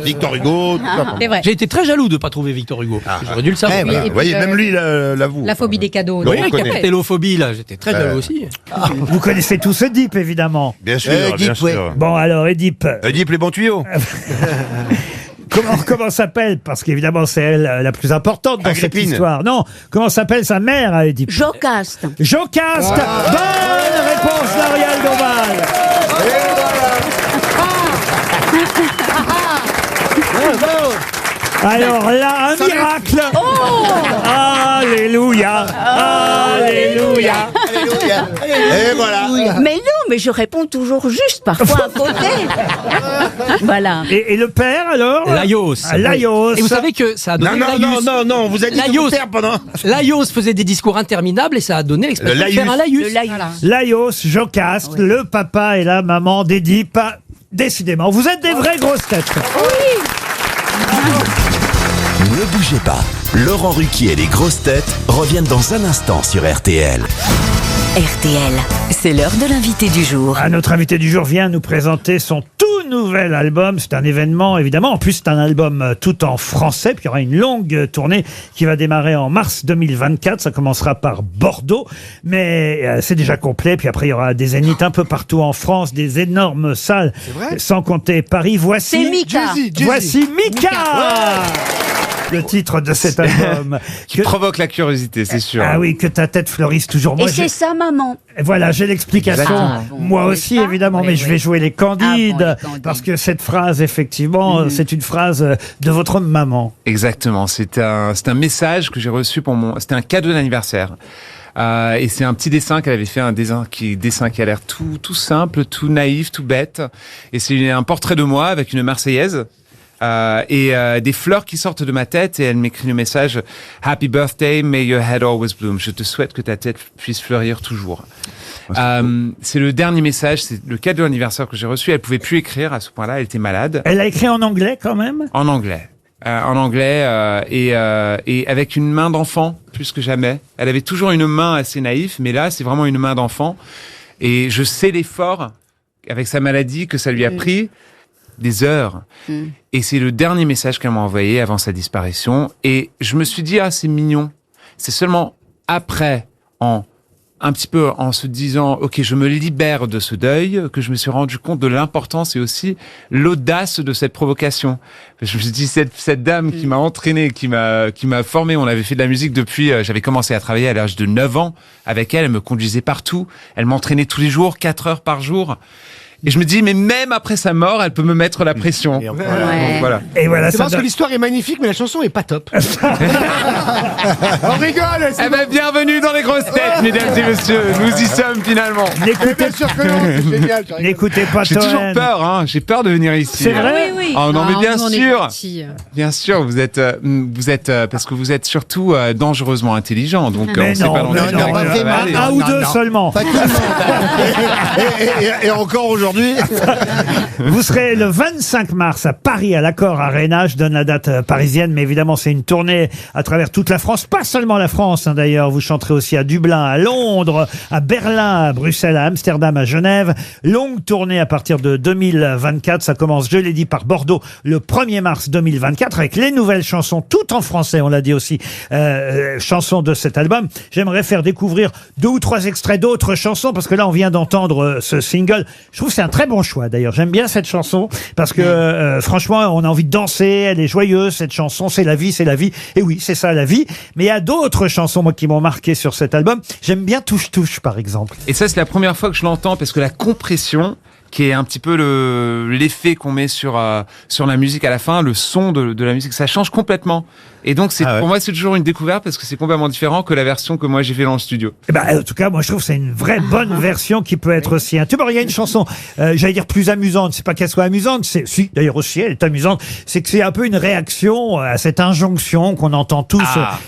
Victor Hugo, tout ça. C'est vrai. J'ai été très jaloux de ne pas trouver Victor Hugo. J'aurais dû le savoir. voilà. Vous voyez, même lui, il l'avoue. La phobie des cadeaux. Oui, on connaît. télophobie, là, j'étais très jaloux aussi. Vous connaissez tous Oedipe, évidemment. Bien sûr, Oedipe, bien sûr. Bon, alors, Oedipe. Oedipe, les bons tuyaux. Comment s'appelle, parce qu'évidemment c'est elle la plus importante dans cette Agrippine. histoire. Non, comment s'appelle sa mère à Oedipe? Jocaste. Jocaste. Bonne réponse d'Ariel Dombal. Alors là, un miracle. Alléluia. Alléluia. Et voilà. Mais non, mais je réponds toujours juste, parfois à côté. Voilà. Et le père alors? Laios. Laios. Et vous savez que ça a donné Non, vous avez dit de vous taire pendant... Laios faisait des discours interminables et ça a donné l'expression de faire un laïus. Laios, Jocaste, le papa et la maman d'Oedipe. Décidément, vous êtes des vraies grosses têtes. Ne bougez pas. Laurent Ruquier et les grosses têtes reviennent dans un instant sur RTL. RTL, c'est l'heure de l'invité du jour. Notre invité du jour vient nous présenter son tout nouvel album. C'est un événement, évidemment. En plus, c'est un album tout en français. Puis il y aura une longue tournée qui va démarrer en mars 2024. Ça commencera par Bordeaux. Mais c'est déjà complet. Puis après, il y aura des zéniths un peu partout en France, des énormes salles. Sans compter Paris. Voici C'est Mika. Voici Mika. Le titre de cet album. Qui provoque la curiosité, c'est sûr. Ah oui, que ta tête fleurisse toujours. Moi, Et c'est sa maman. voilà, j'ai l'explication. Exactement. Moi aussi, évidemment, mais je vais jouer les Candides, parce que cette phrase, effectivement, c'est une phrase de votre maman. Exactement. C'est un message que j'ai reçu c'était un cadeau d'anniversaire. Et c'est un petit dessin qu'elle avait fait, un dessin qui a l'air tout simple, tout naïf, tout bête. Et c'est un portrait de moi avec une Marseillaise. Et des fleurs qui sortent de ma tête et elle m'écrit le message Happy birthday, may your head always bloom. Je te souhaite que ta tête puisse fleurir toujours. C'est le dernier message, c'est le cadeau d'anniversaire que j'ai reçu. Elle pouvait plus écrire à ce point-là, elle était malade. Elle a écrit en anglais quand même? En anglais. Et avec une main d'enfant plus que jamais. Elle avait toujours une main assez naïve, mais là c'est vraiment une main d'enfant. Et je sais l'effort avec sa maladie que ça lui a pris. Des heures. Et c'est le dernier message qu'elle m'a envoyé avant sa disparition. Et je me suis dit, c'est mignon. C'est seulement après, un petit peu en se disant, ok, je me libère de ce deuil, que je me suis rendu compte de l'importance et aussi l'audace de cette provocation. Je me suis dit, cette dame qui m'a entraîné, qui m'a formé, on avait fait de la musique depuis, j'avais commencé à travailler à l'âge de 9 ans avec elle, elle me conduisait partout, elle m'entraînait tous les jours, 4 heures par jour. Et je me dis, mais même après sa mort, elle peut me mettre la pression. Donc, voilà. Et voilà, c'est parce que l'histoire est magnifique, mais la chanson est pas top. On rigole. Eh ben, bienvenue dans les grosses têtes, mesdames et messieurs. Nous y sommes finalement. Bien sûr que non, c'est génial. N'écoutez pas J'ai toujours peur, hein. J'ai peur de venir ici. C'est vrai? Oui. Oh non, mais bien on est sûr. gentils. Bien sûr, vous êtes parce que vous êtes surtout dangereusement intelligent. Donc, Mais on sait non, pas dans mais quel non, cas ça va aller. un ou deux seulement. Et encore aujourd'hui. aujourd'hui. Vous serez le 25 mars à Paris, à l'Accor Arena. Je donne la date parisienne, mais évidemment, c'est une tournée à travers toute la France. Pas seulement la France, hein, d'ailleurs. Vous chanterez aussi à Dublin, à Londres, à Berlin, à Bruxelles, à Amsterdam, à Genève. Longue tournée à partir de 2024. Ça commence, je l'ai dit, par Bordeaux le 1er mars 2024 avec les nouvelles chansons, toutes en français, on l'a dit aussi, chansons de cet album. J'aimerais faire découvrir 2 ou 3 extraits d'autres chansons parce que là, on vient d'entendre ce single. Je trouve que c'est un très bon choix d'ailleurs. J'aime bien cette chanson parce que franchement, on a envie de danser. Elle est joyeuse, cette chanson. C'est la vie, c'est la vie. Et oui, c'est ça la vie. Mais il y a d'autres chansons, moi, qui m'ont marqué sur cet album. J'aime bien Touche Touche, par exemple. Et ça, c'est la première fois que je l'entends parce que la compression, qui est un petit peu l'effet qu'on met sur la musique à la fin, le son de la musique, ça change complètement. Et donc, pour moi, c'est toujours une découverte parce que c'est complètement différent que la version que moi j'ai fait dans le studio. Eh ben, en tout cas, moi, je trouve que c'est une vraie bonne version qui peut être aussi un tube. Alors, il y a une chanson, j'allais dire plus amusante. C'est pas qu'elle soit amusante, si, d'ailleurs aussi, elle est amusante. C'est que c'est un peu une réaction à cette injonction qu'on entend tous,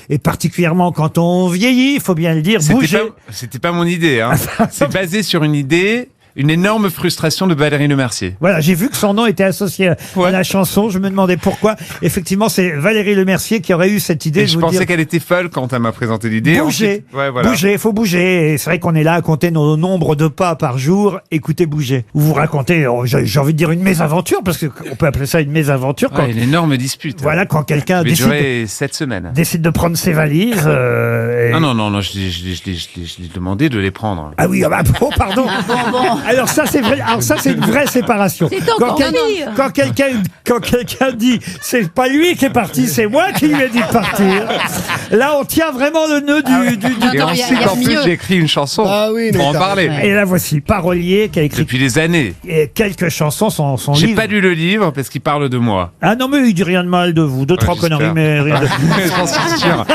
et particulièrement quand on vieillit, il faut bien le dire, bouger. C'était pas mon idée, hein. C'est basé sur une idée. Une énorme frustration de Valérie Lemercier. Voilà, j'ai vu que son nom était associé à la chanson. Je me demandais pourquoi. Effectivement, c'est Valérie Lemercier qui aurait eu cette idée. Et je pensais qu'elle était folle quand elle m'a présenté l'idée. Bouger, bouger, faut bouger. Et c'est vrai qu'on est là à compter nos nombres de pas par jour. Écoutez, bouger. Vous racontez, j'ai envie de dire une mésaventure, parce qu'on peut appeler ça une mésaventure. Quand, une énorme dispute. Voilà, quand quelqu'un décide 7 semaines. Décide de prendre ses valises. Non, je l'ai demandé de les prendre. Ah oui, oh, pardon. Alors ça, c'est vrai. Alors ça, c'est une vraie séparation. Quand quelqu'un dit, c'est pas lui qui est parti, c'est moi qui lui ai dit de partir. Là, on tient vraiment le nœud du. Et on sait qu'en plus, j'ai écrit une chanson. Ah oui, pour en parler. Et là, voici Parolier qui a écrit depuis des années. Et quelques chansons sont son livre. J'ai pas lu le livre parce qu'il parle de moi. Ah non, mais il dit rien de mal de vous. 2-3 conneries, mais rien de. J'en suis sûr.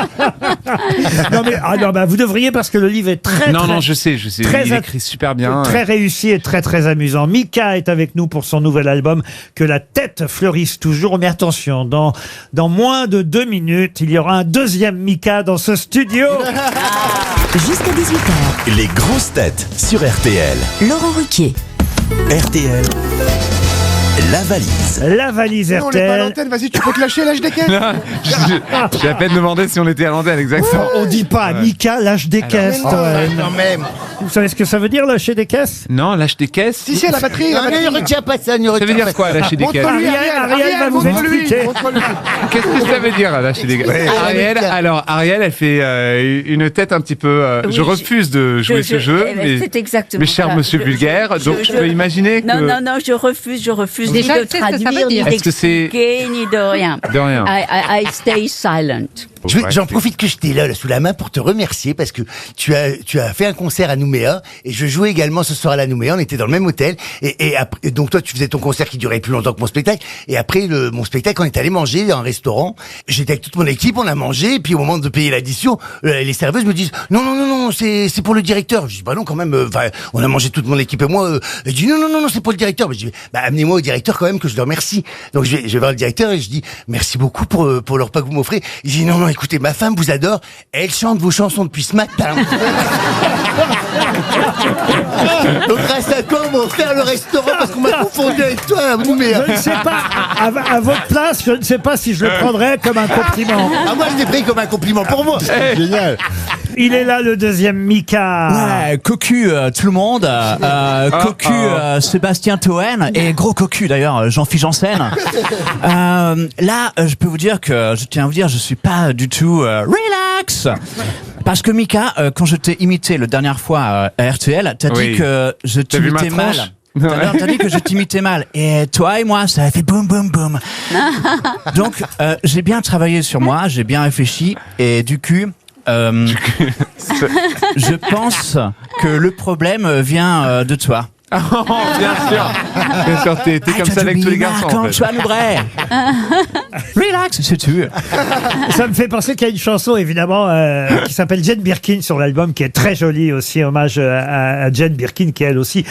Non, mais vous devriez parce que le livre est très. Non, je sais. Il écrit super bien. Très réussi et très très amusant. Mika est avec nous pour son nouvel album Que la tête fleurisse toujours. Mais attention, dans moins de 2 minutes, il y aura un deuxième Mika dans ce studio. Jusqu'à 18h. Les grosses têtes sur RTL. Laurent Ruquier. RTL. La valise. La valise RTL. On n'est pas à l'antenne, vas-y, tu peux te lâcher l'âge des caisses. J'ai à peine demandé si on était à l'antenne, exactement. On dit pas à Mika lâche des caisses. Quand même. Vous savez ce que ça veut dire, lâcher des caisses? Non, lâcher des caisses. Si, la batterie. Ne retiens pas ça, Ça veut dire quoi, lâcher des caisses? Ariel va vous expliquer. Qu'est-ce que ça veut dire, lâcher des caisses? Ariel, elle fait une tête un petit peu. Je refuse de jouer ce jeu. C'est exactement mais cher monsieur vulgaire, donc je peux imaginer que. Non, je refuse ni de traduire, ni d'expliquer, ni de rien. De rien. I stay silent. J'en profite que je t'ai là sous la main pour te remercier parce que tu as fait un concert à Nouméa et je jouais également ce soir à la Nouméa. On était dans le même hôtel et donc toi tu faisais ton concert qui durait plus longtemps que mon spectacle et après mon spectacle on est allé manger dans un restaurant. J'étais avec toute mon équipe, on a mangé et puis au moment de payer l'addition, les serveuses me disent non c'est pour le directeur. Je dis bah non quand même. On a mangé toute mon équipe et moi. Je dis non c'est pour le directeur. Je dis bah amenez-moi au directeur quand même que je le remercie. Donc je vais voir le directeur et je dis merci beaucoup pour le repas que vous m'offrez. Il dit non écoutez, ma femme vous adore, elle chante vos chansons depuis ce matin. Donc grâce à toi, on va faire le restaurant parce qu'on m'a confondu avec toi. Je ne sais pas, à votre place, je ne sais pas si je le prendrais comme un compliment. Ah moi je l'ai pris comme un compliment pour moi. Génial. Il est là le deuxième Mika. Ouais, cocu tout le monde, cocu Sébastien Toen et gros cocu d'ailleurs Jean-Philippe Janssen. Là, je peux vous dire que je tiens à vous dire, je suis pas du tout relax. Parce que Mika, quand je t'ai imité la dernière fois à RTL, t'as dit que je t'imitais mal. T'as dit que je t'imitais mal. Et toi et moi, ça a fait boum boum boum. Donc, j'ai bien travaillé sur moi, j'ai bien réfléchi et du coup. Je pense que le problème vient de toi. Oh, bien sûr, t'es comme ça avec tous les garçons. Quand tu as le vrai. Relax, c'est tout. Ça me fait penser qu'il y a une chanson évidemment qui s'appelle Jane Birkin sur l'album qui est très jolie aussi, hommage à Jane Birkin qui elle aussi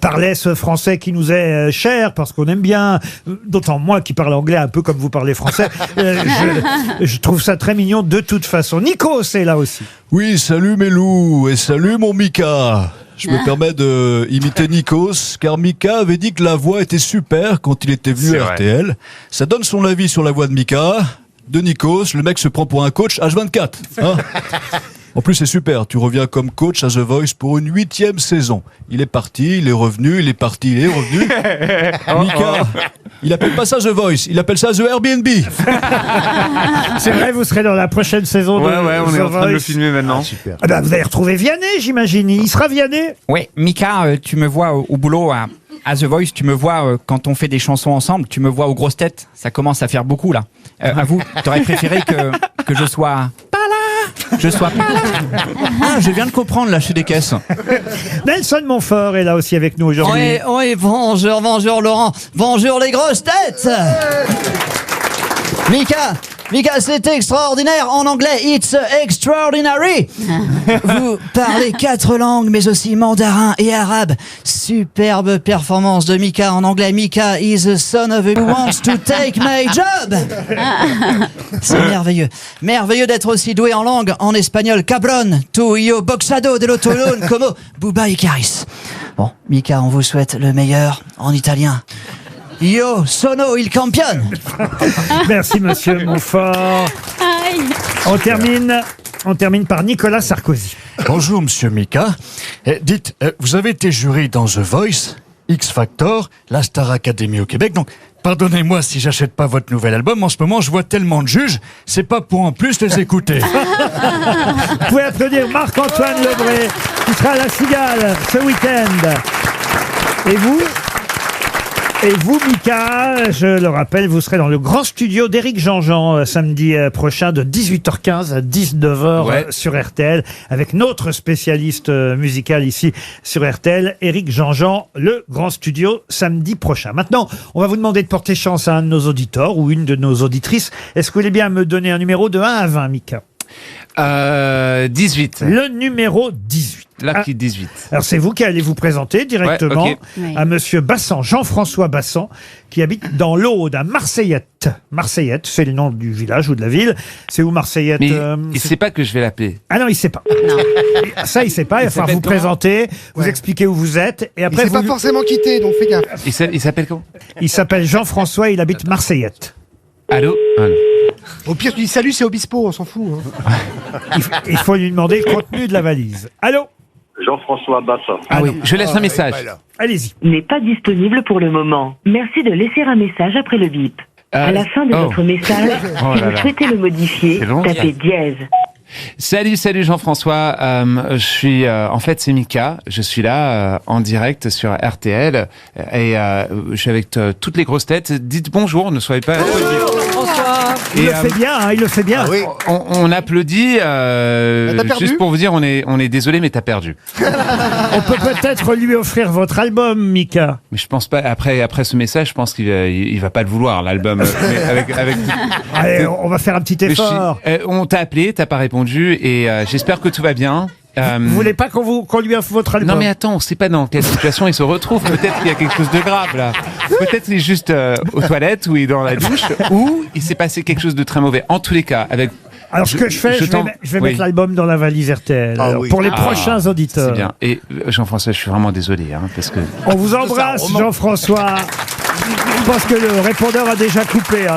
parlait ce français qui nous est cher parce qu'on aime bien, d'autant moi qui parle anglais un peu comme vous parlez français. Je trouve ça très mignon de toute façon. Nico, c'est là aussi. Oui, salut mes loups et salut mon Mika. Je me permets de imiter Nikos, car Mika avait dit que la voix était super quand il était venu C'est à vrai. RTL. Ça donne son avis sur la voix de Mika. De Nikos, le mec se prend pour un coach H24. Hein. En plus, c'est super. Tu reviens comme coach à The Voice pour une 8e saison. Il est parti, il est revenu, il est parti, il est revenu. Mika, il appelle pas ça The Voice, il appelle ça The Airbnb. C'est vrai, vous serez dans la prochaine saison de Ouais, on est The en train de le Voice. filmer maintenant. Ah bah, vous allez retrouver Vianney, j'imagine. Il sera Vianney. Oui, Mika, tu me vois au boulot à The Voice, tu me vois quand on fait des chansons ensemble, tu me vois aux grosses têtes, ça commence à faire beaucoup là. À vous, t'aurais préféré que je sois pas là. Je sois pas là. Ah, je viens de comprendre, là, chez des caisses. Nelson Montfort est là aussi avec nous aujourd'hui. Oui, bonjour Laurent, bonjour les grosses têtes. Mika, c'est extraordinaire. En anglais, it's extraordinary. Vous parlez 4 langues, mais aussi mandarin et arabe. Superbe performance de Mika en anglais. Mika is the son of a who wants to take my job. C'est merveilleux. Merveilleux d'être aussi doué en langue. En espagnol, cabron, tu yo boxado de l'otolone, como Bouba Icaris. Bon, Mika, on vous souhaite le meilleur. En italien, Yo sono il campione. Merci monsieur Montfort. On termine par Nicolas Sarkozy. Bonjour, monsieur Mika. Dites, vous avez été jury dans The Voice, X Factor, la Star Academy au Québec, donc pardonnez-moi si j'achète pas votre nouvel album. En ce moment, je vois tellement de juges, c'est pas pour en plus les écouter. Vous pouvez applaudir Marc-Antoine Lebré, qui sera à la Cigale ce week-end. Et vous, Mika, je le rappelle, vous serez dans le grand studio d'Éric Jean-Jean samedi prochain de 18h15 à 19h sur RTL avec notre spécialiste musical ici sur RTL, Éric Jean-Jean, le grand studio samedi prochain. Maintenant, on va vous demander de porter chance à un de nos auditeurs ou une de nos auditrices. Est-ce que vous voulez bien me donner un numéro de 1 à 20, Mika ? 18. Le numéro 18. Lucky 18. Alors c'est vous qui allez vous présenter directement Ouais, ok. à monsieur Bassan, Jean-François Bassan, qui habite dans l'Aude, à Marseillette. Marseillette, c'est le nom du village ou de la ville. C'est où Marseillette? Mais il sait pas que je vais l'appeler. Ah non, il sait pas. Ça, il sait pas. Il va falloir vous présenter, vous expliquer où vous êtes. Et après, Il s'est pas forcément quitté, donc fais gaffe. Il s'appelle comment? Il s'appelle Jean-François, il habite Marseillette. Allô? Au pire, tu dis salut, c'est Obispo, on s'en fout. Hein. Il faut lui demander le contenu de la valise. Allô? Jean-François Bassin. Ah oui, je laisse un message. Allez-y. N'est pas disponible pour le moment. Merci de laisser un message après le bip. À la fin de votre message, si vous souhaitez le modifier, tapez dièse. Salut Jean-François. Je suis en fait c'est Mika. Je suis là en direct sur RTL et je suis avec toutes les grosses têtes. Dites bonjour, ne soyez pas. Bonsoir. Il le fait bien, hein, il le fait bien. Ah oui. On applaudit juste pour vous dire on est désolé mais t'as perdu. On peut peut-être lui offrir votre album, Mika. Mais je pense pas après ce message, je pense qu'il va pas le vouloir l'album. Allez, on va faire un petit effort. On t'a appelé, t'as pas répondu et j'espère que tout va bien. Vous voulez pas qu'on lui offre votre album? Non mais attends, on sait pas dans quelle situation il se retrouve. Peut-être qu'il y a quelque chose de grave là. Peut-être qu'il est juste aux toilettes ou il est dans la douche ou il s'est passé quelque chose de très mauvais. En tous les cas, avec... Alors ce que je fais, je vais mettre l'album dans la valise RTL pour les prochains auditeurs. C'est bien. Et Jean-François, je suis vraiment désolé parce que... On vous embrasse, Jean-François. Je pense que le répondeur a déjà coupé.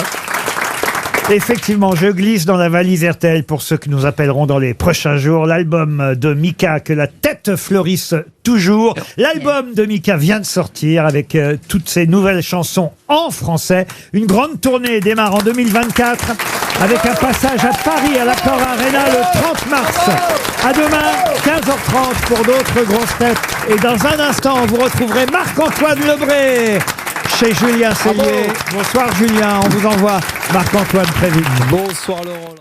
Effectivement, je glisse dans la valise RTL pour ceux que nous appellerons dans les prochains jours. L'album de Mika, Que la tête fleurisse toujours. L'album de Mika vient de sortir avec toutes ses nouvelles chansons en français. Une grande tournée démarre en 2024 avec un passage à Paris à l'Accor Arena le 30 mars. À demain, 15h30 pour d'autres grosses têtes. Et dans un instant, vous retrouverez Marc-Antoine Lebré chez Julien Cellier. Bonsoir Julien, on vous envoie Marc-Antoine très vite. Bonsoir Laurent.